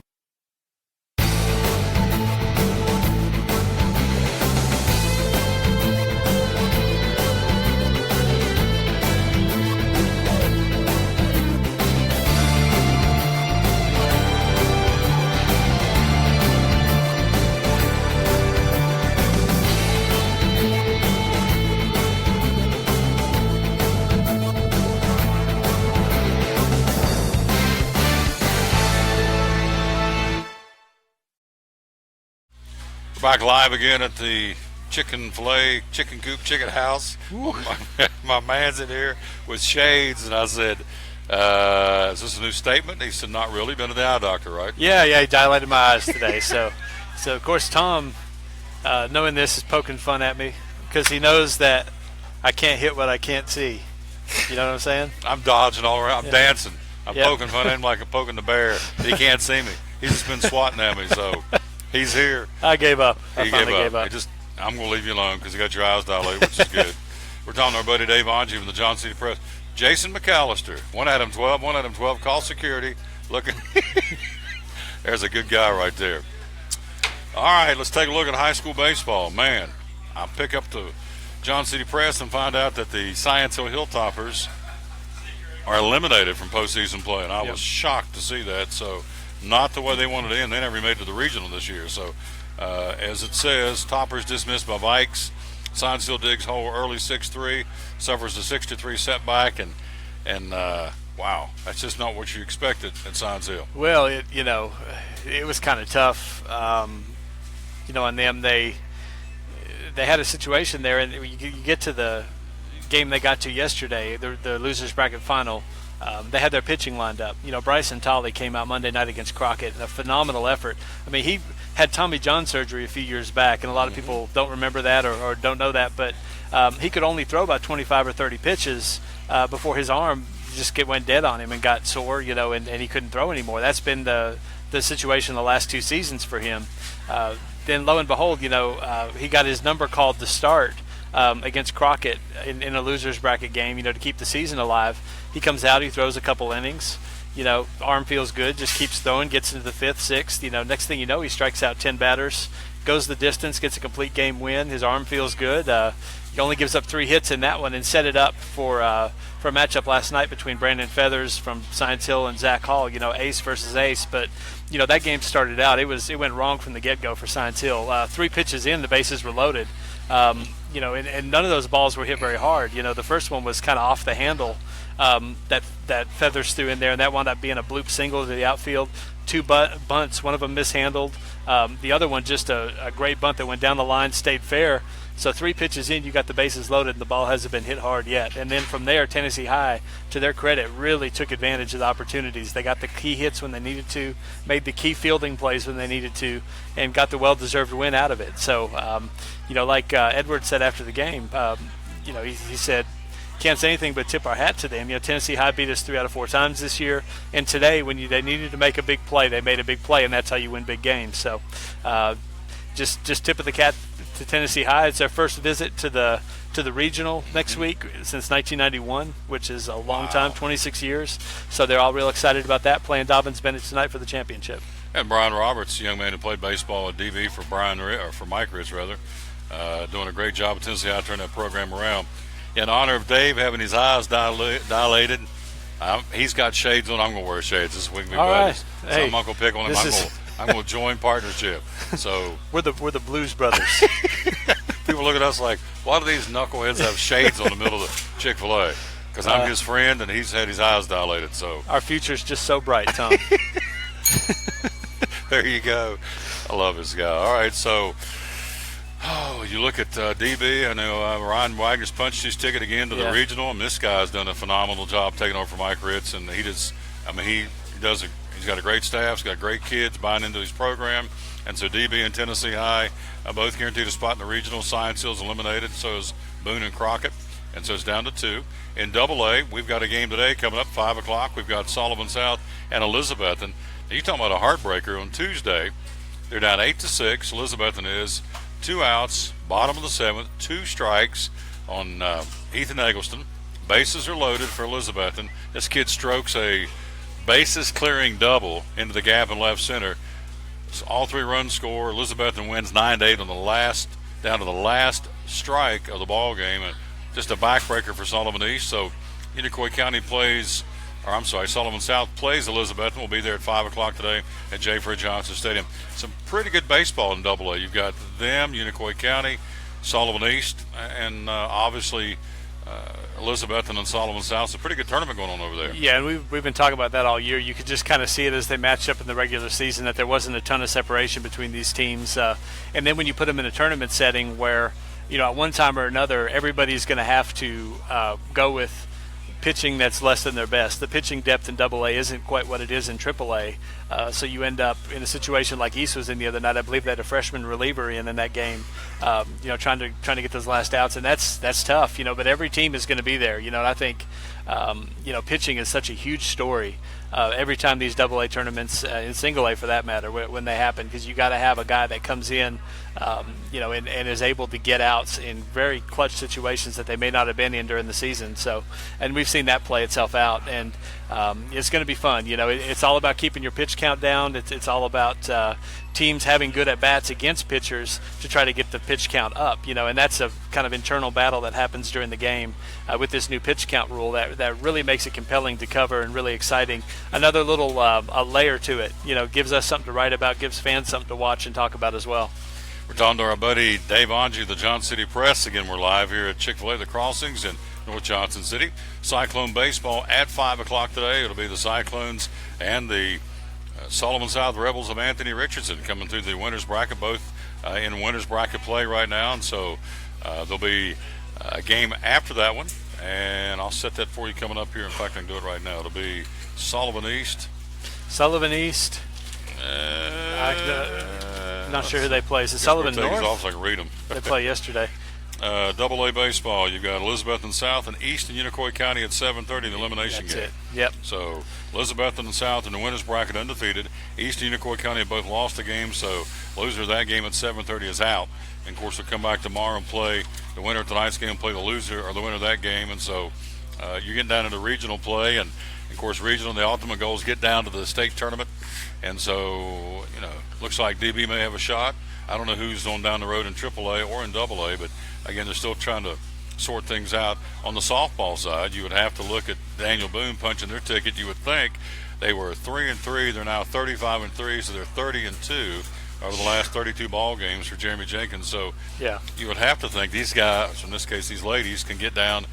Back live again at the Chick-Fil-A Chicken Coop Chicken House. My man's in here with shades, and I said, is this a new statement? He said, not really. Been to the eye doctor, right? Yeah, he dilated my eyes today. So of course, Tom, knowing this, is poking fun at me because he knows that I can't hit what I can't see. You know what I'm saying? I'm dodging all around. I'm dancing. I'm poking fun at him like I'm poking the bear. He can't see me. He's just been swatting at me, so he's here. I gave up. He gave up. I'm going to leave you alone because you got your eyes dilated, which is good. We're talking to our buddy Dave Angie from the Johnson City Press. Jason McAllister, 1 Adam 12, call security. Looking. There's a good guy right there. All right, let's take a look at high school baseball. Man, I pick up the Johnson City Press and find out that the Science Hill Hilltoppers are eliminated from postseason play, and I was shocked to see that. So, not the way they wanted to end. They never made it to the regional this year. So, as it says, Toppers dismissed by Vikes. Science Hill digs hole early 6-3, suffers a 6-3 setback, and wow, that's just not what you expected at Science Hill. Well, it was kind of tough. On them, they had a situation there, and you get to the game they got to yesterday, the losers bracket final. They had their pitching lined up. Bryson Tolley came out Monday night against Crockett, a phenomenal effort. I mean, he had Tommy John surgery a few years back, and a lot of people don't remember that or don't know that, but he could only throw about 25 or 30 pitches before his arm just went dead on him and got sore, and he couldn't throw anymore. That's been the situation the last 2 seasons for him. Then lo and behold, he got his number called to start against Crockett in a loser's bracket game, to keep the season alive. He comes out, he throws a couple innings, arm feels good, just keeps throwing, gets into the 5th, 6th, next thing you know, he strikes out 10 batters, goes the distance, gets a complete game win, his arm feels good. He only gives up 3 hits in that one and set it up for a matchup last night between Brandon Feathers from Science Hill and Zach Hall, ace versus ace. But, that game started out, it went wrong from the get-go for Science Hill. 3 pitches in, the bases were loaded. And none of those balls were hit very hard. The first one was kind of off the handle that Feathers threw in there, and that wound up being a bloop single to the outfield. 2 bunts, one of them mishandled. The other one just a great bunt that went down the line, stayed fair. So 3 pitches in, you got the bases loaded, and the ball hasn't been hit hard yet. And then from there, Tennessee High, to their credit, really took advantage of the opportunities. They got the key hits when they needed to, made the key fielding plays when they needed to, and got the well-deserved win out of it. So, like Edward said after the game, he said, can't say anything but tip our hat to them. Tennessee High beat us 3 out of 4 times this year, and today when they needed to make a big play, they made a big play, and that's how you win big games. So, just tip of the cap to Tennessee High. It's their first visit to the regional next week since 1991, which is a long time, 26 years. So they're all real excited about that. Playing Dobbins Bennett tonight for the championship. And Brian Roberts, a young man who played baseball at DV for Mike Ritz, doing a great job at Tennessee High, turning that program around. In honor of Dave having his eyes dilated, he's got shades on. I'm going to wear shades this week. All right. So I'm not going to pick on him. I'm going to join partnership. So we're the Blues Brothers. People look at us like, why do these knuckleheads have shades on the middle of the Chick-Fil-A? Because I'm his friend, and he's had his eyes dilated. So our future's just so bright, Tom. There you go. I love this guy. All right, so you look at DB. I know Ryan Wagner's punched his ticket again to the regional, and this guy's done a phenomenal job taking over for Mike Ritz, and he's got a great staff, he's got great kids buying into his program, and so DB and Tennessee High both guaranteed a spot in the regional. Science Hill's eliminated, so is Boone and Crockett, and so it's down to 2. In AA, we've got a game today coming up 5 o'clock. We've got Sullivan South and Elizabethton. Now, you're talking about a heartbreaker on Tuesday. They're down 8-6. Elizabethton is 2 outs, bottom of the 7th, 2 strikes on Ethan Eggleston. Bases are loaded for Elizabethton. This kid strokes a bases clearing double into the gap in left center. So all 3 runs score. Elizabethton wins 9-8 on down to the last strike of the ball game. And just a backbreaker for Sullivan East. So Unicoi County Sullivan South plays Elizabethton. We'll be there at 5 o'clock today at J. Fred Johnson Stadium. Some pretty good baseball in AA. You've got them, Unicoi County, Sullivan East, and obviously Elizabeth and Solomon South. It's a pretty good tournament going on over there. Yeah, and we've been talking about that all year. You could just kind of see it as they matched up in the regular season that there wasn't a ton of separation between these teams. And then when you put them in a tournament setting where, at one time or another, everybody's going to have to go with pitching that's less than their best. The pitching depth in AA isn't quite what it is in AAA. So you end up in a situation like East was in the other night. I believe they had a freshman reliever in that game, trying to get those last outs, and that's tough. But every team is going to be there. And I think pitching is such a huge story. Every time these AA tournaments, in single A for that matter, when they happen, because you got to have a guy that comes in, and is able to get outs in very clutch situations that they may not have been in during the season. So, and we've seen that play itself out, and it's going to be fun. It's all about keeping your pitch count down. It's all about teams having good at bats against pitchers to try to get the pitch count up. And that's a kind of internal battle that happens during the game with this new pitch count rule that really makes it compelling to cover and really exciting. Another little a layer to it. Gives us something to write about, gives fans something to watch and talk about as well. We're talking to our buddy Dave Angie, the Johnson City Press. Again, we're live here at Chick-Fil-A, the Crossings in North Johnson City. Cyclone baseball at 5 o'clock today. It'll be the Cyclones and the Solomon South Rebels of Anthony Richardson coming through the winner's bracket, both in winner's bracket play right now. And so there'll be a game after that one. And I'll set that for you coming up here. In fact, I can do it right now. It'll be Sullivan East. Not sure who they play. Is it Sullivan North? Off so I can read them. They play yesterday. AA baseball. You've got Elizabeth and South and East and Unicoi County at 7:30 in the elimination That's game. it. Yep. So Elizabeth and South in the winners bracket undefeated. East and Unicoi County have both lost the game, so loser of that game at 7:30 is out. And of course, they'll come back tomorrow and play the winner of tonight's game, play the loser or the winner of that game. And so you're getting down into regional play, and of course, regional. The ultimate goal is get down to the state tournament. And so looks like DB may have a shot. I don't know who's on down the road in AAA or in AA, but again, they're still trying to sort things out. On the softball side, you would have to look at Daniel Boone punching their ticket. You would think they were 3-3. They're now 35-3, so they're 30-2 over the last 32 ball games for Jeremy Jenkins. So yeah, you would have to think these guys, in this case these ladies, can get down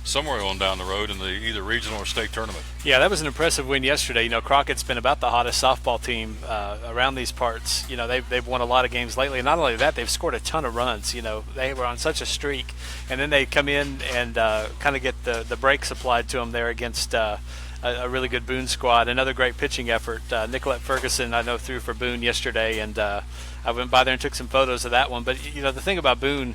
somewhere on down the road in the either regional or state tournament. Yeah, that was an impressive win yesterday. Crockett's been about the hottest softball team around these parts. They've won a lot of games lately. And not only that, they've scored a ton of runs. They were on such a streak. And then they come in and kind of get the brakes applied to them there against a really good Boone squad. Another great pitching effort. Nicolette Ferguson, I know, threw for Boone yesterday, and I went by there and took some photos of that one. But, the thing about Boone,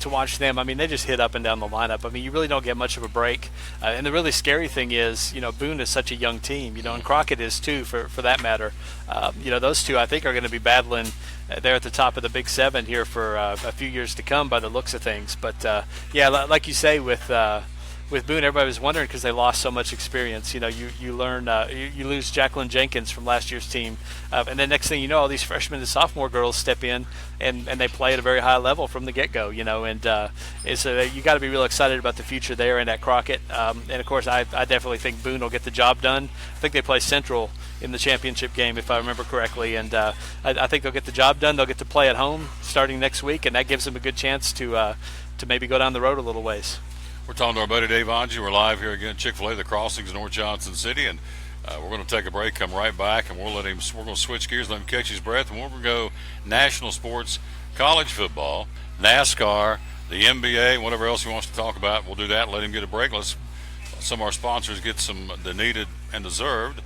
to watch them, they just hit up and down the lineup. You really don't get much of a break. And the really scary thing is, Boone is such a young team, and Crockett is too, for that matter. Those two, I think, are going to be battling there at the top of the Big Seven here for a few years to come by the looks of things. But, like you say, with Boone, everybody was wondering because they lost so much experience. You learn, you lose Jacqueline Jenkins from last year's team, and then next thing you know, all these freshman and sophomore girls step in and they play at a very high level from the get-go. And so you got to be real excited about the future there and at Crockett. And of course, I definitely think Boone will get the job done. I think they play Central in the championship game, if I remember correctly, and I think they'll get the job done. They'll get to play at home starting next week, and that gives them a good chance to maybe go down the road a little ways. We're talking to our buddy Dave Angie. We're live here again at Chick-fil-A, the Crossings in North Johnson City, and we're going to take a break, come right back, and we're going to switch gears, let him catch his breath, and we're going to go national sports, college football, NASCAR, the NBA, whatever else he wants to talk about. We'll do that, let him get a break. Let's some of our sponsors get some the needed and deserved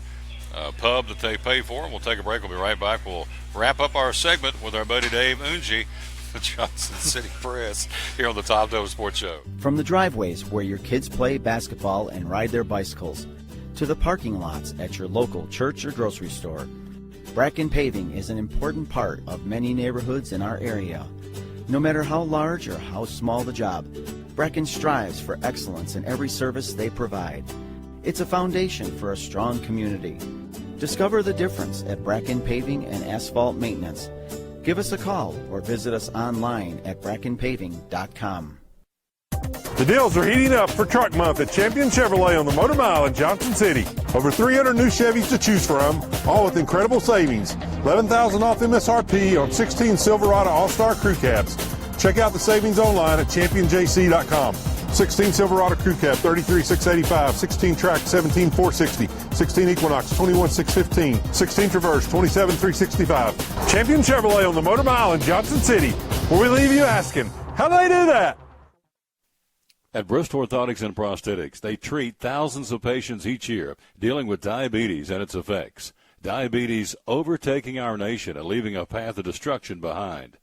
pub that they pay for, and we'll take a break. We'll be right back. We'll wrap up our segment with our buddy Dave Angie, the Johnson City Press, here on the Top Doe Sports Show. From the driveways where your kids play basketball and ride their bicycles, to the parking lots at your local church or grocery store, Bracken Paving is an important part of many neighborhoods in our area. No matter how large or how small the job, Bracken strives for excellence in every service they provide. It's a foundation for a strong community. Discover the difference at Bracken Paving and Asphalt Maintenance. Give us a call or visit us online at brackenpaving.com. The deals are heating up for Truck Month at Champion Chevrolet on the Motor Mile in Johnson City. Over 300 new Chevys to choose from, all with incredible savings. $11,000 off MSRP on 16 Silverado All-Star Crew Cabs. Check out the savings online at championjc.com. 16 Silverado Crew Cab, 33,685. 16 Track, 17,460. 16 Equinox, 21,615. 16 Traverse, 27,365. Champion Chevrolet on the Motor Mile in Johnson City, where we leave you asking, how do they do that? At Bristol Orthotics and Prosthetics, they treat thousands of patients each year dealing with diabetes and its effects. Diabetes overtaking our nation and leaving a path of destruction behind.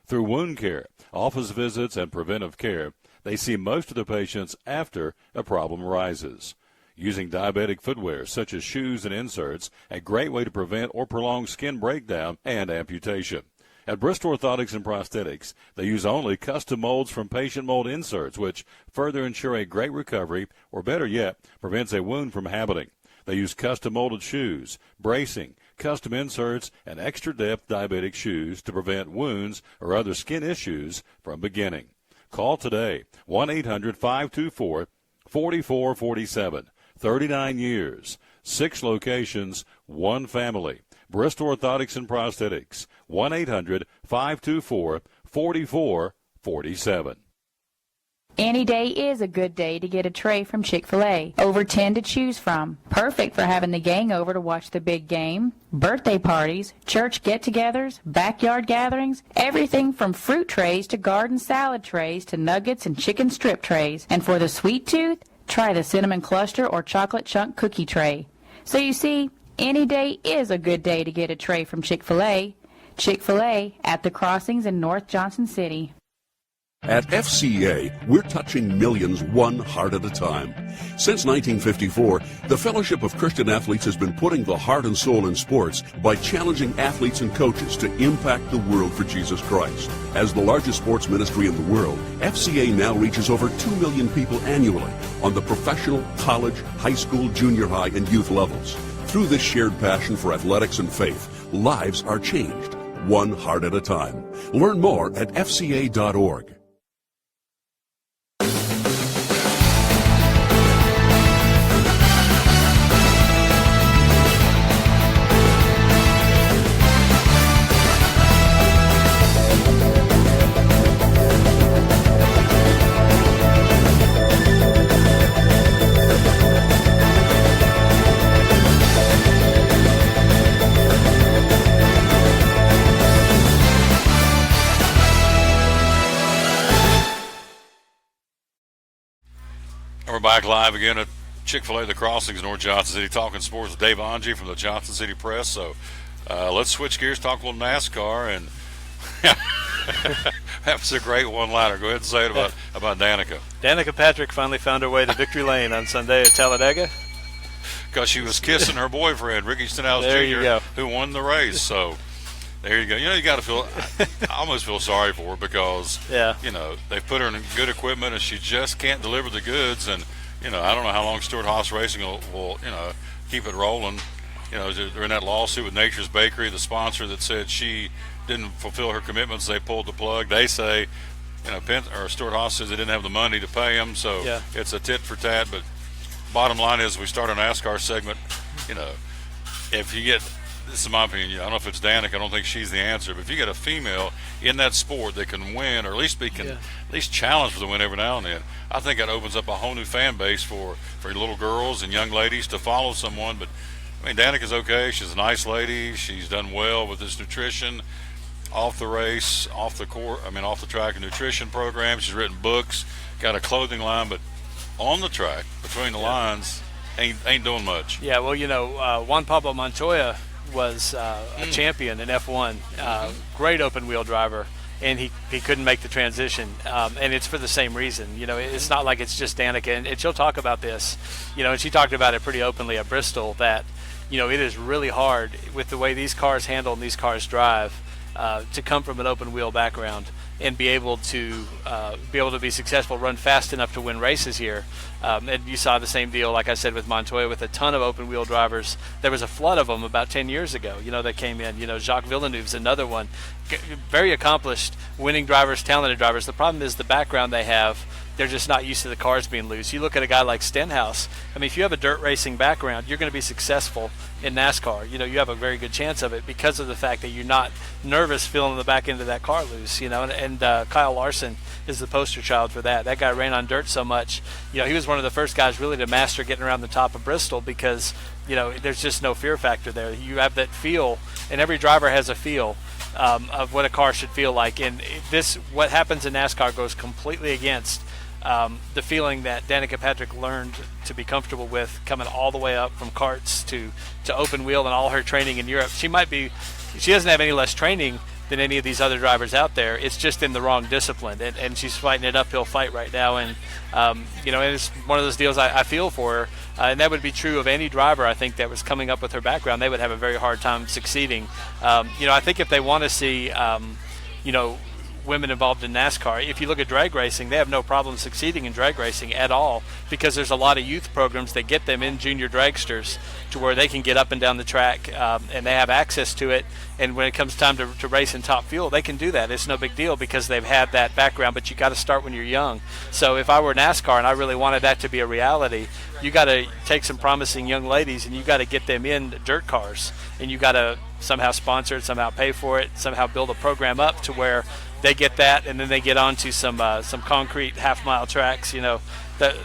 Through wound care, office visits, and preventive care, they see most of the patients after a problem arises. Using diabetic footwear such as shoes and inserts, a great way to prevent or prolong skin breakdown and amputation. At Bristol Orthotics and Prosthetics, they use only custom molds from patient mold inserts, which further ensure a great recovery, or better yet, prevents a wound from happening. They use custom molded shoes, bracing, custom inserts, and extra depth diabetic shoes to prevent wounds or other skin issues from beginning. Call today, 1-800-524-4447. 39 years, 6 locations, 1 family. Bristol Orthotics and Prosthetics, 1-800-524-4447. Any day is a good day to get a tray from Chick-Fil-A. Over 10 to choose from. Perfect for having the gang over to watch the big game, birthday parties, church get-togethers, backyard gatherings, everything from fruit trays to garden salad trays to nuggets and chicken strip trays. And for the sweet tooth, try the cinnamon cluster or chocolate chunk cookie tray. So you see, any day is a good day to get a tray from Chick-Fil-A. Chick-Fil-A at the Crossings in North Johnson City. At FCA, we're touching millions one heart at a time. Since 1954, the Fellowship of Christian Athletes has been putting the heart and soul in sports by challenging athletes and coaches to impact the world for Jesus Christ. As the largest sports ministry in the world, FCA now reaches over 2 million people annually on the professional, college, high school, junior high, and youth levels. Through this shared passion for athletics and faith, lives are changed, one heart at a time. Learn more at fca.org. We're back live again at Chick-Fil-A, the Crossings, North Johnson City, talking sports with Dave Angie from the Johnson City Press. So let's switch gears, talk a little NASCAR, and that was a great one-liner. Go ahead and say it about Danica. Danica Patrick finally found her way to victory lane on Sunday at Talladega. Because she was kissing her boyfriend, Ricky Stenhouse Jr., who won the race. So there you go. You know, you got to feel – I almost feel sorry for her because, you know, they've put her in good equipment and she just can't deliver the goods. And, you know, I don't know how long Stewart-Haas Racing will, you know, keep it rolling. You know, they're in that lawsuit with Nature's Bakery, the sponsor that said she didn't fulfill her commitments. They pulled the plug. They say, you know, Stewart-Haas says they didn't have the money to pay him. So it's a tit for tat. But bottom line is we start a NASCAR segment, you know, if you get – this is my opinion. I don't know if it's Danica. I don't think she's the answer. But if you get a female in that sport that can win, or at least at least challenge for the win every now and then, I think that opens up a whole new fan base for little girls and young ladies to follow someone. But I mean, Danica's okay. She's a nice lady. She's done well with this nutrition, off the race, off the track and nutrition program. She's written books, got a clothing line, but on the track, between the lines, ain't doing much. Yeah, well, you know, Juan Pablo Montoya was a champion in F1, great open wheel driver, and he couldn't make the transition, and it's for the same reason. You know, it's not like it's just Danica, and she'll talk about this, you know, and she talked about it pretty openly at Bristol, that, you know, it is really hard with the way these cars handle and these cars drive to come from an open wheel background and be able to be successful, run fast enough to win races here. And you saw the same deal, like I said, with Montoya, with a ton of open wheel drivers. There was a flood of them about 10 years ago, you know, that came in. You know, Jacques Villeneuve's another one. Very accomplished, winning drivers, talented drivers. The problem is the background they have. they're just not used to the cars being loose. You look at a guy like Stenhouse. I mean, if you have a dirt racing background, you're going to be successful in NASCAR. You know, you have a very good chance of it because of the fact that you're not nervous feeling the back end of that car loose. You know, and Kyle Larson is the poster child for that. That guy ran on dirt so much. You know, he was one of the first guys really to master getting around the top of Bristol because, you know, there's just no fear factor there. You have that feel, and every driver has a feel of what a car should feel like. And what happens in NASCAR goes completely against the feeling that Danica Patrick learned to be comfortable with coming all the way up from karts to open wheel and all her training in Europe. She doesn't have any less training than any of these other drivers out there. It's just in the wrong discipline, and she's fighting an uphill fight right now. And you know, and it's one of those deals I feel for her, and that would be true of any driver I think that was coming up with her background. They would have a very hard time succeeding. You know, I think if they want to see you know, women involved in NASCAR, if you look at drag racing, they have no problem succeeding in drag racing at all because there's a lot of youth programs that get them in junior dragsters to where they can get up and down the track and they have access to it. And when it comes time to race in top fuel, they can do that. It's no big deal because they've had that background, but you got to start when you're young. So if I were NASCAR and I really wanted that to be a reality, you got to take some promising young ladies and you got to get them in dirt cars, and you got to somehow sponsor it, somehow pay for it, somehow build a program up to where they get that, and then they get onto some concrete half-mile tracks, you know, that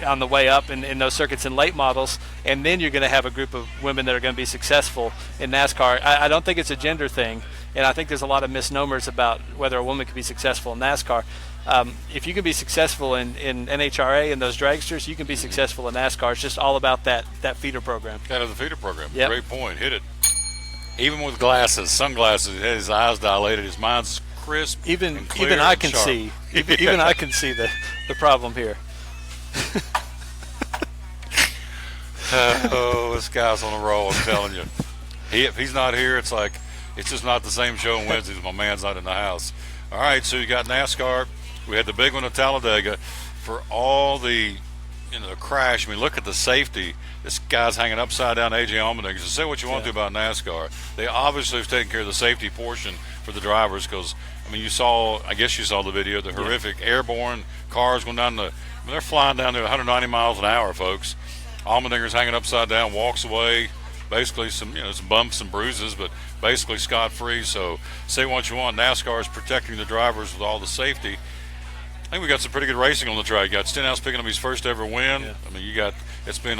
on the way up in those circuits in late models, and then you're going to have a group of women that are going to be successful in NASCAR. I don't think it's a gender thing, and I think there's a lot of misnomers about whether a woman can be successful in NASCAR. If you can be successful in NHRA and those dragsters, you can be successful in NASCAR. It's just all about that feeder program. Kind of the feeder program. Yep. Great point. Hit it. Even with glasses, sunglasses, his eyes dilated, his mind's crisp. Even clear I and can sharp. see. Even I can see the problem here. Oh, this guy's on a roll, I'm telling you. If he's not here, it's like it's just not the same show on Wednesdays. My man's not in the house. All right, so you got NASCAR. We had the big one at Talladega. For all the the crash, I mean, look at the safety. This guy's hanging upside down, A.J. Allmendinger. So say what you want to about NASCAR. They obviously have taken care of the safety portion for the drivers because, I mean, I guess you saw the video, the horrific airborne cars going down they're flying down to 190 miles an hour, folks. Allmendinger's hanging upside down, walks away, basically some bumps and bruises, but basically scot-free. So say what you want, NASCAR is protecting the drivers with all the safety. I think we got some pretty good racing on the track. You got Stenhouse picking up his first ever win. Yeah. I mean, it's been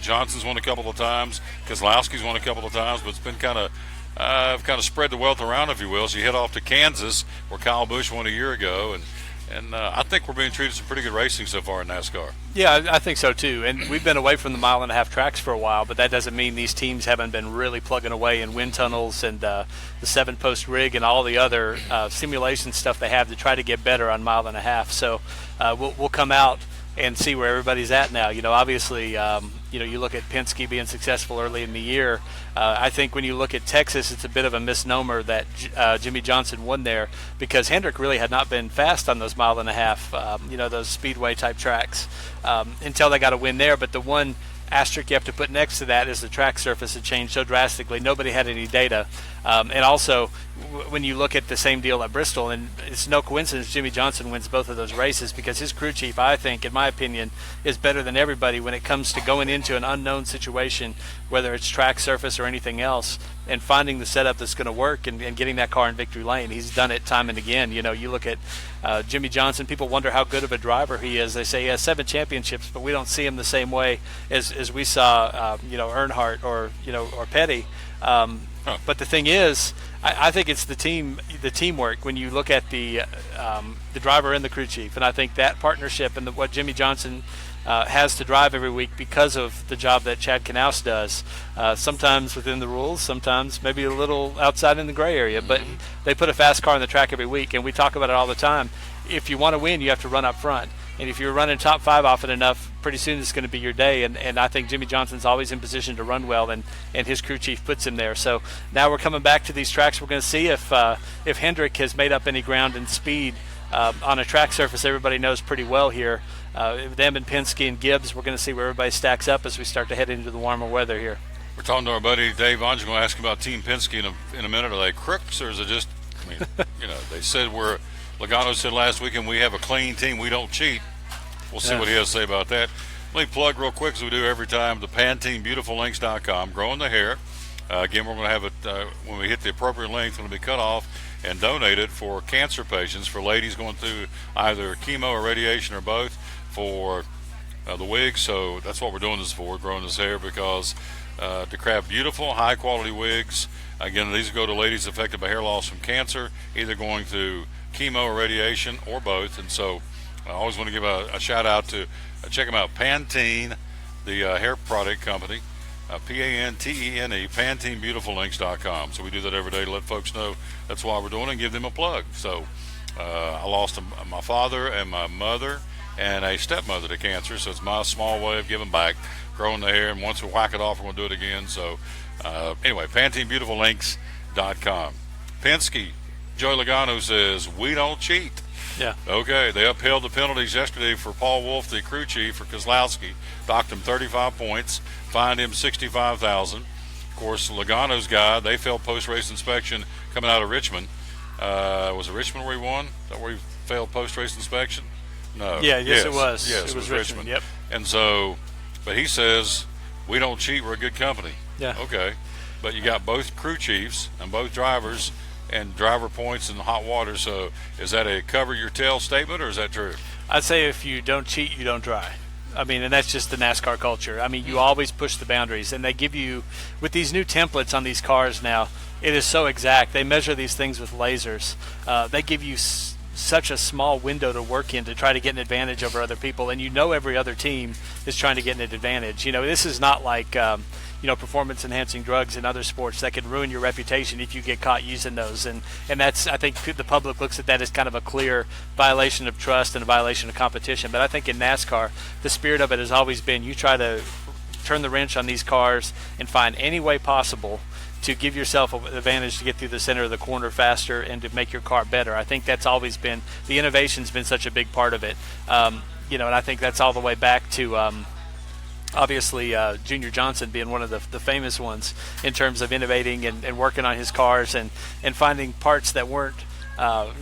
Johnson's won a couple of times, Keselowski's won a couple of times, but it's been kind of spread the wealth around, if you will. So you head off to Kansas, where Kyle Busch won a year ago, and I think we're being treated to some pretty good racing so far in NASCAR. Yeah, I think so too. And we've been away from the 1.5 mile tracks for a while, but that doesn't mean these teams haven't been really plugging away in wind tunnels and the 7-post rig and all the other simulation stuff they have to try to get better on 1.5 miles. So we'll come out and see where everybody's at now. Obviously, you look at Penske being successful early in the year. I think when you look at Texas, it's a bit of a misnomer that Jimmy Johnson won there because Hendrick really had not been fast on those 1.5 miles, those speedway type tracks until they got a win there. But the one asterisk you have to put next to that is the track surface had changed so drastically. Nobody had any data. And also, when you look at the same deal at Bristol, and it's no coincidence Jimmy Johnson wins both of those races because his crew chief, I think, in my opinion, is better than everybody when it comes to going into an unknown situation, whether it's track surface or anything else, and finding the setup that's going to work and getting that car in victory lane. He's done it time and again. You look at Jimmy Johnson, people wonder how good of a driver he is. They say he has 7 championships, but we don't see him the same way as we saw, Earnhardt or Petty. But the thing is, I think it's the teamwork when you look at the driver and the crew chief, and I think that partnership and what Jimmy Johnson has to drive every week because of the job that Chad Knaus does, sometimes within the rules, sometimes maybe a little outside in the gray area, but they put a fast car on the track every week, and we talk about it all the time. If you want to win, you have to run up front. And if you're running top 5 often enough, pretty soon it's going to be your day. And I think Jimmy Johnson's always in position to run well, and his crew chief puts him there. So now we're coming back to these tracks. We're going to see if Hendrick has made up any ground in speed on a track surface everybody knows pretty well here. Them and Penske and Gibbs, we're going to see where everybody stacks up as we start to head into the warmer weather here. We're talking to our buddy Dave Vaughn. Going to ask him about Team Penske in a minute. Are they crooks or is it just, they said we're Logano said last weekend we have a clean team. We don't cheat. We'll see what he has to say about that. Let me plug real quick, as we do every time, the PanteneBeautifulLinks.com, growing the hair. Again, we're going to have it when we hit the appropriate length, it's going to be cut off and donated for cancer patients, for ladies going through either chemo or radiation or both, for the wigs. So that's what we're doing this for, growing this hair, because to craft beautiful, high-quality wigs. Again, these go to ladies affected by hair loss from cancer, either going through chemo or radiation or both. And so I always want to give a shout-out to check them out, Pantene, the hair product company, Pantene, PanteneBeautifulLinks.com. So we do that every day to let folks know that's why we're doing it and give them a plug. So I lost my father and my mother and a stepmother to cancer, so it's my small way of giving back, growing the hair, and once we whack it off, we're going to do it again. So anyway, PanteneBeautifulLinks.com. Penske, Joey Logano says, we don't cheat. Yeah. Okay, they upheld the penalties yesterday for Paul Wolf, the crew chief for Keselowski, docked him 35 points, fined him $65,000. Of course, Logano's guy, they failed post-race inspection coming out of Richmond. Was it Richmond where he won? Is that where he failed post-race inspection? No. Yeah, yes, it was. Yes, it was Richmond. Yep. And so, but he says, we don't cheat, we're a good company. Yeah. Okay. But you got both crew chiefs and both drivers and driver points in the hot water. So is that a cover your tail statement, or is that true? I'd say if you don't cheat, you don't try. I mean, and that's just the NASCAR culture. I mean, you always push the boundaries, and they give you, with these new templates on these cars now, it is so exact. They measure these things with lasers. They give you such a small window to work in to try to get an advantage over other people, and every other team is trying to get an advantage. This is not like performance-enhancing drugs in other sports that can ruin your reputation if you get caught using those. And that's, I think the public looks at that as kind of a clear violation of trust and a violation of competition. But I think in NASCAR, the spirit of it has always been you try to turn the wrench on these cars and find any way possible to give yourself an advantage to get through the center of the corner faster and to make your car better. I think that's always been, the innovation's been such a big part of it. And I think that's all the way back to obviously Junior Johnson being one of the famous ones in terms of innovating and working on his cars and finding parts that weren't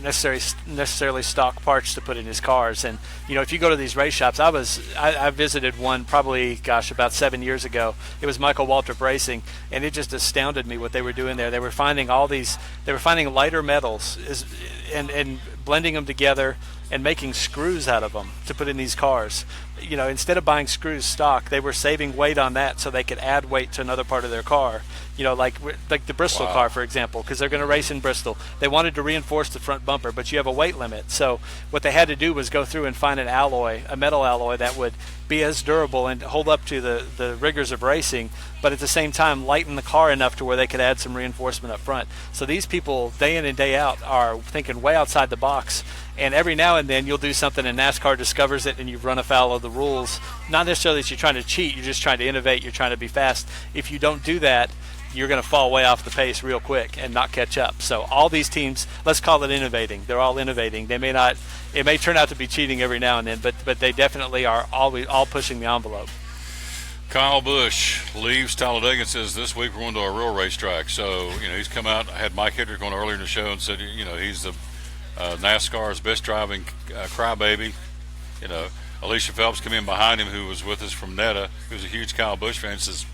necessarily stock parts to put in his cars. And if you go to these race shops, I visited one probably about 7 years ago. It was Michael Waltrip Racing, and it just astounded me what they were doing there. They were finding lighter metals and blending them together and making screws out of them to put in these cars. Instead of buying screws stock, they were saving weight on that so they could add weight to another part of their car. Like the Bristol car, for example, because they're going to race in Bristol. They wanted to reinforce the front bumper, but you have a weight limit. So what they had to do was go through and find an alloy, a metal alloy that would be as durable and hold up to the rigors of racing, but at the same time lighten the car enough to where they could add some reinforcement up front. So these people, day in and day out, are thinking way outside the box. And every now and then you'll do something and NASCAR discovers it and you've run afoul of the rules. Not necessarily that you're trying to cheat, you're just trying to innovate, you're trying to be fast. If you don't do that, you're going to fall way off the pace real quick and not catch up. So all these teams, let's call it innovating. They're all innovating. It may turn out to be cheating every now and then, but they definitely are all pushing the envelope. Kyle Busch leaves Talladega and says, this week we're going to a real racetrack. So, he's come out. I had Mike Hendrick on earlier in the show and said, he's the NASCAR's best driving crybaby. Alicia Phelps came in behind him, who was with us from NETA, who's a huge Kyle Busch fan, says,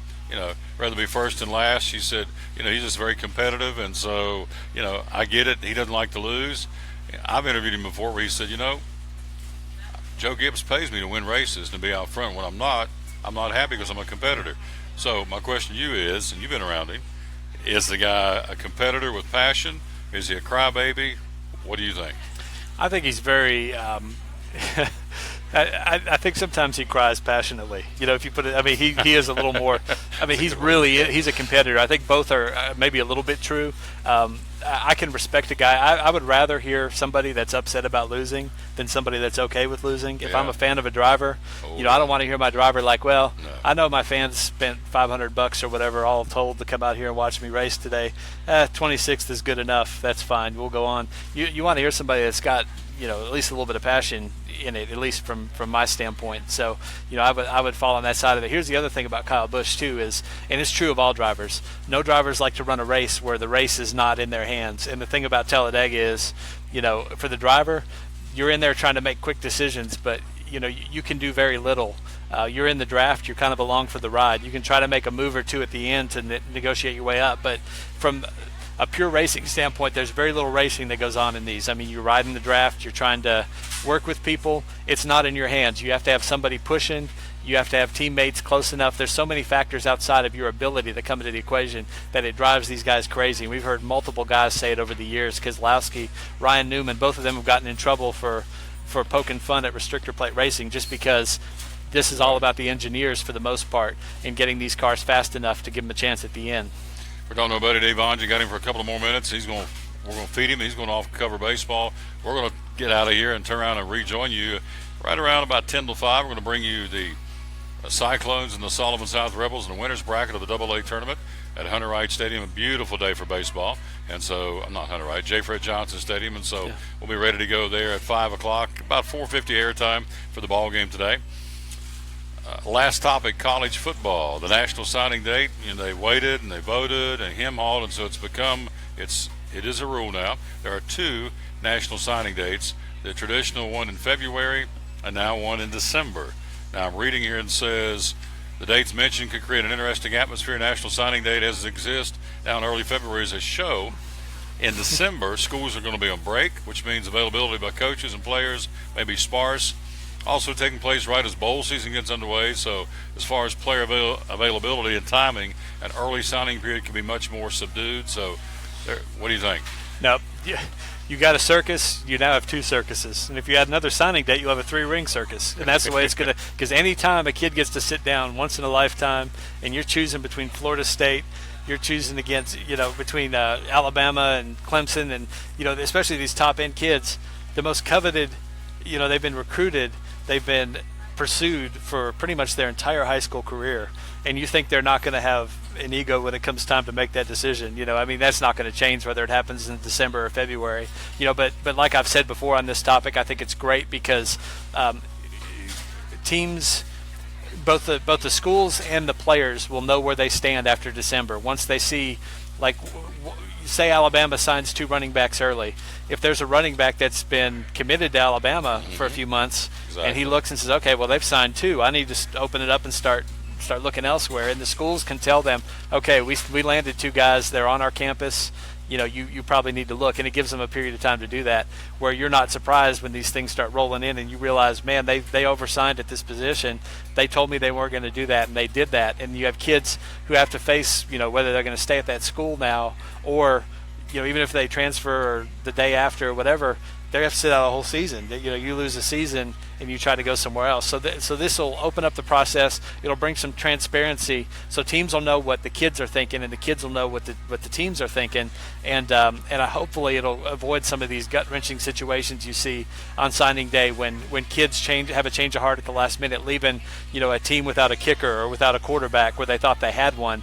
rather be first than last. She said, he's just very competitive, and so, I get it. He doesn't like to lose. I've interviewed him before where he said, Joe Gibbs pays me to win races and to be out front. When I'm not happy because I'm a competitor. So my question to you is, and you've been around him, is the guy a competitor with passion? Is he a crybaby? What do you think? I think he's very I think sometimes he cries passionately. If you put it, he is a little more. He's a competitor. I think both are maybe a little bit true. I can respect a guy. I would rather hear somebody that's upset about losing than somebody that's okay with losing. If I'm a fan of a driver, I don't want to hear my driver like, well, no. I know my fans spent $500 or whatever all told to come out here and watch me race today. 26th is good enough. That's fine. We'll go on. You want to hear somebody that's got at least a little bit of passion in it, at least from my standpoint. So, I would fall on that side of it. Here's the other thing about Kyle Busch too is, and it's true of all drivers, no drivers like to run a race where the race is not in their hands. And the thing about Talladega is, for the driver, you're in there trying to make quick decisions, but you can do very little. You're in the draft, you're kind of along for the ride. You can try to make a move or two at the end to negotiate your way up, but from a pure racing standpoint, there's very little racing that goes on in these. I mean, you're riding the draft, you're trying to work with people. It's not in your hands. You have to have somebody pushing. You have to have teammates close enough. There's so many factors outside of your ability that come into the equation that it drives these guys crazy. And we've heard multiple guys say it over the years. Keselowski, Ryan Newman, both of them have gotten in trouble for poking fun at restrictor plate racing just because this is all about the engineers for the most part and getting these cars fast enough to give them a chance at the end. We're talking about Dave Onge. Got him for a couple of more minutes. We're going to feed him. He's going to cover baseball. We're going to get out of here and turn around and rejoin you right around about 10 to 5. We're going to bring you the Cyclones and the Sullivan South Rebels in the winner's bracket of the AA tournament at Hunter Wright Stadium. A beautiful day for baseball. And so, not Hunter Wright, J. Fred Johnson Stadium. And so we'll be ready to go there at 5 o'clock, about 4:50 airtime for the ball game today. Last topic, college football. The national signing date, they waited and they voted and hem-hawed, and so it is a rule now. There are 2 national signing dates, the traditional one in February and now one in December. Now I'm reading here and says the dates mentioned could create an interesting atmosphere. National signing date as it exists now in early February is a show. In December, schools are going to be on break, which means availability by coaches and players may be sparse. Also taking place right as bowl season gets underway, so as far as player availability and timing, an early signing period can be much more subdued. So what do you think? Nope. You got a circus, you now have 2 circuses. And if you add another signing date, you'll have a 3-ring circus. And that's the way it's going to – because any time a kid gets to sit down once in a lifetime and you're choosing between Florida State, you're choosing against, between Alabama and Clemson and, especially these top-end kids, the most coveted, they've been recruited – they've been pursued for pretty much their entire high school career, and you think they're not going to have an ego when it comes time to make that decision. That's not going to change whether it happens in December or February. But like I've said before on this topic, I think it's great because teams, both the schools and the players will know where they stand after December. Once they see, say Alabama signs 2 running backs early. If there's a running back that's been committed to Alabama for a few months, and he looks and says, okay, well, they've signed 2. I need to open it up and start looking elsewhere. And the schools can tell them, okay, we landed 2 guys. They're on our campus. You probably need to look. And it gives them a period of time to do that, where you're not surprised when these things start rolling in and you realize, man, they oversigned at this position. They told me they weren't going to do that, and they did that. And you have kids who have to face, whether they're going to stay at that school now or, even if they transfer or the day after or whatever, they have to sit out a whole season. You lose a season and you try to go somewhere else. So this will open up the process. It'll bring some transparency, so teams will know what the kids are thinking, and the kids will know what the teams are thinking, and hopefully it'll avoid some of these gut-wrenching situations you see on signing day when kids have a change of heart at the last minute, leaving a team without a kicker or without a quarterback where they thought they had one.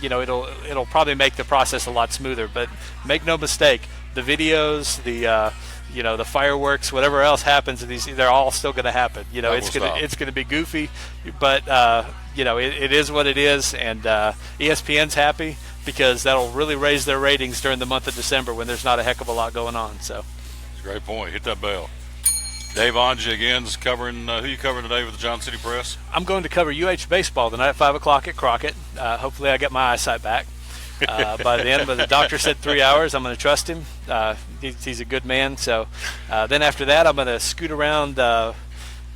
It'll probably make the process a lot smoother. But make no mistake, the videos, the fireworks, whatever else happens, they're all still going to happen. It's going to be goofy, but it is what it is, and ESPN's happy because that'll really raise their ratings during the month of December when there's not a heck of a lot going on. So, that's a great point. Hit that bell. Dave Onge again is covering. Who you covering today with the Johnson City Press? I'm going to cover UH baseball tonight at 5 o'clock at Crockett. Hopefully, I get my eyesight back by the end. But the doctor said 3 hours. I'm going to trust him. He's a good man. So then after that, I'm going to scoot around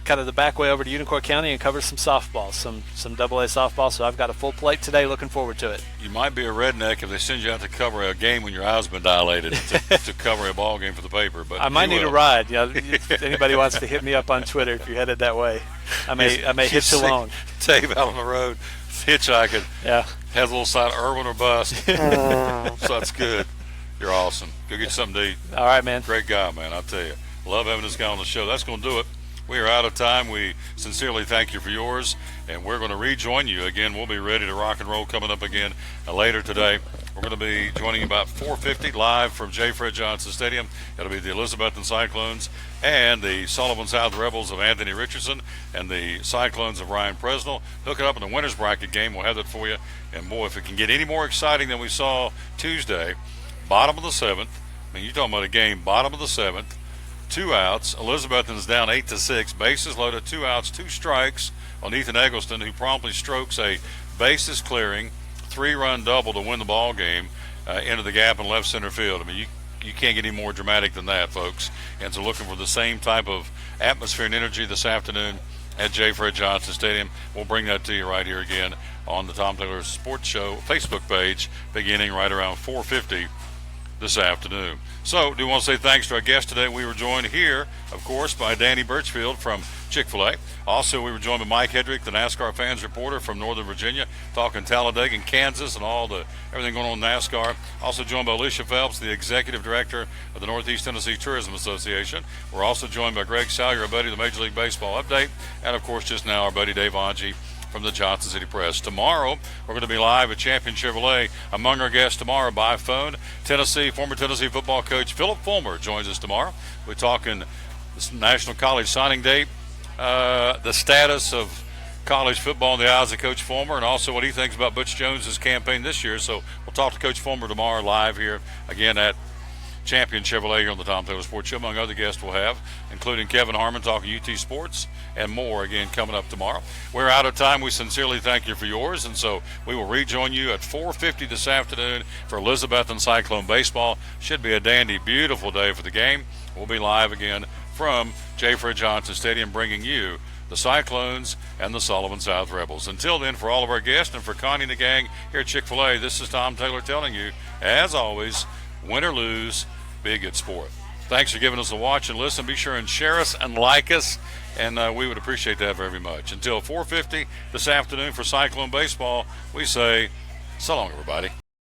kind of the back way over to Unicoi County and cover some softball, some AA softball. So I've got a full plate today. Looking forward to it. You might be a redneck if they send you out to cover a game when your eyes been dilated to cover a ball game for the paper. But I might need a ride. If anybody wants to hit me up on Twitter if you're headed that way, I may hitch along. Dave out on the road hitchhiking. Yeah, has a little sign, Irwin or bust. So that's good. You're awesome. Go get something to eat. All right, man. Great guy, man. I tell you, love having this guy on the show. That's going to do it. We are out of time. We sincerely thank you for yours, and we're going to rejoin you again. We'll be ready to rock and roll coming up again later today. We're going to be joining you about 4:50 live from J. Fred Johnson Stadium. It'll be the Elizabethton Cyclones and the Sullivan South Rebels of Anthony Richardson and the Cyclones of Ryan Presnell. Hook it up in the winner's bracket game. We'll have that for you. And, boy, if it can get any more exciting than we saw Tuesday, bottom of the 7th. I mean, you're talking about a game, bottom of the 7th, 2 outs. Elizabethton's down 8-6. Bases loaded, 2 outs, 2 strikes on Ethan Eggleston, who promptly strokes a bases-clearing 3-run double to win the ball game into the gap in left center field. I mean, you can't get any more dramatic than that, folks. And so looking for the same type of atmosphere and energy this afternoon at J. Fred Johnson Stadium. We'll bring that to you right here again on the Tom Taylor Sports Show Facebook page beginning right around 4:50 this afternoon. So, do want to say thanks to our guest today. We were joined here, of course, by Danny Birchfield from Chick-Fil-A. Also, we were joined by Mike Hedrick, the NASCAR fans reporter from Northern Virginia, talking Talladega and Kansas and everything going on in NASCAR. Also joined by Alicia Phelps, the executive director of the Northeast Tennessee Tourism Association. We're also joined by Greg Salyer, our buddy, the Major League Baseball update, and of course, just now, our buddy Dave Angie from the Johnson City Press. Tomorrow, we're going to be live at Champion Chevrolet. Among our guests tomorrow by phone, former Tennessee football coach Philip Fulmer joins us tomorrow. We're talking this National College Signing Day, the status of college football in the eyes of Coach Fulmer, and also what he thinks about Butch Jones's campaign this year. So we'll talk to Coach Fulmer tomorrow live here again at Champion Chevrolet here on the Tom Taylor Sports Show. Among other guests we'll have, including Kevin Harmon talking UT Sports and more, again, coming up tomorrow. We're out of time. We sincerely thank you for yours, and so we will rejoin you at 4:50 this afternoon for Elizabethton Cyclone Baseball. Should be a dandy, beautiful day for the game. We'll be live again from J. Fred Johnson Stadium, bringing you the Cyclones and the Sullivan South Rebels. Until then, for all of our guests and for Connie and the gang here at Chick-fil-A, this is Tom Taylor telling you, as always, win or lose, be a good sport. Thanks for giving us a watch and listen. Be sure and share us and like us, and we would appreciate that very much. Until 4:50 this afternoon for Cyclone Baseball, we say so long, everybody.